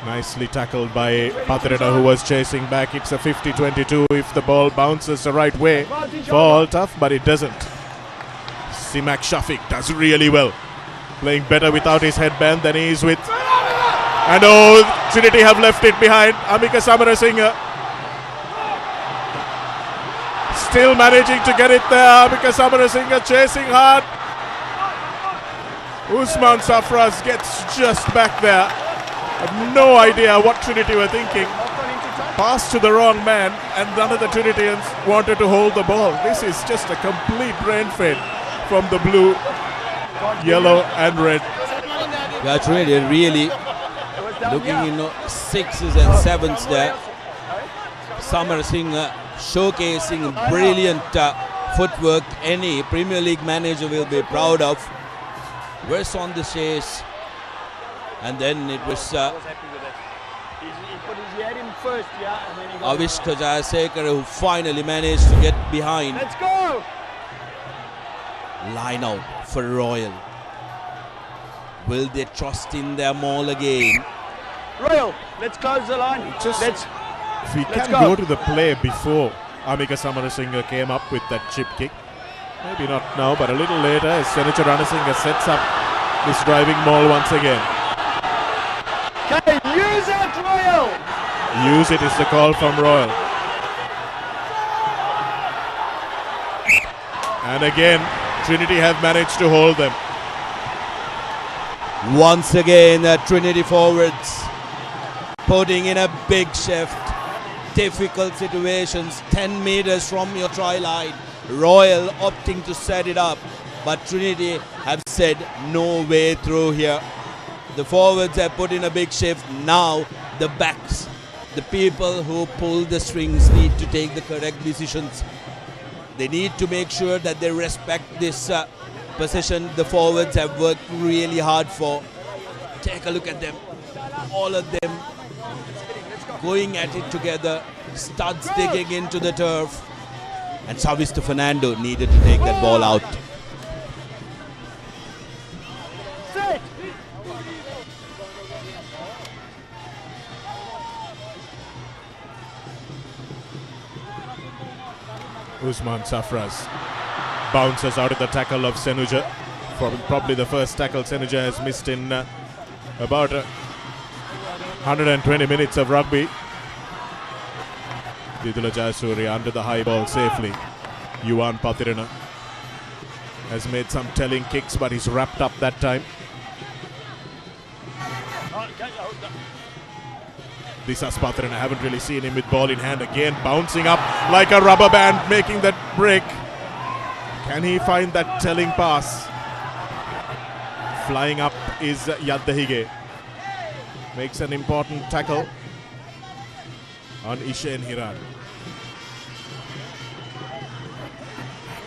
Nicely tackled by Patirana, who was chasing back. It's a 50-22 if the ball bounces the right way for Altaf, but it doesn't. Simak Shafiq does really well. Playing better without his headband than he is with. And oh, Trinity have left it behind. Amika Samarasinghe still managing to get it there. Amika Samarasinghe chasing hard. Usman Safras gets just back there. Have no idea what Trinity were thinking. Pass to the wrong man, and none of the Trinitians wanted to hold the ball. This is just a complete brain fade from the blue, yellow and red. Yeah, Trinity really looking in sixes and sevens there. Samarasinghe showcasing brilliant footwork. Any Premier League manager will be proud of. Where's on the chase? And then it was Avishka Jayasekara who finally managed to get behind. Let's go! Line out for Royal. Will they trust in their maul again? Royal, let's close the line. If we can go to the play before Amika Samarasinghe came up with that chip kick. Maybe not now, but a little later as Senicha Ranasinghe sets up this driving maul once again. Okay, use it, Royal! Use it is the call from Royal. And again, Trinity have managed to hold them. Once again, Trinity forwards putting in a big shift. Difficult situations, 10 meters from your try line. Royal opting to set it up, but Trinity have said no way through here. The forwards have put in a big shift. Now the backs, the people who pull the strings, need to take the correct decisions. They need to make sure that they respect this position the forwards have worked really hard for. Take a look at them. All of them going at it together. Studs digging into the turf. And Savista Fernando needed to take that ball out. Usman Safras bounces out of the tackle of Senuja. Probably the first tackle Senuja has missed in about 120 minutes of rugby. Didula Jayasuriya under the high ball safely. Yuan Patirana has made some telling kicks, but he's wrapped up that time. Disas Patirana, haven't really seen him with ball in hand again, bouncing up like a rubber band, making that break. Can he find that telling pass? Flying up is Yaddahige. Makes an important tackle on Ishen Hiran.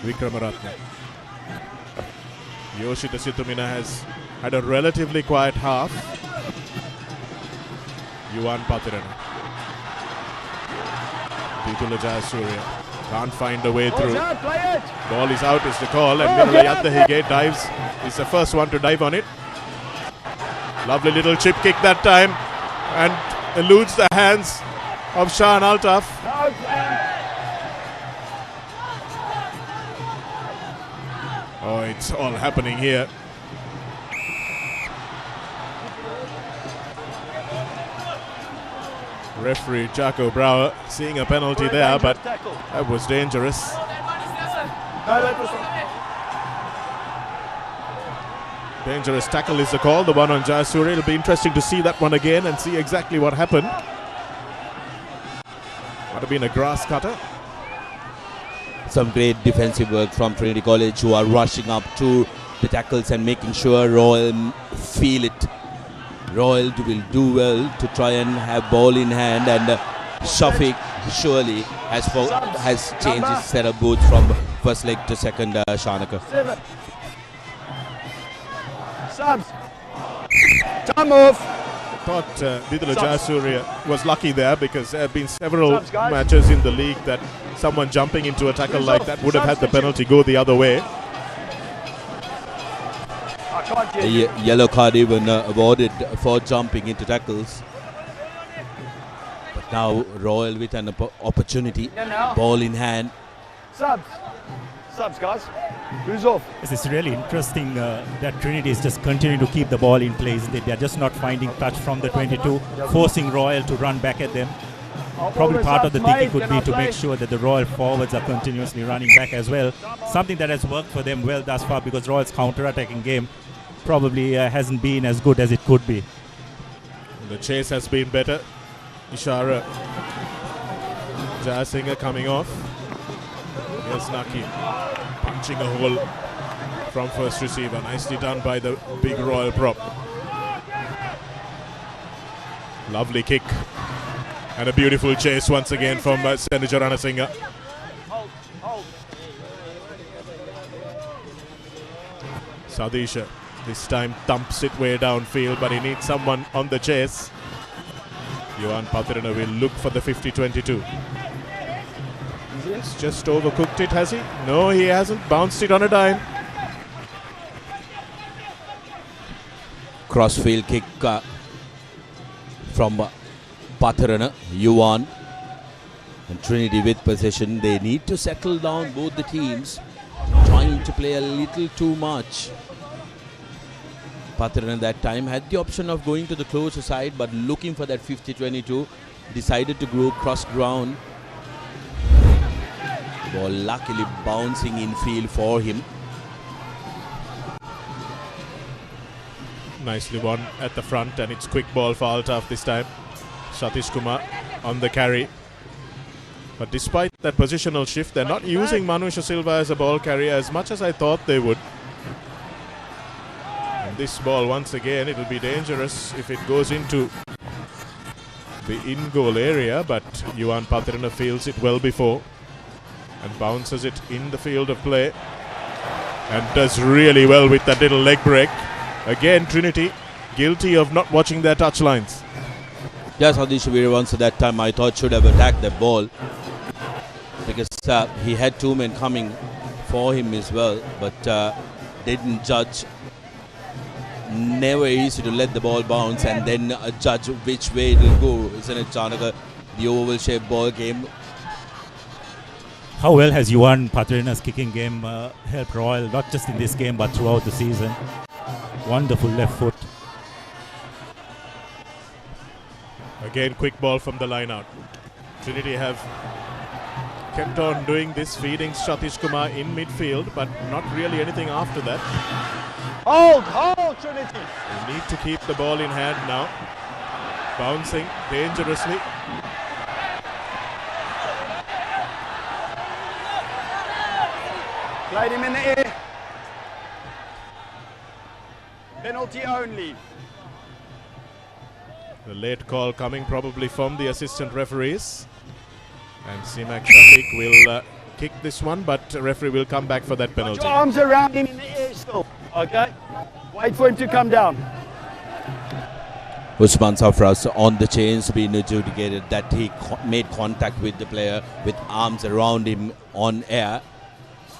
Vikramaratne. Yoshita Situmina has had a relatively quiet half. Yuan Patirana. Didula Jayasuriya can't find a way through. Ball is out is the call, and Mirala Yaddahige dives. Is the first one to dive on it. Lovely little chip kick that time and eludes the hands of Shan Altaf. Oh, it's all happening here. Referee Jaco Brouwer seeing a penalty there, but that was dangerous. Dangerous tackle is the call, the one on Jayasuri. It'll be interesting to see that one again and see exactly what happened. Might have been a grass cutter. Some great defensive work from Trinity College, who are rushing up to the tackles and making sure Royal feel it. Royal will do well to try and have ball in hand, and Shafiq surely has changed his set of boots from first leg to second, Shanaka. Subs. Time off. I thought Didula Jayasuri was lucky there, because there have been several matches in the league that someone jumping into a tackle like that would have had the penalty go the other way. A yellow card even awarded for jumping into tackles. But now Royal with an opportunity, ball in hand. Subs, guys. Who's off? It's really interesting that Trinity is just continuing to keep the ball in place. They are just not finding touch from the 22, forcing Royal to run back at them. Probably part of the thinking could be to make sure that the Royal forwards are continuously running back as well. Something that has worked for them well thus far, because Royal's counter-attacking game probably hasn't been as good as it could be. The chase has been better. Ishara Jayasinghe coming off. Here's Naki punching a hole from first receiver. Nicely done by the big Royal prop. Lovely kick. And a beautiful chase once again from Senator Ranasinghe. Sadisha this time thumps it way downfield, but he needs someone on the chase. Johan Patirana will look for the 50-22. He's just overcooked it, has he? No, he hasn't. Bounced it on a dime. Crossfield kick from Patirana, Yuan, and Trinity with possession. They need to settle down, both the teams, trying to play a little too much. Patirana that time had the option of going to the closer side, but looking for that 50-22, decided to go cross ground. Ball luckily bouncing in field for him. Nicely won at the front, and it's quick ball for Altaf this time. Satish Kumar on the carry. But despite that positional shift, they're not using Manusha Silva as a ball carrier as much as I thought they would. And this ball, once again, it'll be dangerous if it goes into the in-goal area, but Yuan Patirana feels it well before and bounces it in the field of play and does really well with that little leg break. Again, Trinity guilty of not watching their touch lines. Yes, Adish Veeravansa at that time I thought should have attacked the ball, because he had two men coming for him as well, but didn't judge. Never easy to let the ball bounce and then judge which way it will go, isn't it, Chanaka? The oval shaped ball game. How well has Yuan Patirana's kicking game helped Royal, not just in this game but throughout the season? Wonderful left foot. Again, quick ball from the line out. Trinity have kept on doing this, feeding Satish Kumar in midfield, but not really anything after that. Hold, Trinity. They need to keep the ball in hand now. Bouncing dangerously. Played him in the air. Penalty only. The late call coming probably from the assistant referees. And Simak Shafiq will kick this one, but the referee will come back for that penalty. Put your arms around him in the air still, okay? Wait for him to come down. Usman Safras on the chains being adjudicated that he made contact with the player with arms around him on air.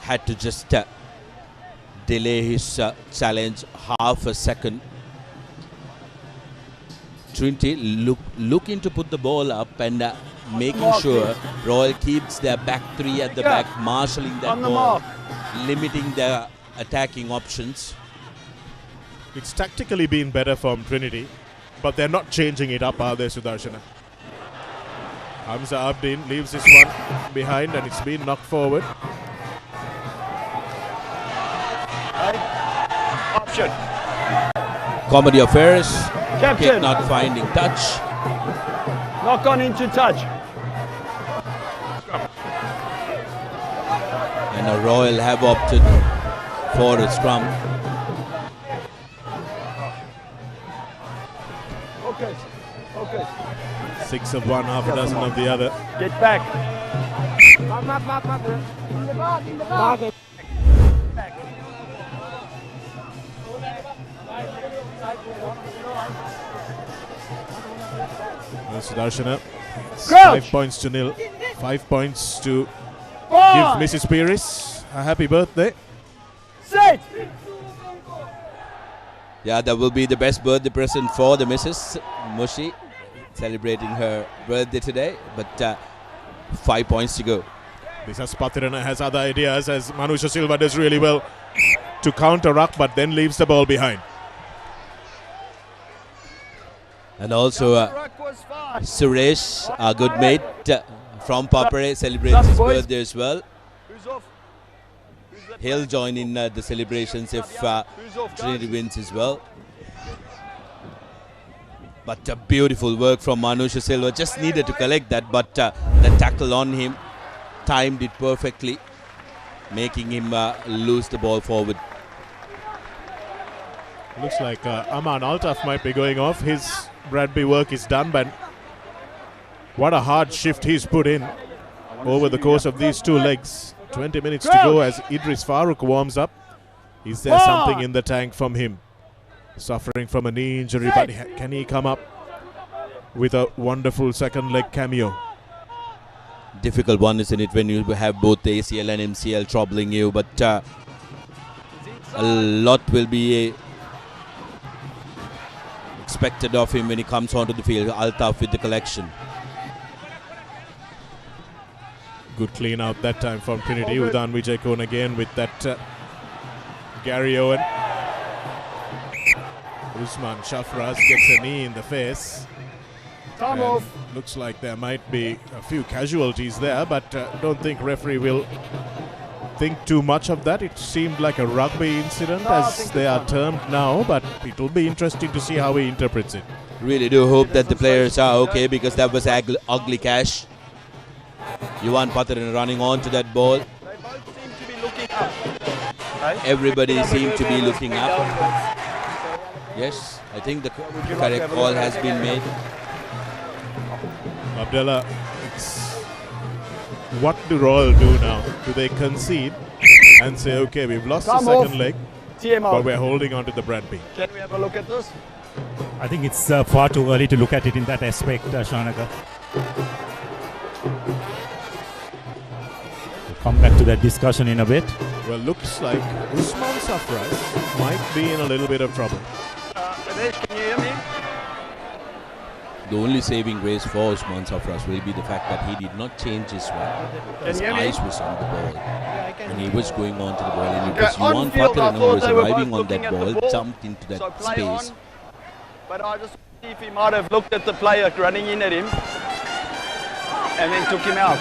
Had to just delay his challenge half a second. Trinity looking to put the ball up and making sure Royal keeps their back three at the back, marshalling that ball, limiting their attacking options. It's tactically been better from Trinity, but they're not changing it up, are they, Sudarshana? Hamza Abdin leaves this one behind and it's been knocked forward. Option. Comedy affairs. Captain. Kick not finding touch. Knock on into touch. And a Royal have opted for a scrum. Okay. Okay. 6 of one, half a dozen of the other. Get back. Sudarshana, 5 points to nil. 5 points to give Mrs. Pires a happy birthday. Set. Yeah, that will be the best birthday present for the Mrs. Mushi, celebrating her birthday today. But 5 points to go. This Patirana has other ideas, as Manusha Silva does really well to counter ruck, but then leaves the ball behind. And also Suresh, our good mate from Papare, celebrates his birthday as well. He'll join in the celebrations if Trinity wins as well. But beautiful work from Manusha Silva. Just needed to collect that, but the tackle on him timed it perfectly, making him lose the ball forward. Looks like Aman Altaf might be going off. His Bradby work is done, but what a hard shift he's put in over the course of these 2 legs. 20 minutes to go as Idris Farooq warms up. Is there something in the tank from him? Suffering from a knee injury, but can he come up with a wonderful second leg cameo? Difficult one, isn't it, when you have both the ACL and MCL troubling you, but a lot will be expected of him when he comes onto the field. Altaf with the collection. Good clean out that time from Trinity. Udan Vijay again with that Gary Owen. Usman Shafraz gets a knee in the face. Time off. Looks like there might be a few casualties there, but don't think referee will think too much of that. It seemed like a rugby incident, as they are termed now, but it will be interesting to see how he interprets it. Really do hope that the players are okay, because that was ugly cash. Yuvan Patharan running on to that ball. Everybody seemed to be looking up. Yes, I think the correct call has been made. Abdullah, what do Royal do now? Do they concede and say, okay, we've lost the second leg, but we're holding on to the Bradby? Can we have a look at this? I think it's far too early to look at it in that aspect, Shanaka. We'll come back to that discussion in a bit. Well, looks like Usman Safraz might be in a little bit of trouble. Ramesh, can you hear me? The only saving grace for Usman Safraz will be the fact that he did not change his swag. His eyes was on the ball. And he was going on to the ball. And it was Yuvan Patharan who was arriving on that ball, jumped into that space. But I just see if he might have looked at the player running in at him and then took him out.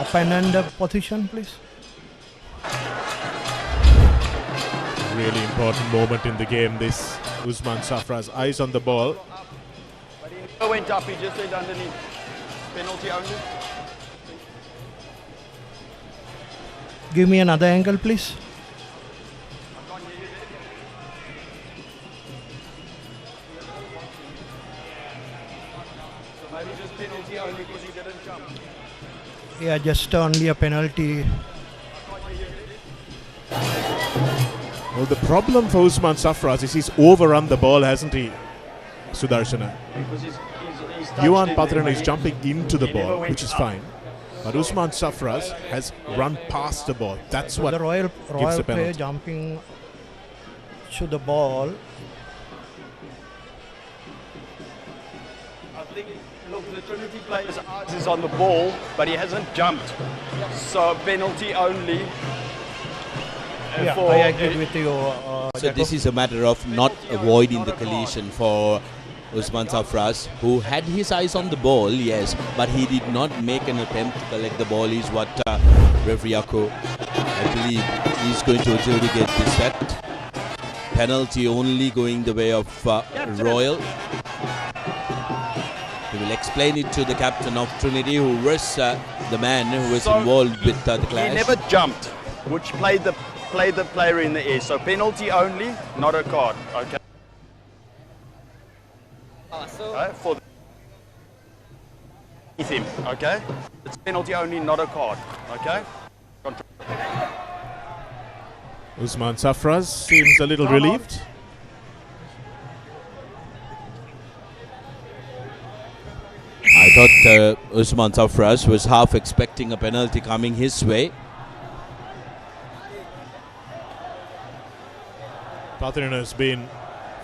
Up and under position, please. Really important moment in the game, this. Usman Safraz, eyes on the ball. But he never went up, he just said underneath. Penalty only. Give me another angle, please. So maybe just penalty only because he didn't jump. Yeah, just only a penalty. Well, the problem for Usman Safraz is he's overrun the ball, hasn't he, Sudarshana? Yuvan Patharan is jumping into the ball, which is fine. But Usman Safraz has run past the ball. That's what the Royal gives the player penalty. jumping to the ball. I think, look, the Trinity player's eyes is on the ball, but he hasn't jumped. So penalty only. Yeah, for, I agree with you. So this is a matter of not avoiding the collision for Usman Safras, who had his eyes on the ball, yes, but he did not make an attempt to collect the ball, is what referee Ako, I believe, is going to adjudicate this set. Penalty only going the way of Royal. He will explain it to the captain of Trinity, who was the man who was involved with the clash. He never jumped, which played the player in the air. So penalty only, not a card. Okay. For him. Okay. It's penalty only, not a card. Okay. Usman Safras seems a little relieved. I thought Usman Safras was half expecting a penalty coming his way. Pathrina has been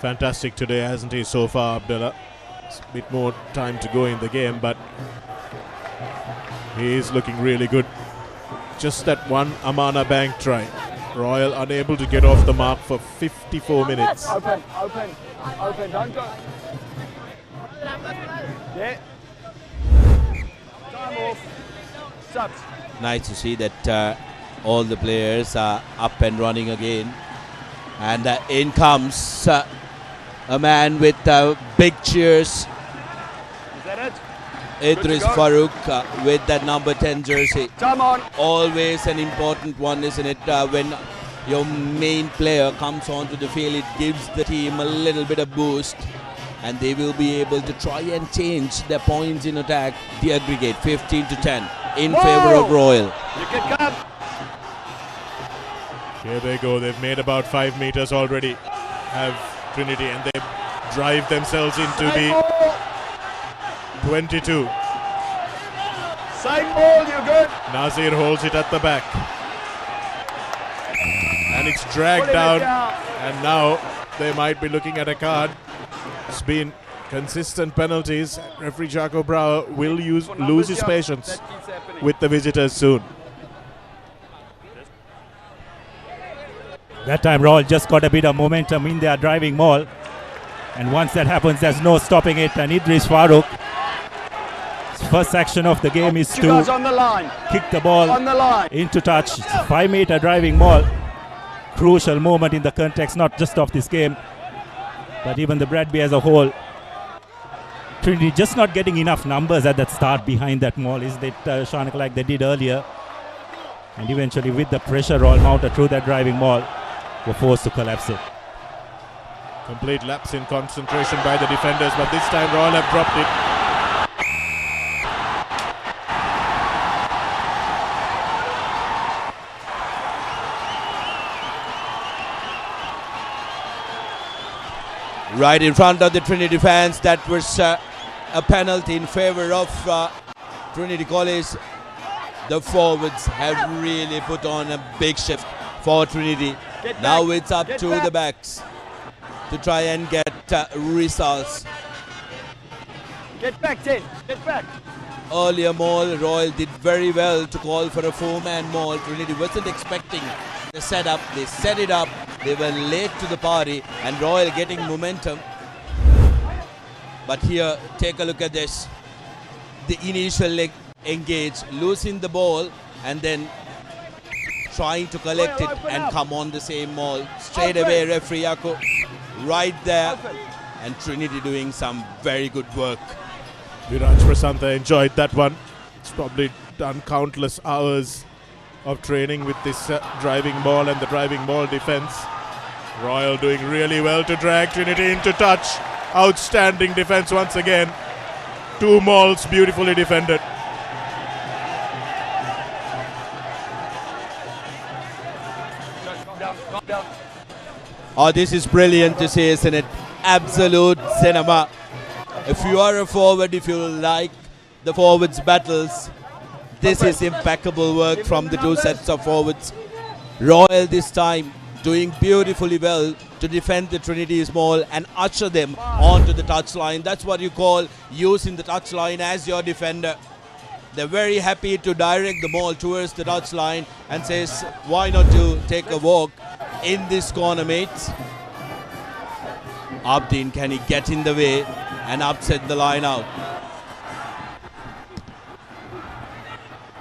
fantastic today, hasn't he, so far, Abdullah? It's a bit more time to go in the game, but he is looking really good. Just that one Amana Bank try. Royal unable to get off the mark for 54 minutes. Open, don't go. Yeah. Time off. Subs. Nice to see that all the players are up and running again. And in comes a man with big cheers. Is that it? Idris Farouk with that number 10 jersey. Come on. Always an important one, isn't it? When your main player comes onto the field, it gives the team a little bit of boost. And they will be able to try and change their points in attack. The aggregate 15-10 in favor of Royal. You can come. Here they go. They've made about 5 meters already. Have Trinity, and they drive themselves into the 22. Same ball, you're good. Nazir holds it at the back. And it's dragged down. And now they might be looking at a card. It's been consistent penalties. Referee Jaco Brower will lose his patience with the visitors soon. That time Royal just got a bit of momentum in their driving maul. And once that happens, there's no stopping it. And Idris Farouk, his first action of the game is to on the line. Kick the ball on the line. Into touch. 5 meter driving maul. Crucial moment in the context, not just of this game, but even the Bradby as a whole. Trinity just not getting enough numbers at that start behind that maul, is that Shanak, like they did earlier. And eventually with the pressure all mounted through that driving maul, were forced to collapse it. Complete lapse in concentration by the defenders, but this time Royal have dropped it. Right in front of the Trinity fans, that was a penalty in favor of Trinity College. The forwards have really put on a big shift for Trinity. Now it's up to the backs to try and get results. Get back, Tin. Get back. Earlier maul, Royal did very well to call for a 4-man maul. Trinity wasn't expecting the setup. They set it up. They were late to the party, and Royal getting momentum. But here, take a look at this. The initial leg engage, losing the ball, and then trying to collect it and come on the same maul. Straight away, referee Yako right there, and Trinity doing some very good work. Viraj Prasanta enjoyed that one. It's probably done countless hours of training with this driving ball and the driving ball defense. Royal doing really well to drag Trinity into touch. Outstanding defense once again. 2 mauls beautifully defended. Oh, this is brilliant to see, isn't it? Absolute cinema. If you are a forward, if you like the forwards battles, this is impeccable work from the 2 sets of forwards. Royal this time doing beautifully well to defend the Trinity's ball and usher them onto the touchline. That's what you call using the touchline as your defender. They're very happy to direct the ball towards the touchline and says, why not to take a walk in this corner, mates? Abdin, can he get in the way and upset the line out?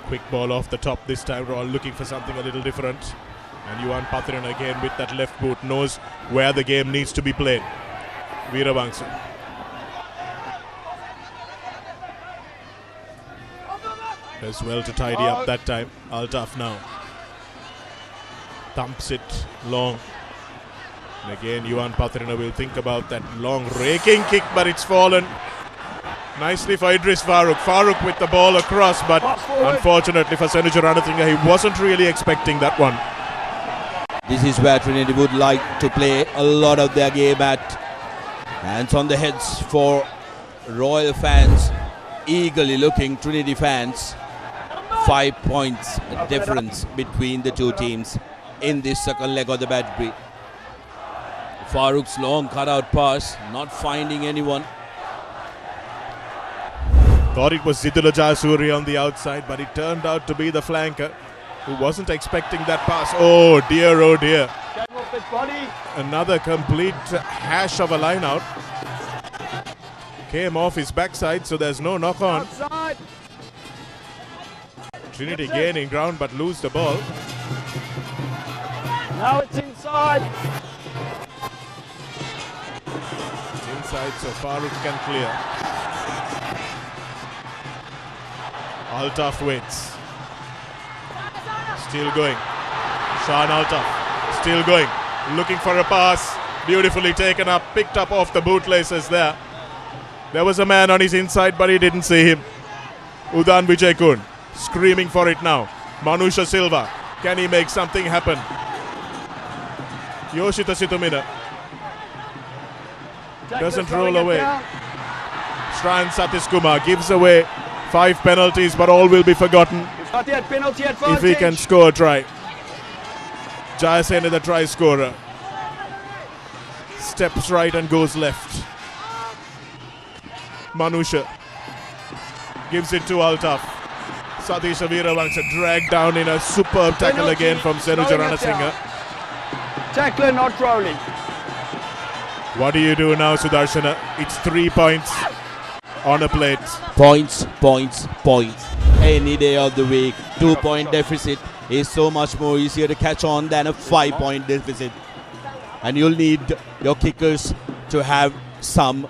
Quick ball off the top this time. Royal looking for something a little different. And Yuan Pathiran again with that left boot knows where the game needs to be played. Veerabangsa. As well to tidy up that time. Altaf now. Thumps it long. And again Yuan Pathiran will think about that long raking kick, but it's fallen. Nicely for Idris Farooq. Farooq with the ball across, but unfortunately for Simitar Trophy, he wasn't really expecting that one. This is where Trinity would like to play a lot of their game at. Hands on the heads for Royal fans, eagerly looking Trinity fans. 5 points difference between the two teams in this second leg of the Bradby. Farooq's long cutout pass, not finding anyone. Thought it was Zidula Jasuri on the outside, but it turned out to be the flanker who wasn't expecting that pass. Oh dear, oh dear. Another complete hash of a line out. Came off his backside, so there's no knock on. Outside. Trinity gaining ground but lose the ball. Now it's inside. It's inside, so Farooq can clear. Altaf waits. Still going. Shan Altaf. Still going. Looking for a pass. Beautifully taken up. Picked up off the bootlaces there. There was a man on his inside, but he didn't see him. Udan Vijay screaming for it now. Manusha Silva. Can he make something happen? Yoshita Situmina. Doesn't roll away. Shran Satish Kumar gives away 5 penalties, but all will be forgotten if he can score a try. Jayasena, the try scorer, steps right and goes left. Manusha gives it to Altaf. Satish Veerabangsa dragged down in a superb tackle again from Senuja Ranasinghe. Tackler not rolling. What do you do now, Sudarshana? It's 3 points on a plate. Points, points, points. Any day of the week, 2 point deficit is so much more easier to catch on than a 5 point deficit. And you'll need your kickers to have some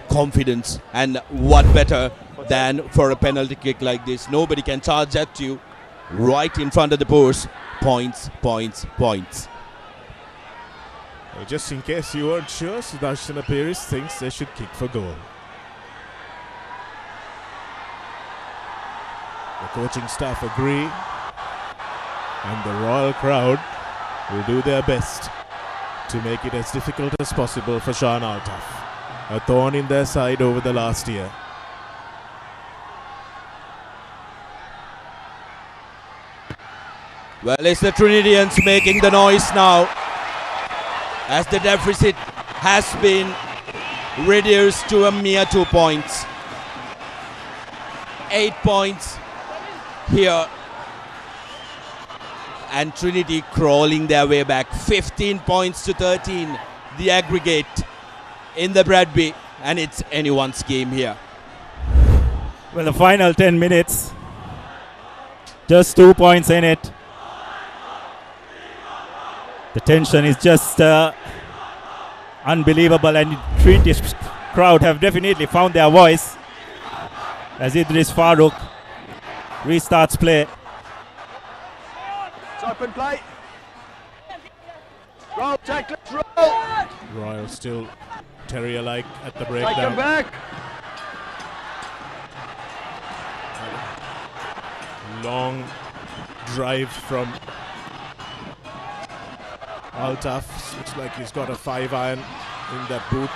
confidence. And what better than for a penalty kick like this? Nobody can charge at you right in front of the post. Points, points, points. Just in case you weren't sure, Sudarshana Paris thinks they should kick for goal. The coaching staff agree, and the Royal crowd will do their best to make it as difficult as possible for Shan Altaf, a thorn in their side over the last year. Well, it's the Trinitians making the noise now, as the deficit has been reduced to a mere 2 points. 8 points here, and Trinity crawling their way back. 15 points to 13, the aggregate in the Bradby, and it's anyone's game here. Well, the final 10 minutes, just 2 points in it. The tension is just unbelievable, and the Trinity crowd have definitely found their voice as Idris Farooq restarts play. It's open play. Roll, tackle, roll. Royal still terrier-like at the Take breakdown. him back. Long drive from Altaf. Looks like he's got a 5-iron in that boot.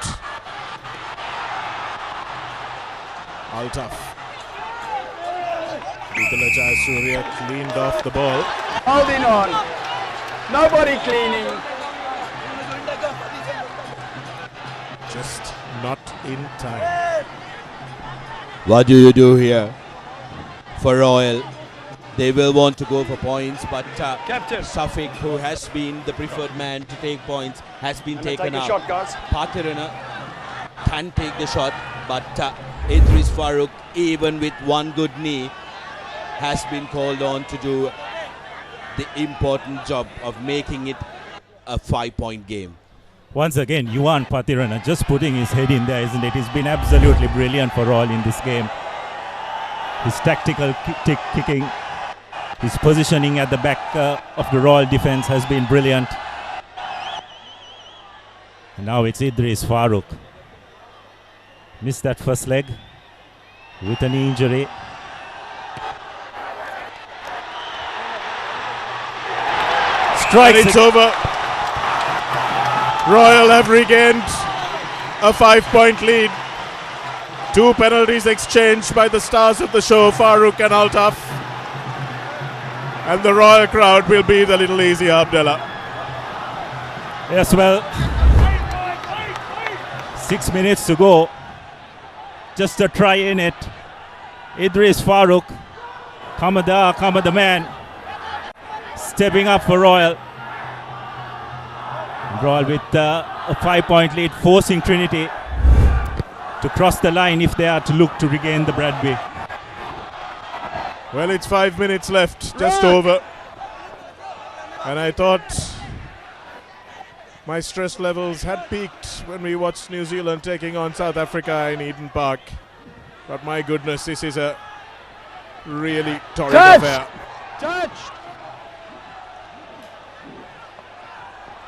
Altaf. Vidala Jayasuriya cleaned off the ball. Holding on. Nobody cleaning. Just not in time. What do you do here for Royal? They will want to go for points, but Captain Safik, who has been the preferred man to take points, has been taken take a out. shot, guys. Patirana can take the shot, but Idris Farooq, even with one good knee, has been called on to do the important job of making it a 5-point game. Once again, Yuan Patirana just putting his head in there, isn't it? He's been absolutely brilliant for all in this game. His tactical kicking, his positioning at the back of the Royal defense has been brilliant. And now it's Idris Farooq. Missed that first leg with an injury. And it's over. Royal have regained a 5-point lead. 2 penalties exchanged by the stars of the show, Farooq and Altaf. And the Royal crowd will be the little easy, Abdullah. Yes, well, 6 minutes to go. Just a try in it. Idris Farooq, Kamada the man, stepping up for Royal. Royal with a 5-point lead, forcing Trinity to cross the line if they are to look to regain the Bradby. Well, it's 5 minutes left, just over. And I thought my stress levels had peaked when we watched New Zealand taking on South Africa in Eden Park. But my goodness, this is a really torrid affair. Touched!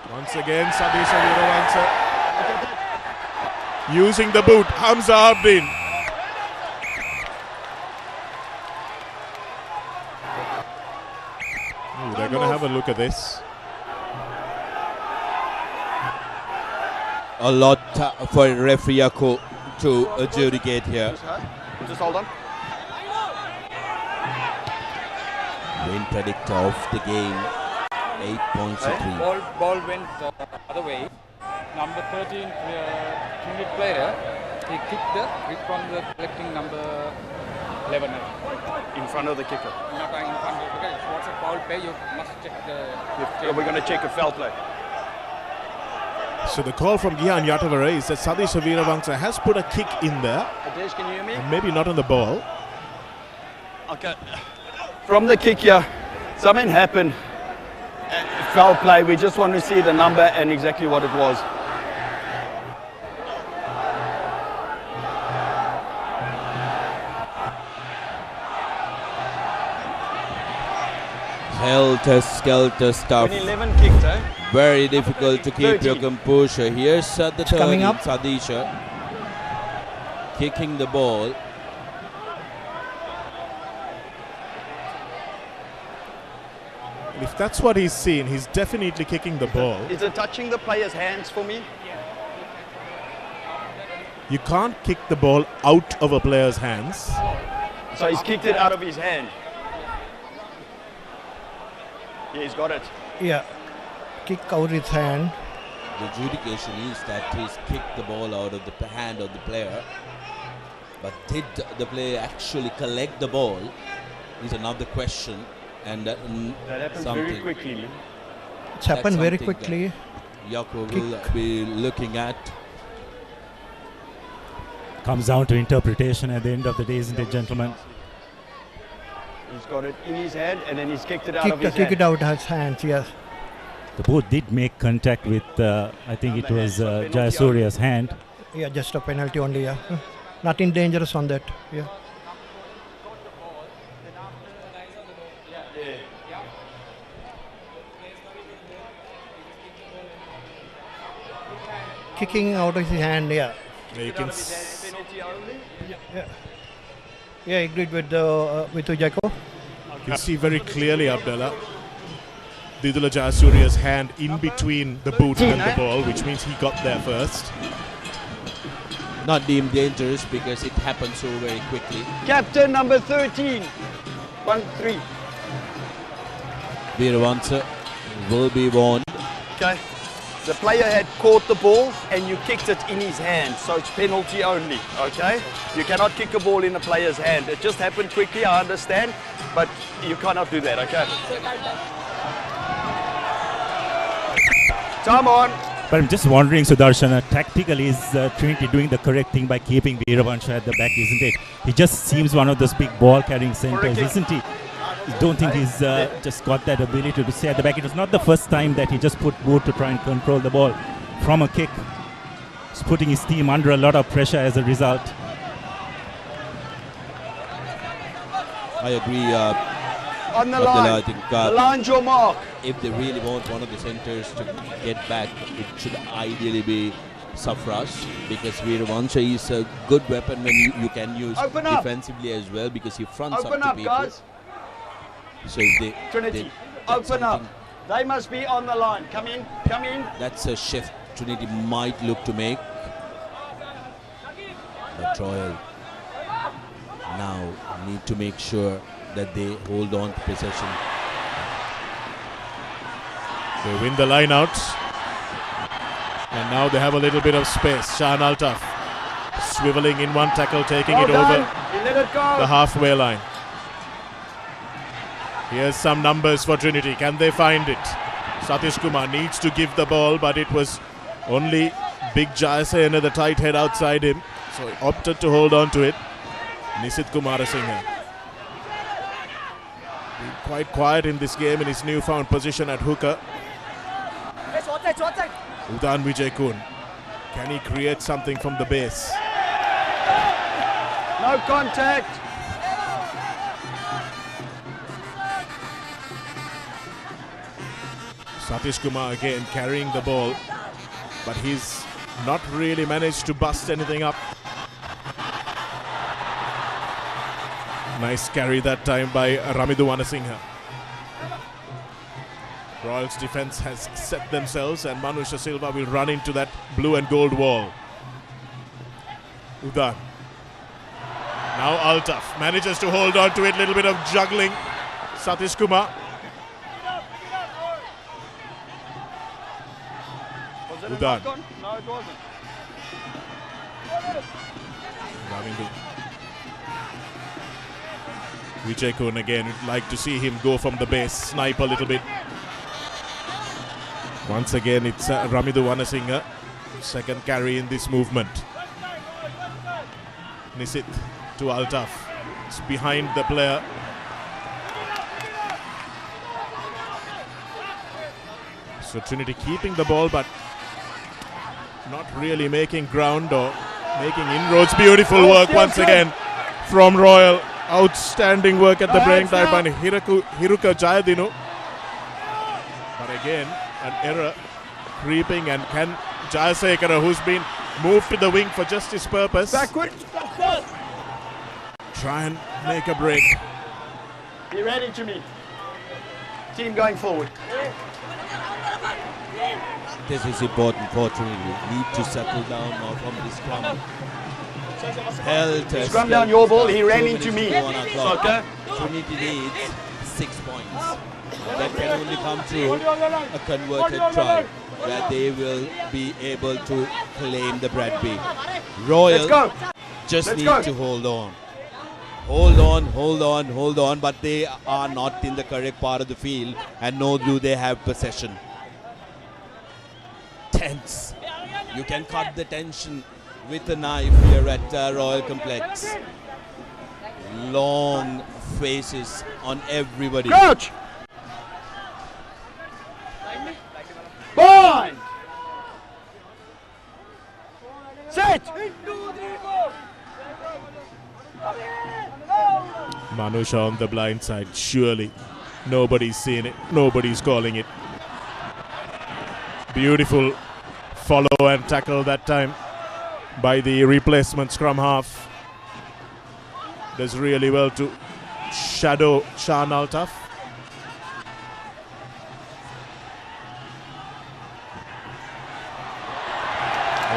Once again, Sadisha Veeravansa using the boot, Hamza Abdin. Ooh, they're going to have a look at this. A lot for referee Yako to adjudicate here. Just hold on. Win predictor of the game. 8 points to 3. Ball went other way. Number 13 Trinity player, he kicked the grip from the collecting number 11. In front of the kicker. Not in front of the kicker. What's a foul play? You must check the... We're going to check a foul play. So the call from Gihan Yatavare is that Sadisha Veeravansa has put a kick in there. Adesh, can you hear me? And maybe not on the ball. Okay. From the kick here, something happened. Foul play. We just want to see the number and exactly what it was. Helter-skelter stuff. 11 kicked, eh? Very difficult to keep 13. your composure. Here's the third coming up. Sadisha kicking the ball. If that's what he's seen, he's definitely kicking the ball. Is it touching the player's hands for me? You can't kick the ball out of a player's hands. So he's kicked it out of his hand. Yeah, he's got it. Yeah, kick out his hand. The adjudication is that he's kicked the ball out of the hand of the player. But did the player actually collect the ball is another question. And that happens very quickly. It's happened very quickly. Yako will be looking at. Comes down to interpretation at the end of the day, isn't it, gentlemen? He's got it in his hand and then he's kicked it out of his Kick hand. it out his hands, yes. The boat did make contact with, I think it was Jayasurya's hand. Yeah, just a penalty only, yeah. Nothing dangerous on that, yeah. Kicking out of his hand, yeah. You can Yeah, agreed with Ujako. You can see very clearly, Abdullah, Didula Jayasurya's hand in between the boot and the ball, which means he got there first. Not deemed dangerous because it happened so very quickly. Captain number 13. 1-3. Veeravansa will be warned. Okay. The player had caught the ball and you kicked it in his hand, so it's penalty only, okay? You cannot kick a ball in a player's hand. It just happened quickly, I understand, but you cannot do that, okay? Time on. But I'm just wondering, Sudarshan, tactically is Trinity doing the correct thing by keeping Veeravansha at the back, isn't it? He just seems one of those big ball-carrying centers, isn't he? I don't think he's just got that ability to stay at the back. It was not the first time that he just put boot to try and control the ball from a kick. He's putting his team under a lot of pressure as a result. I agree. On the Abdullah, line. I think, The line's your mark. If they really want one of the centers to get back, it should ideally be Safras, because Veeravansha is a good weapon when you can use defensively as well, because he fronts Open up up, to people. guys. So if they, Trinity, open up. They must be on the line. Come in, come in. That's a shift Trinity might look to make. But Royal now need to make sure that they hold on to possession. They win the line out. And now they have a little bit of space. Shan Altaf swiveling in one tackle, taking it over the halfway line. Here's some numbers for Trinity. Can they find it? Satish Kumar needs to give the ball, but it was only Big Jayasena, the tight head outside him. So he opted to hold on to it. Nisit Kumarasinghe been quite quiet in this game in his newfound position at hooker. Udan Vijay Kun. Can he create something from the base? No contact. Satish Kumar again carrying the ball, but he's not really managed to bust anything up. Nice carry that time by Ramidu Wanasinghe. Royals defense has set themselves, and Manusha Silva will run into that blue and gold wall. Udan. Now Altaf manages to hold on to it, little bit of juggling. Satish Kumar. Udan. No, it wasn't. Ravindu. Vijay Kun again. We'd like to see him go from the base, snipe a little bit. Once again, it's Ramidu Wanasinghe, second carry in this movement. Nisit to Altaf. It's behind the player. So Trinity keeping the ball, but not really making ground or making inroads. Beautiful work once again from Royal. Outstanding work at the break time by Hiruka Jayadinu. But again, an error creeping, and can Jayasekara, who's been moved to the wing for just his purpose, backward, try and make a break. Be ready to me. Team going forward. This is important for Trinity. Need to settle down now from this scrum. Scrum down your ball, he ran into me. Okay. Trinity needs 6 points. That can only come through a converted try, where they will be able to claim the Bradby. Royal just need to hold on. Hold on, but they are not in the correct part of the field, and nor do they have possession. Tense. You can cut the tension with a knife here at Royal Complex. Long faces on everybody. Coach! Bind! Set! Manusha on the blind side. Surely nobody's seen it. Nobody's calling it. Beautiful follow and tackle that time by the replacement scrum half. Does really well to shadow Shan Altaf.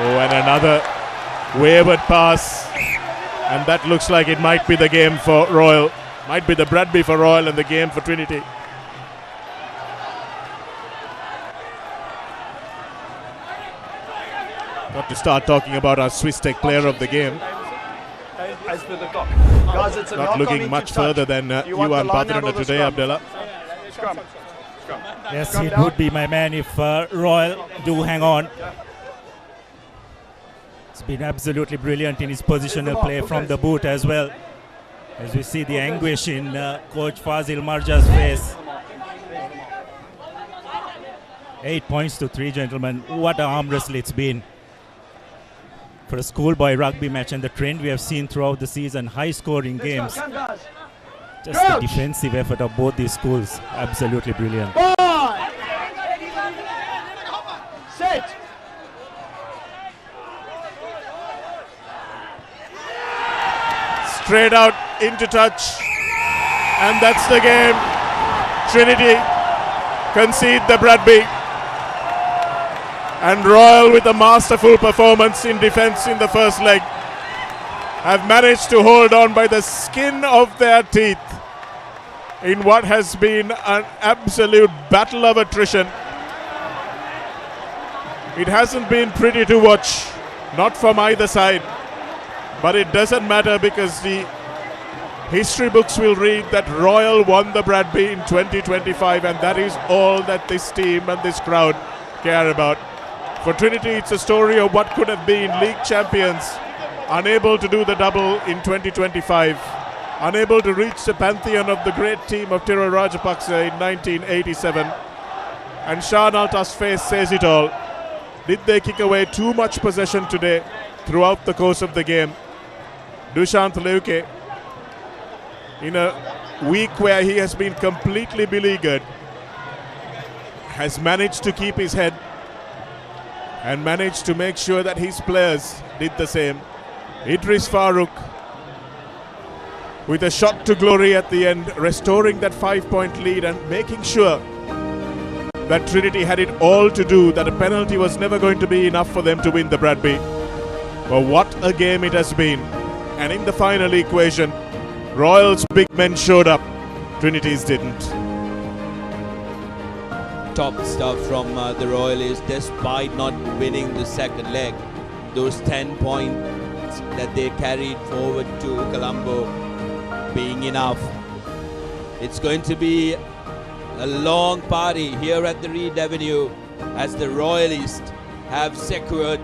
Oh, and another wayward pass. And that looks like it might be the game for Royal. Might be the Bradby for Royal and the game for Trinity. Got to start talking about our Swiss Tech player of the game. As per the clock. Guys, it's a Not knock on looking into much touch. further than You want Yuan the line out Patrana or the today, scrum? Abdullah. Scrum. Yes, Scrum it down. would be my man if Royal do hang on. It's been absolutely brilliant in his positional play from the boot as well. As we see the anguish in Coach Fazil Marja's face. 8 points to 3, gentlemen. What an arm wrestle it's been. For a schoolboy rugby match, and the trend we have seen throughout the season, high scoring games. Just the defensive effort of both these schools, absolutely brilliant. Set. Straight out into touch. And that's the game. Trinity concede the Bradby. And Royal, with a masterful performance in defence in the first leg, have managed to hold on by the skin of their teeth in what has been an absolute battle of attrition. It hasn't been pretty to watch, not from either side, but it doesn't matter because the history books will read that Royal won the Bradby in 2025, and that is all that this team and this crowd care about. For Trinity, it's a story of what could have been league champions, unable to do the double in 2025, unable to reach the pantheon of the great team of Tiro Rajapaksa in 1987. And Shan Alta's face says it all. Did they kick away too much possession today throughout the course of the game? Dushant Leuke, in a week where he has been completely beleaguered, has managed to keep his head and managed to make sure that his players did the same. Idris Farooq, with a shot to glory at the end, restoring that 5-point lead and making sure that Trinity had it all to do, that a penalty was never going to be enough for them to win the Bradby. But what a game it has been. And in the final equation, Royal's big men showed up, Trinity's didn't. Top stuff from the Royalists, despite not winning the second leg. Those 10 points that they carried forward to Colombo being enough. It's going to be a long party here at the Reed Avenue as the Royalists have secured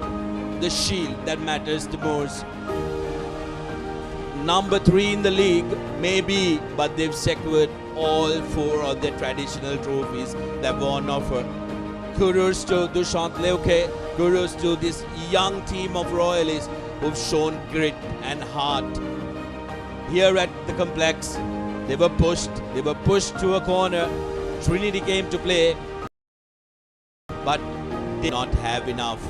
the shield that matters the most. Number 3 in the league, maybe, but they've secured all 4 of their traditional trophies that were on offer. Kudos to Dushant Leuke, kudos to this young team of Royalists who've shown grit and heart. Here at the complex, they were pushed to a corner. Trinity came to play, but did not have enough.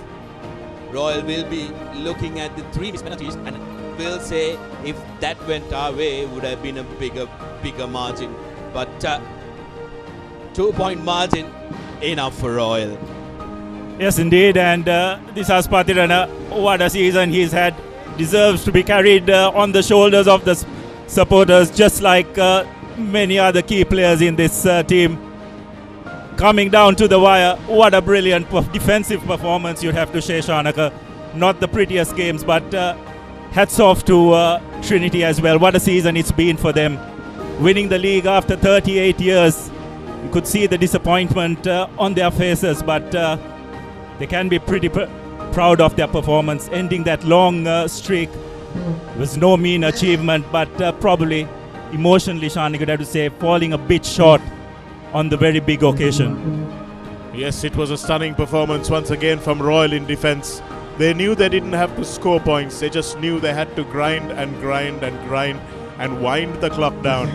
Royal will be looking at the 3 missed penalties and will say if that went our way, it would have been a bigger margin. But 2-point margin, enough for Royal. Yes, indeed. And this Patirana, what a season he's had, deserves to be carried on the shoulders of the supporters, just like many other key players in this team. Coming down to the wire, what a brilliant defensive performance, you'd have to say, Shanaka. Not the prettiest games, but hats off to Trinity as well. What a season it's been for them. Winning the league after 38 years. You could see the disappointment on their faces, but they can be pretty proud of their performance. Ending that long streak was no mean achievement, but probably emotionally, Shani could have to say, falling a bit short on the very big occasion. Yes, it was a stunning performance once again from Royal in defence. They knew they didn't have to score points. They just knew they had to grind and grind and grind and wind the clock down.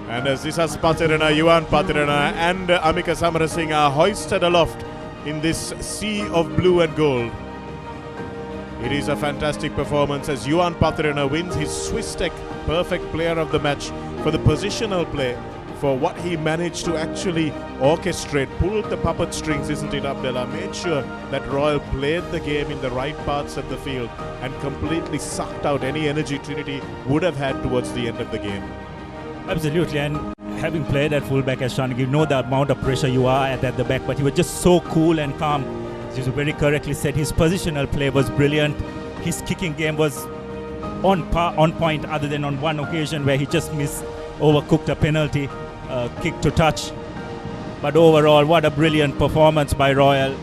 And as Isas Patirana, Yuan Patirana and Amika Samarasinghe are hoisted aloft in this sea of blue and gold. It is a fantastic performance as Yuan Patirana wins his Swiss Tech Perfect Player of the Match for the positional play, for what he managed to actually orchestrate, pulled the puppet strings, isn't it, Abdullah? Made sure that Royal played the game in the right parts of the field and completely sucked out any energy Trinity would have had towards the end of the game. Absolutely, and having played at fullback as Shanik, you know the amount of pressure you are at the back, but he was just so cool and calm. As you very correctly said, his positional play was brilliant. His kicking game was on point, other than on one occasion where he just overcooked a penalty kick to touch. But overall, what a brilliant performance by Royal.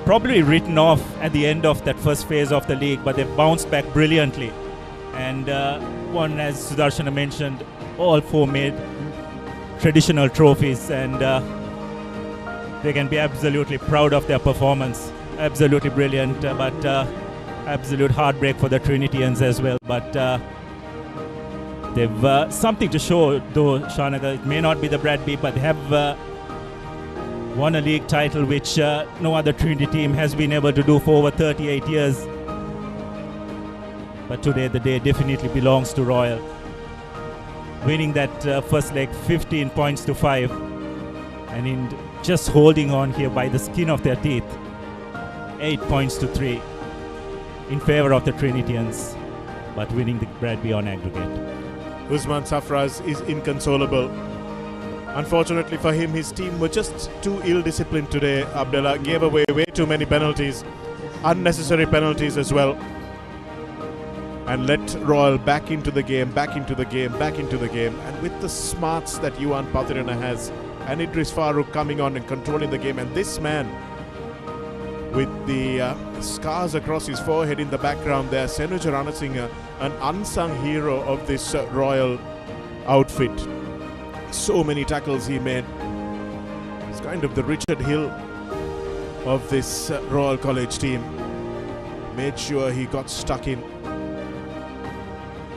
Probably written off at the end of that first phase of the league, but they've bounced back brilliantly. And one, as Sudarshana mentioned, all four made traditional trophies, and they can be absolutely proud of their performance. Absolutely brilliant, but absolute heartbreak for the Trinitians as well. But they've something to show, though, Shanaga. It may not be the Bradby, but they have won a league title, which no other Trinity team has been able to do for over 38 years. But today, the day definitely belongs to Royal. Winning that first leg 15 points to 5, and in just holding on here by the skin of their teeth, 8 points to 3 in favor of the Trinitians, but winning the Bradby on aggregate. Usman Safraz is inconsolable. Unfortunately for him, his team were just too ill-disciplined today. Abdullah gave away way too many penalties, unnecessary penalties as well, and let Royal back into the game, and with the smarts that Yuan Pathirana has, and Idris Farooq coming on and controlling the game, and this man with the scars across his forehead in the background there, Senitar Ranasinghe, an unsung hero of this Royal outfit. So many tackles he made. It's kind of the Richard Hill of this Royal College team. Made sure he got stuck in.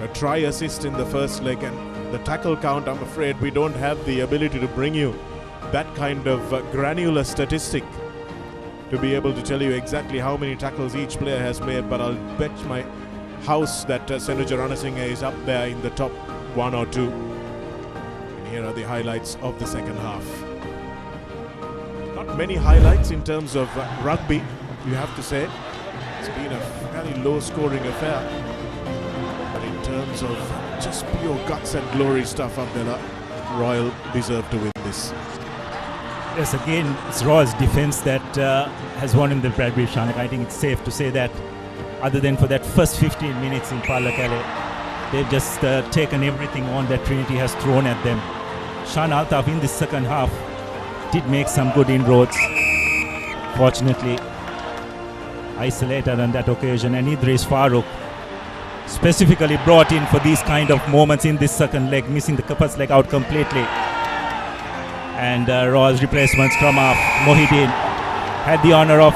A try assist in the first leg, and the tackle count, I'm afraid we don't have the ability to bring you that kind of granular statistic to be able to tell you exactly how many tackles each player has made, but I'll bet my house that Senitar Ranasinghe is up there in the top 1 or 2. And here are the highlights of the second half. Not many highlights in terms of rugby, you have to say. It's been a fairly low-scoring affair. But in terms of just pure guts and glory stuff, Abdullah, Royal deserve to win this. Yes, again, it's Royal's defense that has won him the Bradby, Shanak. I think it's safe to say that, other than for that first 15 minutes in Palakale, they've just taken everything on that Trinity has thrown at them. Shan Altaf in the second half did make some good inroads. Fortunately, isolated on that occasion, and Idris Farooq specifically brought in for these kind of moments in this second leg, missing the first leg out completely. And Royal's replacements come up. Mohideen had the honor of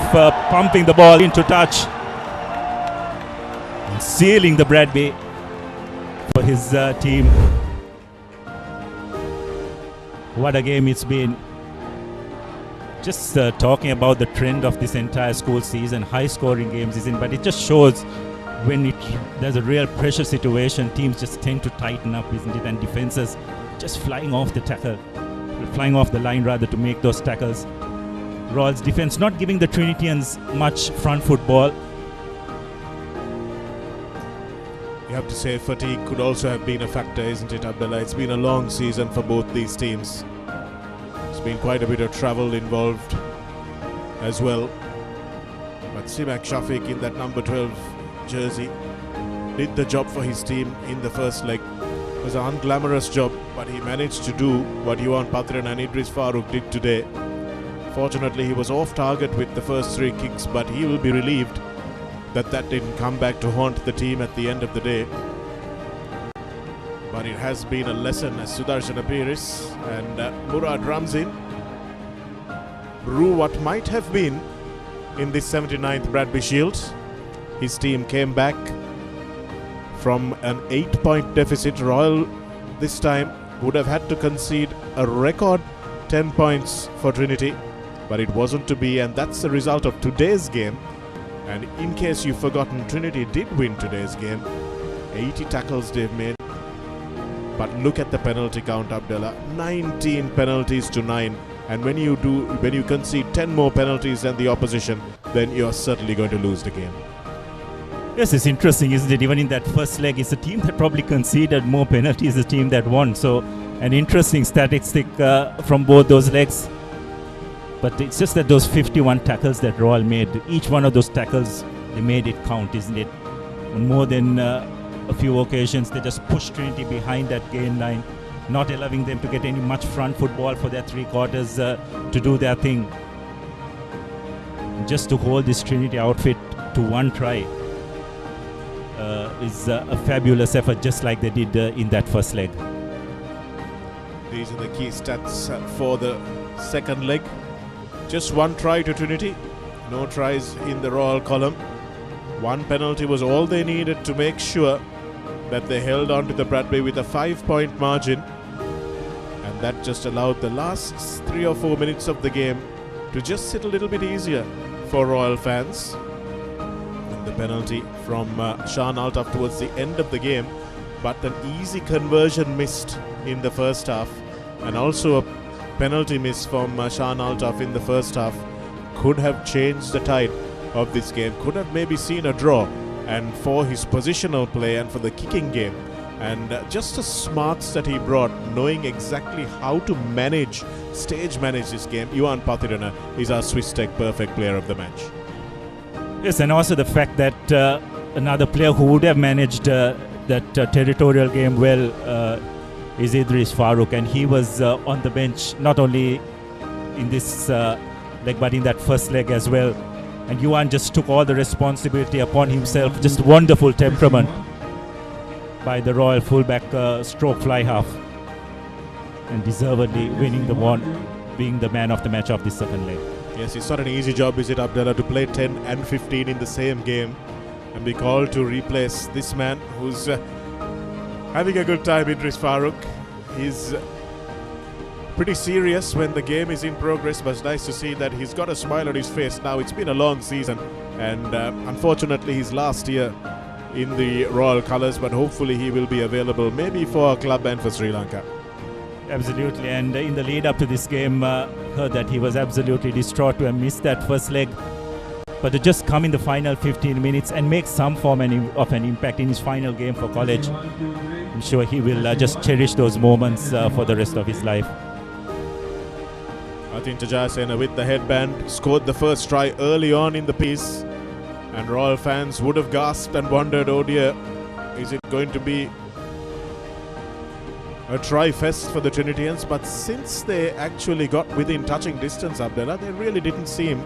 pumping the ball into touch and sealing the Bradby for his team. What a game it's been. Just talking about the trend of this entire school season, high scoring games isn't, but it just shows when there's a real pressure situation, teams just tend to tighten up, isn't it? And defenses just flying off the tackle, flying off the line rather, to make those tackles. Royal's defense not giving the Trinitians much front football. You have to say fatigue could also have been a factor, isn't it, Abdullah? It's been a long season for both these teams. There's been quite a bit of travel involved as well. But Simak Shafiq in that number 12 jersey did the job for his team in the first leg. It was an unglamorous job, but he managed to do what Yuan Patran and Idris Farooq did today. Fortunately, he was off target with the first 3 kicks, but he will be relieved that didn't come back to haunt the team at the end of the day. But it has been a lesson as Sudarshan Apiris and Murad Ramzin brew what might have been in this 79th Bradby Shield. His team came back from an 8-point deficit. Royal this time would have had to concede a record 10 points for Trinity, but it wasn't to be, and that's the result of today's game. And in case you've forgotten, Trinity did win today's game. 80 tackles they've made. But look at the penalty count, Abdullah. 19 penalties to 9. And when you concede 10 more penalties than the opposition, then you're certainly going to lose the game. Yes, it's interesting, isn't it? Even in that first leg, it's a team that probably conceded more penalties, the team that won. So an interesting statistic from both those legs. But it's just that those 51 tackles that Royal made, each one of those tackles, they made it count, isn't it? On more than a few occasions, they just pushed Trinity behind that gain line, not allowing them to get any much front football for their three quarters to do their thing. Just to hold this Trinity outfit to one try is a fabulous effort, just like they did in that first leg. These are the key stats for the second leg. Just one try to Trinity, no tries in the Royal column. One penalty was all they needed to make sure that they held on to the Bradby with a 5-point margin, and that just allowed the last 3 or 4 minutes of the game to just sit a little bit easier for Royal fans. And the penalty from Sean Altaf towards the end of the game, but an easy conversion missed in the first half, and also a penalty miss from Sean Altaf in the first half could have changed the tide of this game, could have maybe seen a draw. And for his positional play and for the kicking game, and just the smarts that he brought, knowing exactly how to stage manage this game, Ivan Pathirana is our Swiss Tech perfect player of the match. Yes, and also the fact that another player who would have managed that territorial game well is Idris Farooq, and he was on the bench not only in this leg but in that first leg as well. And Yuan just took all the responsibility upon himself. Just wonderful temperament by the Royal fullback stroke fly half, and deservedly winning the one, being the man of the match of the second leg. Yes, it's not an easy job, is it, Abdullah, to play 10 and 15 in the same game and be called to replace this man who's having a good time, Idris Farooq. He's pretty serious when the game is in progress, but it's nice to see that he's got a smile on his face now. It's been a long season, and unfortunately his last year in the Royal colours, but hopefully he will be available maybe for our club and for Sri Lanka. Absolutely, and in the lead up to this game, heard that he was absolutely distraught to have missed that first leg, but to just come in the final 15 minutes and make some form of an impact in his final game for college, I'm sure he will just cherish those moments for the rest of his life. Atin Tajasena with the headband scored the first try early on in the piece, and Royal fans would have gasped and wondered, oh dear, is it going to be a try fest for the Trinitians? But since they actually got within touching distance, Abdullah, they really didn't seem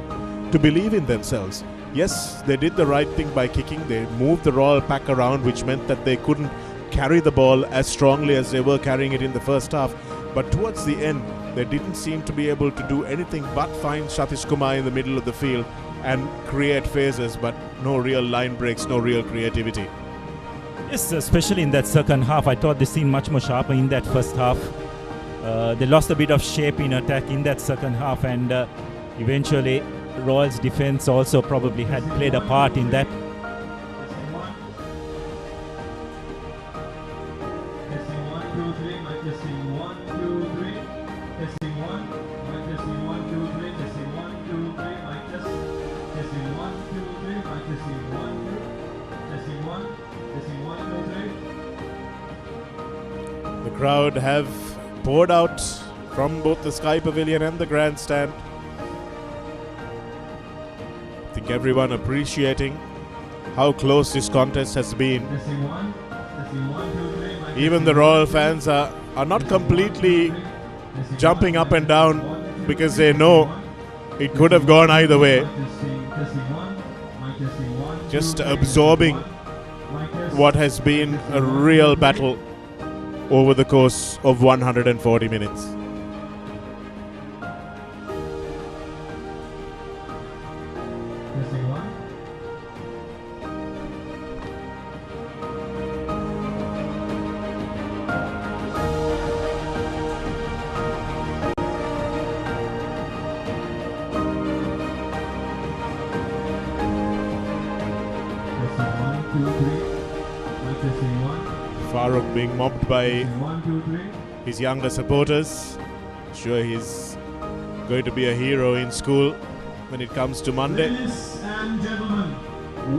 to believe in themselves. Yes, they did the right thing by kicking. They moved the Royal pack around, which meant that they couldn't carry the ball as strongly as they were carrying it in the first half. But towards the end, they didn't seem to be able to do anything but find Satish Kumar in the middle of the field and create phases, but no real line breaks, no real creativity. Yes, especially in that second half. I thought they seemed much more sharper in that first half. They lost a bit of shape in attack in that second half, and eventually Royals' defense also probably had played a part in that. The crowd have poured out from both the Sky Pavilion and the grandstand. I think everyone appreciating how close this contest has been. Even the Royal fans are not completely jumping up and down because they know it could have gone either way. Just absorbing what has been a real battle over the course of 140 minutes. Farooq being mobbed by his younger supporters. Sure, he's going to be a hero in school when it comes to Monday. Ladies and gentlemen,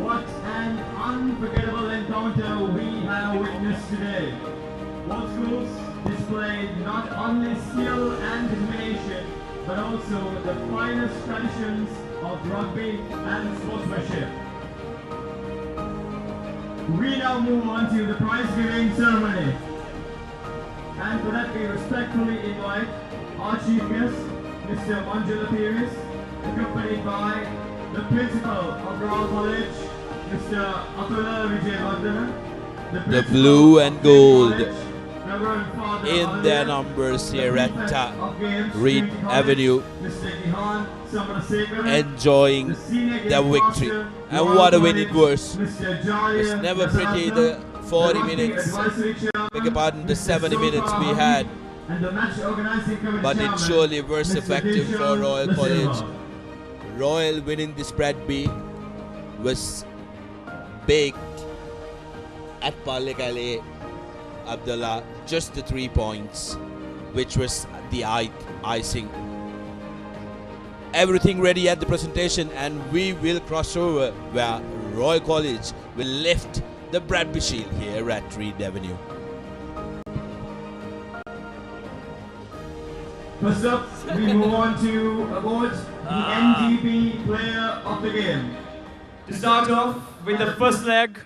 what an unforgettable encounter we have witnessed today. Both schools displayed not only skill and determination, but also the finest traditions of rugby and sportsmanship. We now move on to the prize giving ceremony. And for that we respectfully invite our chief guest, Mr. Manjula, accompanied by the principal of Royal College, Mr. Atula Vijayavardhana, The blue and gold in their numbers here at Reed Avenue, enjoying the victory. And what a win it was. It's never pretty, the 40 minutes, beg your pardon, the 70 minutes we had. But it surely was effective for Royal College. Royal winning this Bradby was baked at Palekale Abdullah, just the 3 points, which was the icing. Everything ready at the presentation, and we will cross over where Royal College will lift the Bradby Shield here at Reed Avenue. First up, we move on to award the NDB Player of the Game. To start off with the first leg,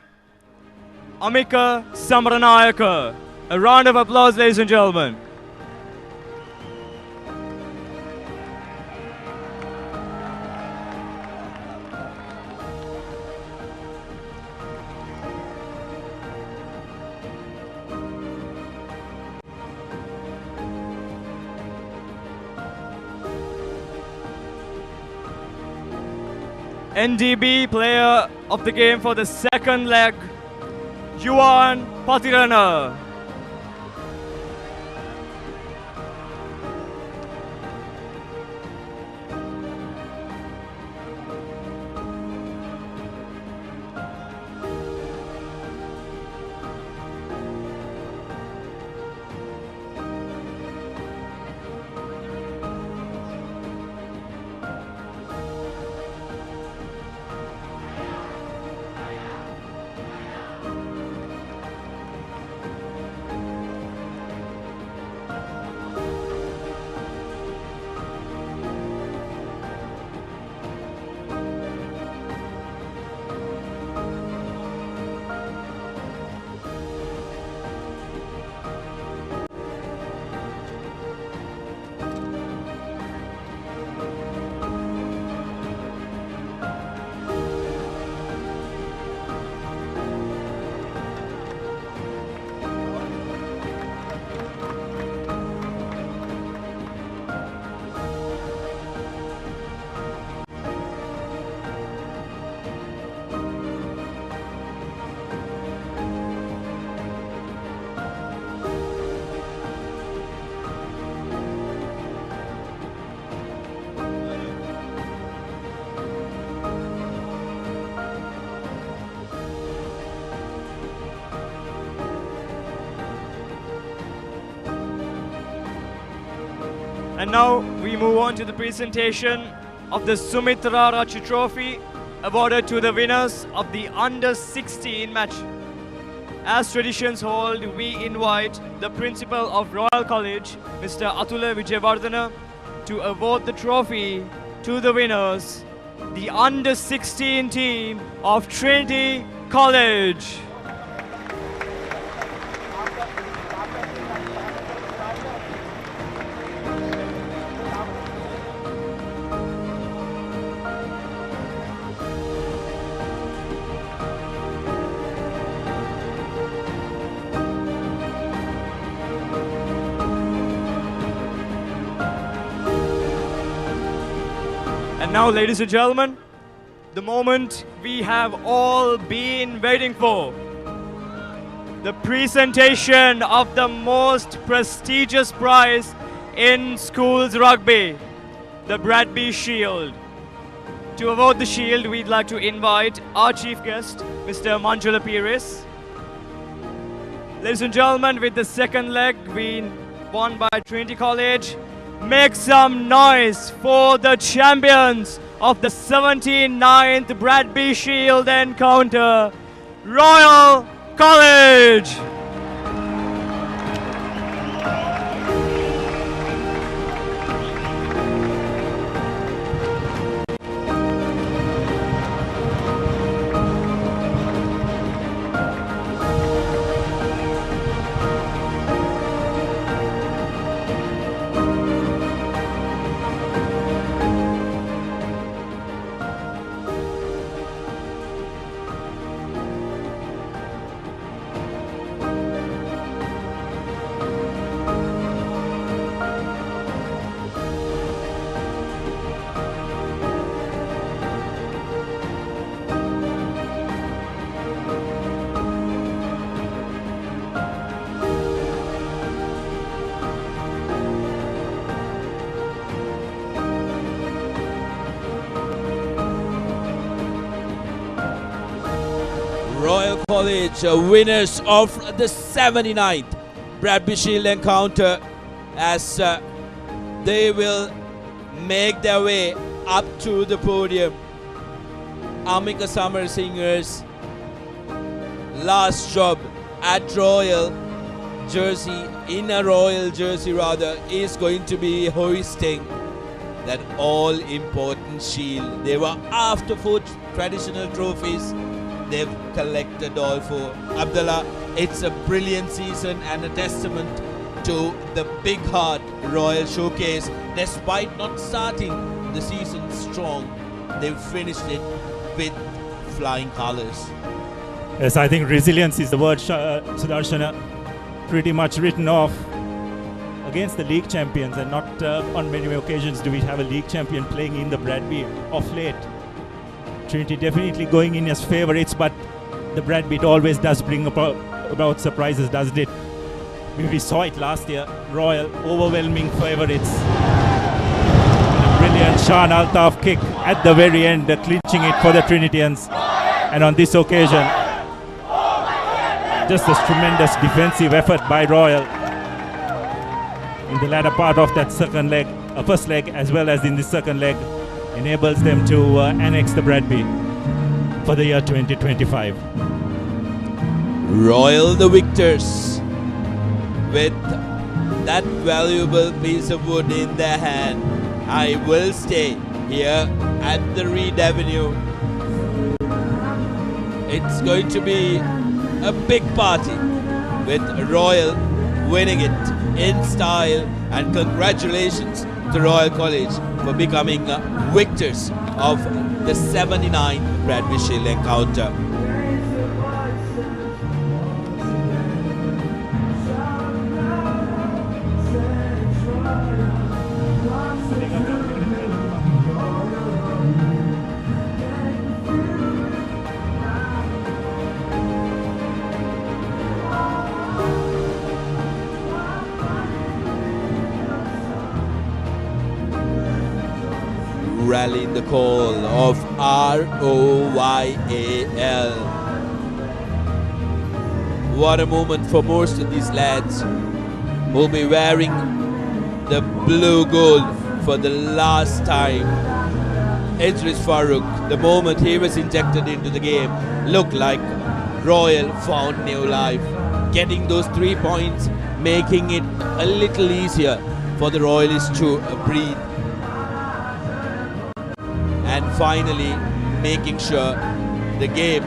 Amika Samranayaka. A round of applause, ladies and gentlemen. NDB Player of the Game for the second leg, Yuan Patirana. And now we move on to the presentation of the Simitar Trophy awarded to the winners of the under-16 match. As traditions hold, we invite the principal of Royal College, Mr. Atula Vijayavardhana, to award the trophy to the winners, the under-16 team of Trinity College. And now, ladies and gentlemen, the moment we have all been waiting for. The presentation of the most prestigious prize in schools rugby, the Bradby Shield. To award the shield, we'd like to invite our chief guest, Mr. Manjula Pires. Ladies and gentlemen, with the second leg being won by Trinity College, make some noise for the champions of the 79th Bradby Shield encounter, Royal College. Royal College, winners of the 79th Bradby Shield encounter, as they will make their way up to the podium. Amika Summer Singers' last job at Royal jersey, in a Royal jersey rather, is going to be hoisting that all-important shield. They were after 4 traditional trophies. They've collected all 4. Abdullah, it's a brilliant season and a testament to the big heart Royal showcase. Despite not starting the season strong, they've finished it with flying colors. Yes, I think resilience is the word, Sudarshana. Pretty much written off against the league champions, and not on many occasions do we have a league champion playing in the Bradby of late. Trinity definitely going in as favourites, but the Bradby, it always does bring about surprises, doesn't it? We saw it last year. Royal overwhelming favourites. A brilliant Shan Altaf kick at the very end, clinching it for the Trinitians. And on this occasion, just a tremendous defensive effort by Royal in the latter part of that second leg, first leg, as well as in the second leg, enables them to annex the Bradby for the year 2025. Royal the victors, with that valuable piece of wood in their hand. I will stay here at the Reed Avenue. It's going to be a big party with Royal winning it in style, and congratulations to Royal College for becoming victors of the 79th Bradby Shield encounter. Rallying the call of ROYAL. What a moment for most of these lads who will be wearing the blue gold for the last time. Idris Farouk, the moment he was injected into the game, looked like Royal found new life. Getting those 3 points, making it a little easier for the Royalists to breathe. And finally making sure the game,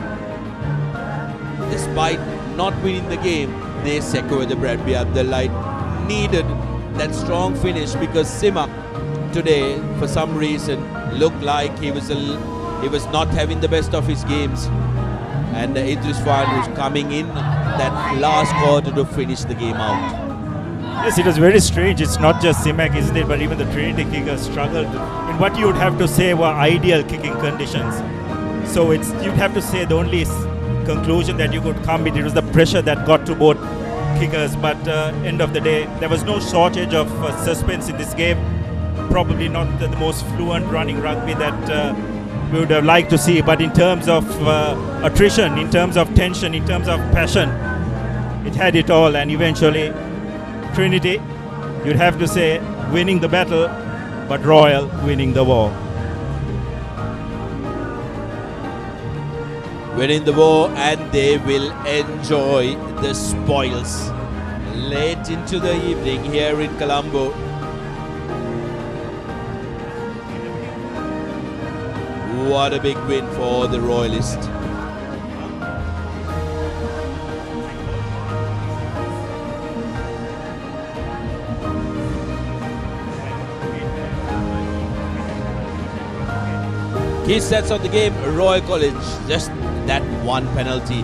despite not winning the game, they secure the Bradby Abdullah. Needed that strong finish because Sima today, for some reason, looked like he was not having the best of his games. And Idris Farhan was coming in that last quarter to finish the game out. Yes, it was very strange. It's not just Simak, isn't it? But even the Trinity kickers struggled in what you would have to say were ideal kicking conditions. So you'd have to say the only conclusion that you could come with, it was the pressure that got to both kickers. But end of the day, there was no shortage of suspense in this game. Probably not the most fluent running rugby that we would have liked to see. But in terms of attrition, in terms of tension, in terms of passion, it had it all. And eventually, Trinity, you'd have to say, winning the battle, but Royal winning the war. Winning the war, and they will enjoy the spoils late into the evening here in Colombo. What a big win for the Royalists. Key stats of the game, Royal College, just that one penalty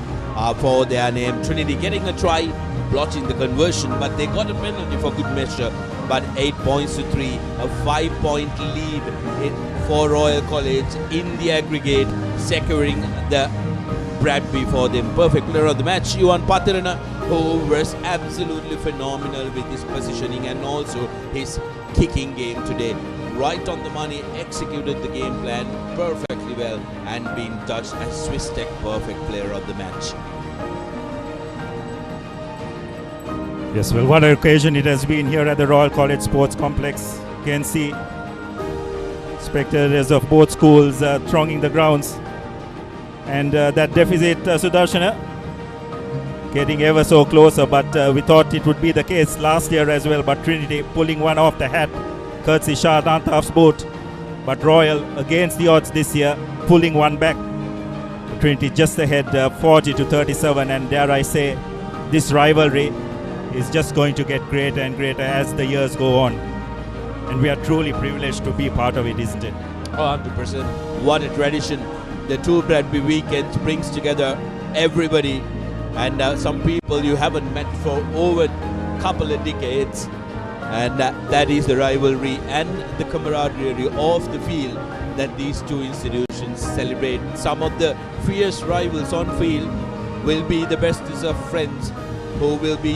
for their name. Trinity getting a try, blotching the conversion, but they got a penalty for good measure. But 8 points to 3, a 5-point lead for Royal College in the aggregate, securing the Bradby for them. Perfect player of the match, Yuan Patirana, who was absolutely phenomenal with his positioning and also his kicking game today. Right on the money, executed the game plan perfectly. extremely well and been touched as Swiss Tech Perfect Player of the Match. Yes, well, what an occasion it has been here at the Royal College Sports Complex. You can see spectators of both schools thronging the grounds. And that deficit, Sudarshana, getting ever so closer, but we thought it would be the case last year as well. But Trinity pulling one off the hat, courtesy Shah Nantaf's boat. But Royal against the odds this year, pulling one back. Trinity just ahead, 40 to 37, and dare I say, this rivalry is just going to get greater and greater as the years go on. And we are truly privileged to be part of it, isn't it? 100%. What a tradition. The two Bradby weekends brings together everybody and some people you haven't met for over a couple of decades. And that is the rivalry and the camaraderie off the field that these two institutions celebrate. Some of the fierce rivals on field will be the bestest of friends who will be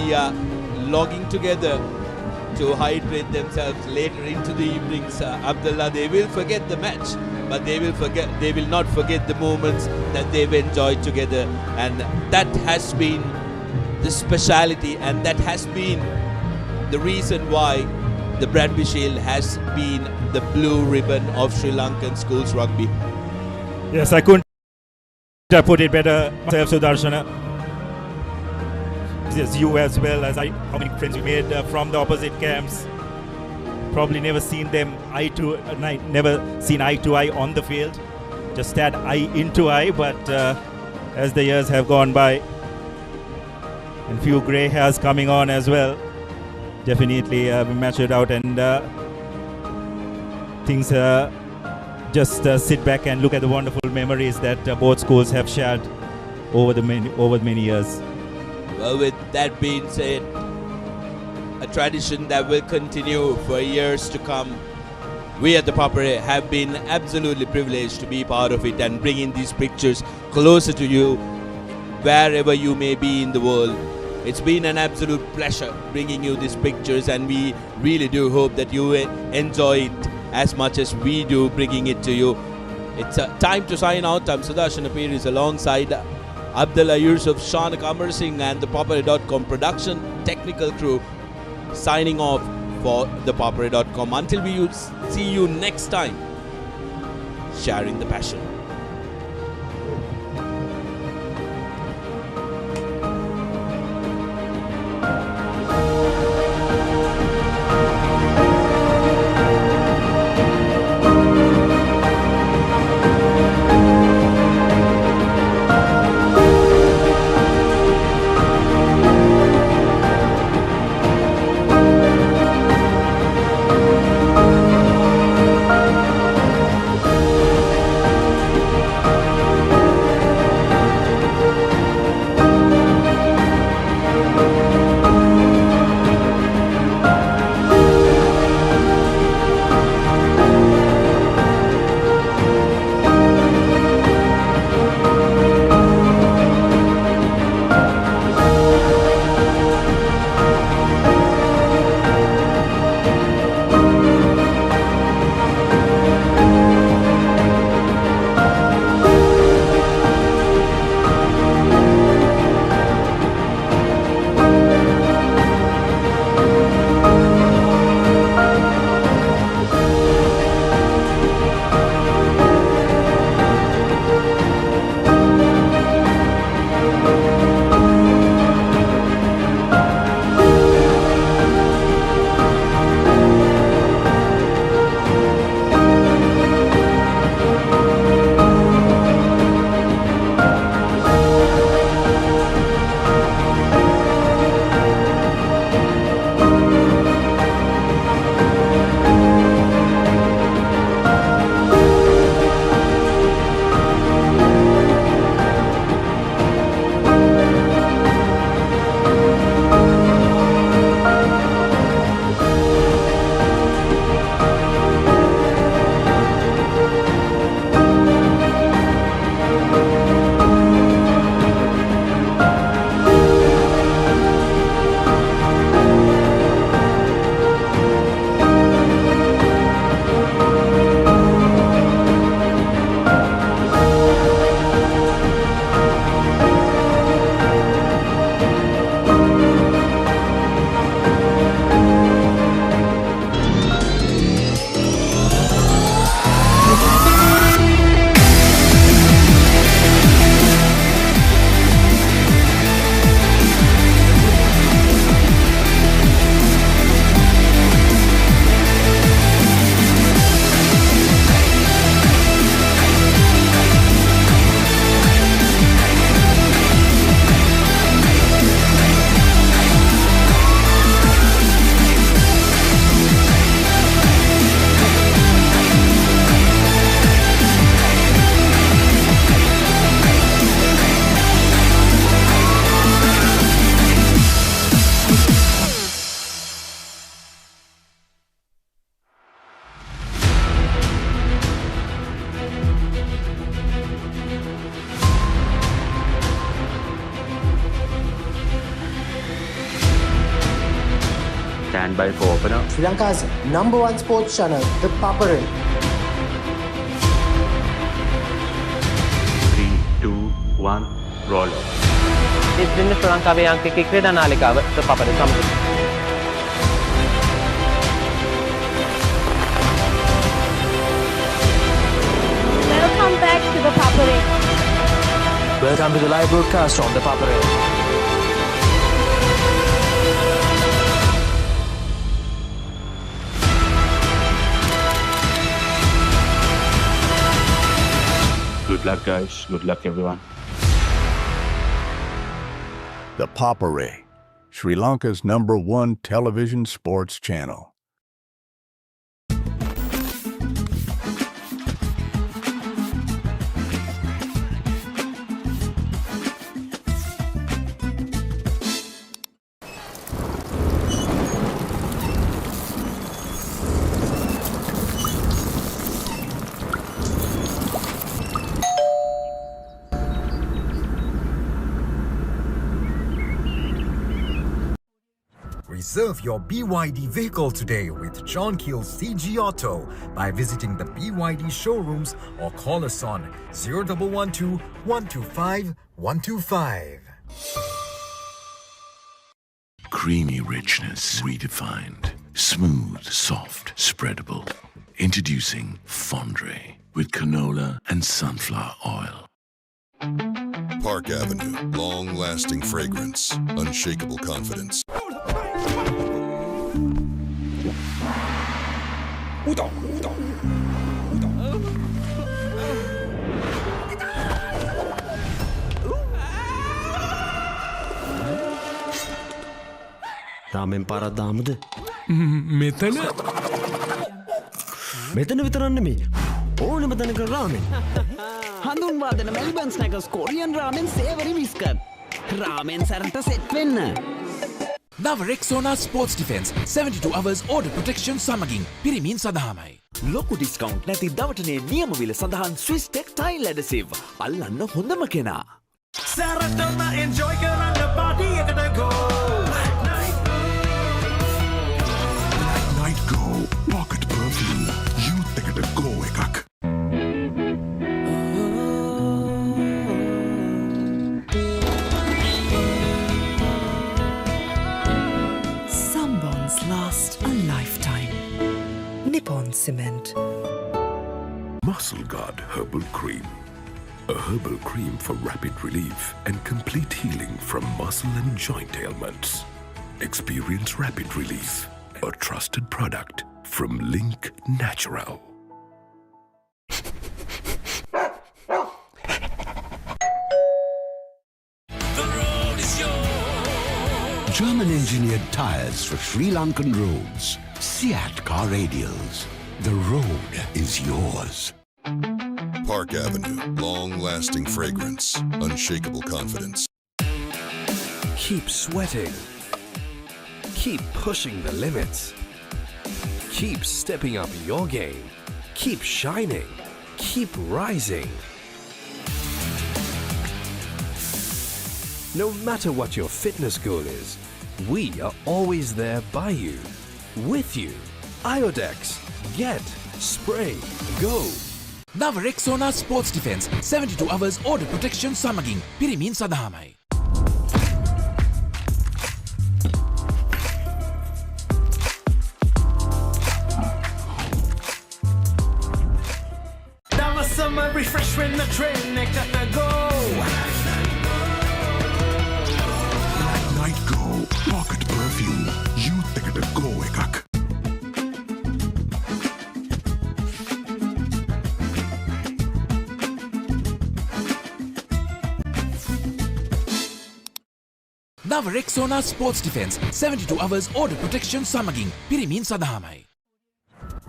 logging together to hydrate themselves later into the evenings. Abdullah, they will forget the match, but they will not forget the moments that they've enjoyed together, and that has been the speciality, and that has been the reason why the Bradby Shield has been the blue ribbon of Sri Lankan schools rugby. Yes, I couldn't put it better myself, Sudarshana. Yes, you as well as how many friends we made from the opposite camps. Probably never seen them eye to eye on the field. Just had eye into eye, but as the years have gone by, and few grey hairs coming on as well, definitely matured out, and things just sit back and look at the wonderful memories that both schools have shared over many years. Well, with that being said, a tradition that will continue for years to come. We at the Papare have been absolutely privileged to be part of it and bringing these pictures closer to you wherever you may be in the world. It's been an absolute pleasure bringing you these pictures, and we really do hope that you enjoy it as much as we do bringing it to you. It's time to sign out. I'm Sudarshan Appears alongside Abdullah Yusuf, Shanak Amar Singh and the Papare.com production technical crew signing off for the Papare.com. Until we see you next time, sharing the passion. Stand by for opener. Sri Lanka's #1 sports channel, ThePapare. 3, 2, 1, roll. It's been the Sri Lanka cricket නාලිකාව ThePapare සමග. Welcome back to the Papare. Welcome to the live broadcast on ThePapare. Good luck, guys. Good luck, everyone. The Papare, Sri Lanka's #1 television sports channel. Reserve your BYD vehicle today with John Keel's CG Auto by visiting the BYD showrooms or call us on 0112 125 125. Creamy richness redefined. Smooth, soft, spreadable. Introducing Fondre with canola and sunflower oil. Park Avenue, long-lasting fragrance, unshakable confidence. රාමෙන් පාරක් දාමුද? මෙතන මෙතන විතරක් නෙමෙයි. ඕනෙම තැනක රාමෙන්. හඳුන්වා දෙන Melbourne ස්නැකර්ස් Korean රාමෙන් සේවරි biscuit. රාමෙන් සරන්ට set වෙන්න. නව රෙක්සෝනා sports defence 72 hours order protection සමගින් පිරිමින් සඳහාමයි. ලොකු ඩිස්කවුන්ට් නැති දවටනේ නියම විල සඳහන් ස්විස් ටෙක්ටයිල් ඇඩසිව්. අල්ලන්න හොඳම කෙනා. සැරටම enjoy කරන්න party එකට go. Night Go Pocket Perfume. Youth එකට go එකක්. Some bonds last a lifetime. Nippon Cement. Muscle Guard Herbal Cream. A herbal cream for rapid relief and complete healing from muscle and joint ailments. Experience rapid relief. A trusted product from Link Natural. German-engineered tyres for Sri Lankan roads. Seat car radials. The road is yours. Park Avenue, long-lasting fragrance, unshakable confidence. Keep sweating. Keep pushing the limits. Keep stepping up your game. Keep shining. Keep rising. No matter what your fitness goal is, we are always there by you, with you. Iodex. Get. Spray. Go. නව රෙක්සෝනා sports defence 72 hours order protection සමගින් පිරිමින් සඳහාමයි. Dawasama refresh when the train ekata go. Night Go Pocket Perfume. Youth එකට go එකක්. නව රෙක්සෝනා sports defence 72 hours order protection සමගින් පිරිමින් සඳහාමයි.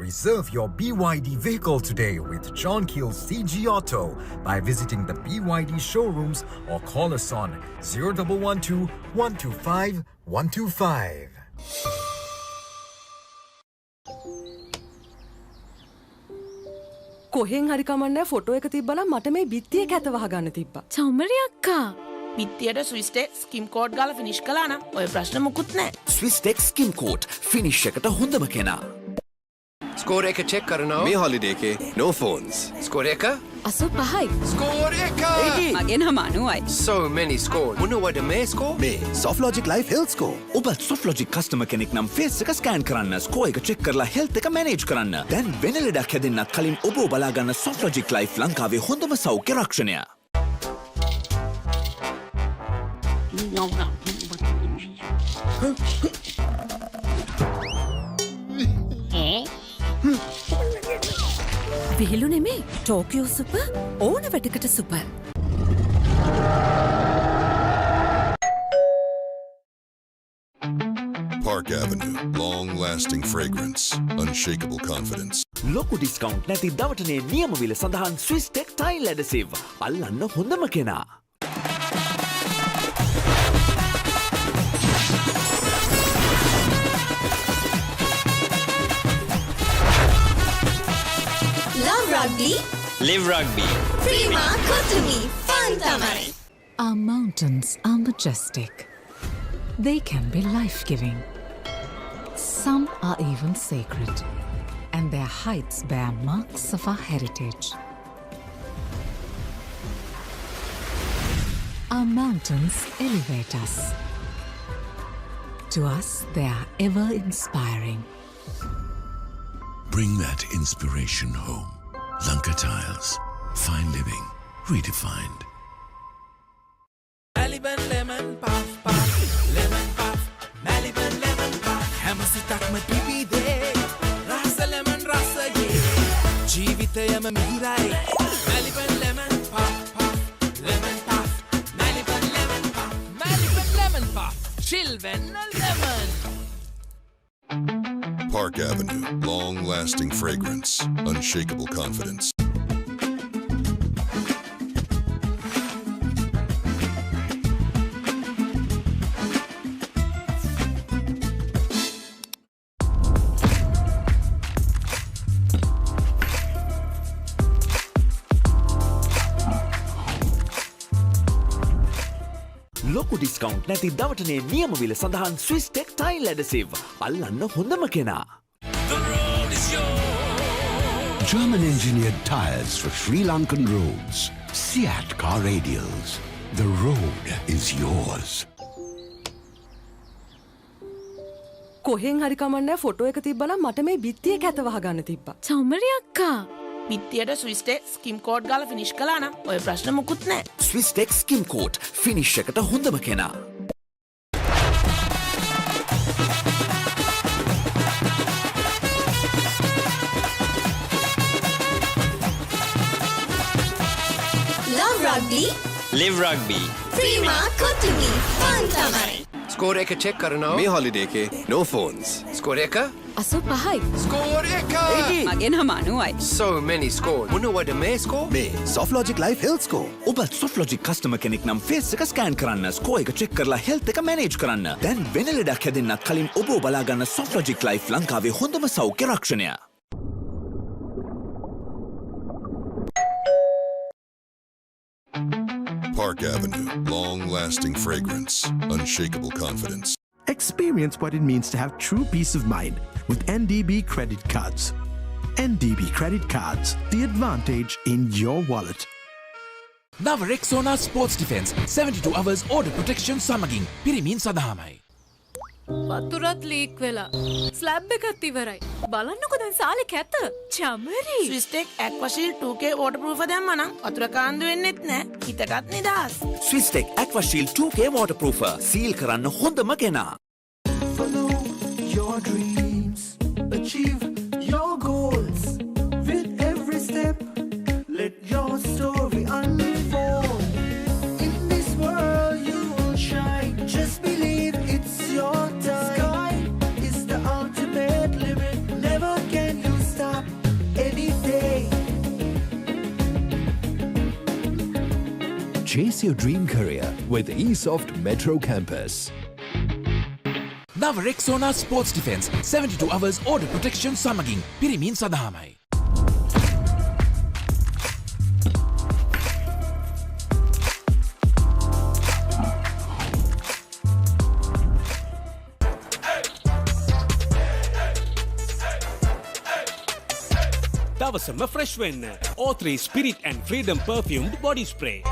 Reserve your BYD vehicle today with John Keel's CG Auto by visiting the BYD showrooms or call us on 0112 125 125. කොහෙන් හරි කමන්නේ photo එක තිබ්බනම් මට මේ බිත්තියේ කැත වහගන්න තිබ්බා. චෞමරි අක්කා පිත්තියට ස්විස්ටේ ස්කිම් කෝඩ් ගාලා ෆිනිෂ් කළා නම් ඔය ප්‍රශ්න මුකුත් නැහැ. ස්විස්ටෙක් ස්කිම් කෝට් ෆිනිෂ් එකට හොඳම කෙනා. ස්කෝර් එක චෙක් කරනවා මේ හොලිඩේ එකේ no phones. ස්කෝර් එක 85යි. ස්කෝර් එක මගේ නම 90යි. so many score. මොනවද මේ ස්කෝර්? මේ SoftLogic Life Health Score. ඔබ SoftLogic customer කෙනෙක් නම් ෆේස් එක ස්කෑන් කරන්න, ස්කෝර් එක චෙක් කරලා හෙල්ත් එක මැනේජ් කරන්න. දැන් වෙන ලෙඩක් හැදෙන්නත් කලින් ඔබ බලා ගන්න SoftLogic Life ලංකාවේ හොඳම සෞඛ්‍ය රක්ෂණය. විහිළු නෙමේ ටෝකියෝ සුපර් ඕන වැටකට super. Park Avenue, long-lasting fragrance, unshakable confidence. ලොකු ඩිස්කවුන්ට් නැති දවටනේ නියම විල සඳහන් ස්විස්ටෙක් ටයිල් ඇඩසිව්. අල්ලන්න හොඳම කෙනා. Love rugby. Live rugby. Prima Kotumi. Fun tamai. Our mountains are majestic. They can be life-giving. Some are even sacred. And their heights bear marks of our heritage. Our mountains elevate us. To us, they are ever inspiring. Bring that inspiration home. Lanka Tiles. Fine living. Redefined. Maliban lemon puff puff. Lemon puff. Maliban lemon puff. Hamasitakma pipide. Rasa lemon rasa ye. Jeevithayama mihirai. Maliban lemon puff puff. Lemon puff. Maliban lemon puff. Maliban lemon puff. Chilven lemon. Park Avenue, long-lasting fragrance, unshakable confidence. ලොකු discount නැති දවටනේ නියම විල සඳහන් ස්විස්ටෙක් tile ඇඩසිව්. අල්ලන්න හොඳම කෙනා. German engineered tires for Sri Lankan roads. Seat car radials. The road is yours. කොහෙන් හරි කමන්නේ ෆොටෝ එක තිබ්බනම් මට මේ බිත්තිය කැත වහගන්න තිබ්බා. චෞමරි අක්කා. පිත්තියට ස්විස්ටේ ස්කිම් කෝඩ් ගාලා ෆිනිෂ් කළා නම් ඔය ප්‍රශ්න මුකුත් නැහැ. ස්විස්ටෙක් ස්කිම් කෝට් ෆිනිෂ් එකට හොඳම කෙනා. Love rugby. Live rugby. Prima Kotumi. Fun tamai. Score එක චෙක් කරනවා මේ හොලිඩේ එකේ no phones. ස්කෝර් එක 85යි. ස්කෝර් එක මගේ නම 90යි. so many score. මොනවද මේ ස්කෝර්? මේ SoftLogic Life Health Score. ඔබ SoftLogic customer කෙනෙක් නම් ෆේස් එක ස්කෑන් කරන්න, ස්කෝර් එක චෙක් කරලා හෙල්ත් එක මැනේජ් කරන්න. දැන් වෙන ලෙඩක් හැදෙන්නත් කලින් ඔබ බලා ගන්න SoftLogic Life ලංකාවේ හොඳම සෞඛ්‍ය රක්ෂණය. Park Avenue, long-lasting fragrance, unshakable confidence. Experience what it means to have true peace of mind with NDB credit cards. NDB credit cards, the advantage in your wallet. Now Rexona Sports Defense 72 hours order protection සමගින් පිරිමින් සඳහාමයි. වතුරත් leak වෙලා. Slab එකත් ඉවරයි. බලන්නකෝ දැන් සාලේ කැත. Chamari. ස්විස්ටෙක් ඇක්වාෂීල්ඩ් 2K waterproof දැම්මා නම් වතුර කාන්දු වෙන්නෙත් නැහැ. හිතටත් නිදහස්. ස්විස්ටෙක් ඇක්වාෂීල්ඩ් 2K waterproofer සීල් කරන්න හොඳම කෙනා. Follow your dreams. Achieve your goals. With every step, let your story unfold. In this world you will shine. Just believe it's your time. Sky is the ultimate limit. Never can you stop any day. Chase your dream career with eSoft Metro Campus. Now Rexona Sports Defense 72 hours order protection සමගින් පිරිමින් සඳහාමයි. දවසම fresh වෙන්න. O3 Spirit and Freedom perfumed body spray.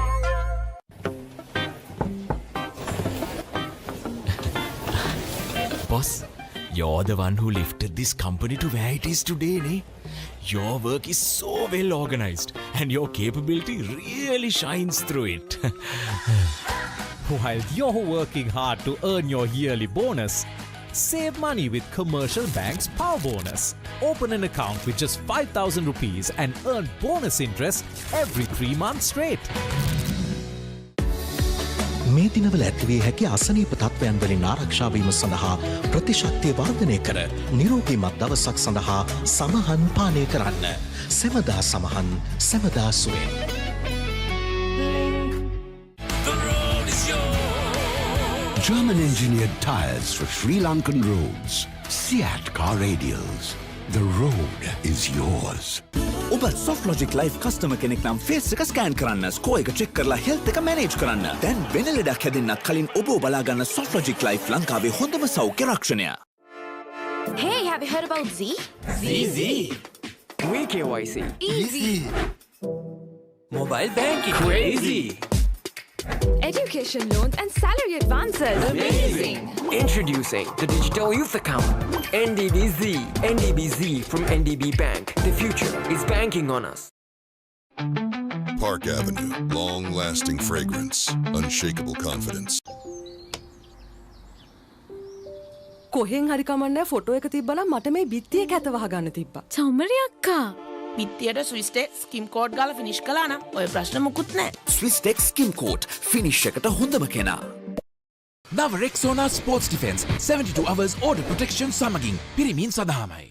Boss, you're the one who lifted this company to where it is today, ne? Your work is so well organized and your capability really shines through it. While you're working hard to earn your yearly bonus, save money with Commercial Bank's Power Bonus. Open an account with just 5,000 rupees and earn bonus interest every 3 months straight. මේ දිනවල ඇතිවිය හැකි අසනීප තත්ත්වයන් වලින් ආරක්ෂා වීම සඳහා ප්‍රතිශක්තිය වර්ධනය කර නිරෝගීමත් දවසක් සඳහා සමහන් පානය කරන්න. සෙමදා සමහන් සෙමදා සුවෙන්. German engineered tires for Sri Lankan roads. Seat Car Radials. The road is yours. ඔබ SoftLogic Life customer කෙනෙක් නම් ෆේස් එක ස්කෑන් කරන්න, ස්කෝර් එක චෙක් කරලා හෙල්ත් එක මැනේජ් කරන්න. දැන් වෙන ලෙඩක් හැදෙන්නත් කලින් ඔබ බලා ගන්න SoftLogic Life ලංකාවේ හොඳම සෞඛ්‍ය රක්ෂණය. Hey, have you heard about Z? Z. Quick KYC. Easy. Mobile banking. Crazy. Education loans and salary advances. Amazing. Introducing the Digital Youth Account. NDBZ. NDBZ from NDB Bank. The future is banking on us. Park Avenue. Long-lasting fragrance. Unshakable confidence. කොහෙන් හරි කමන්නේ photo එක තිබ්බනම් මට මේ බිත්තිය කැත වහගන්න තිබ්බා. චම්මරි අක්කා. බිත්තියට ස්විස්ටේ ස්කිම් කෝඩ් ගාලා ෆිනිෂ් කළා නම් ඔය ප්‍රශ්න මුකුත් නැහැ. Swisstech Skim Coat finish එකට හොඳම කෙනා. නව රෙක්සෝනා sports defence 72 hours order protection සමගින් පිරිමින් සඳහාමයි.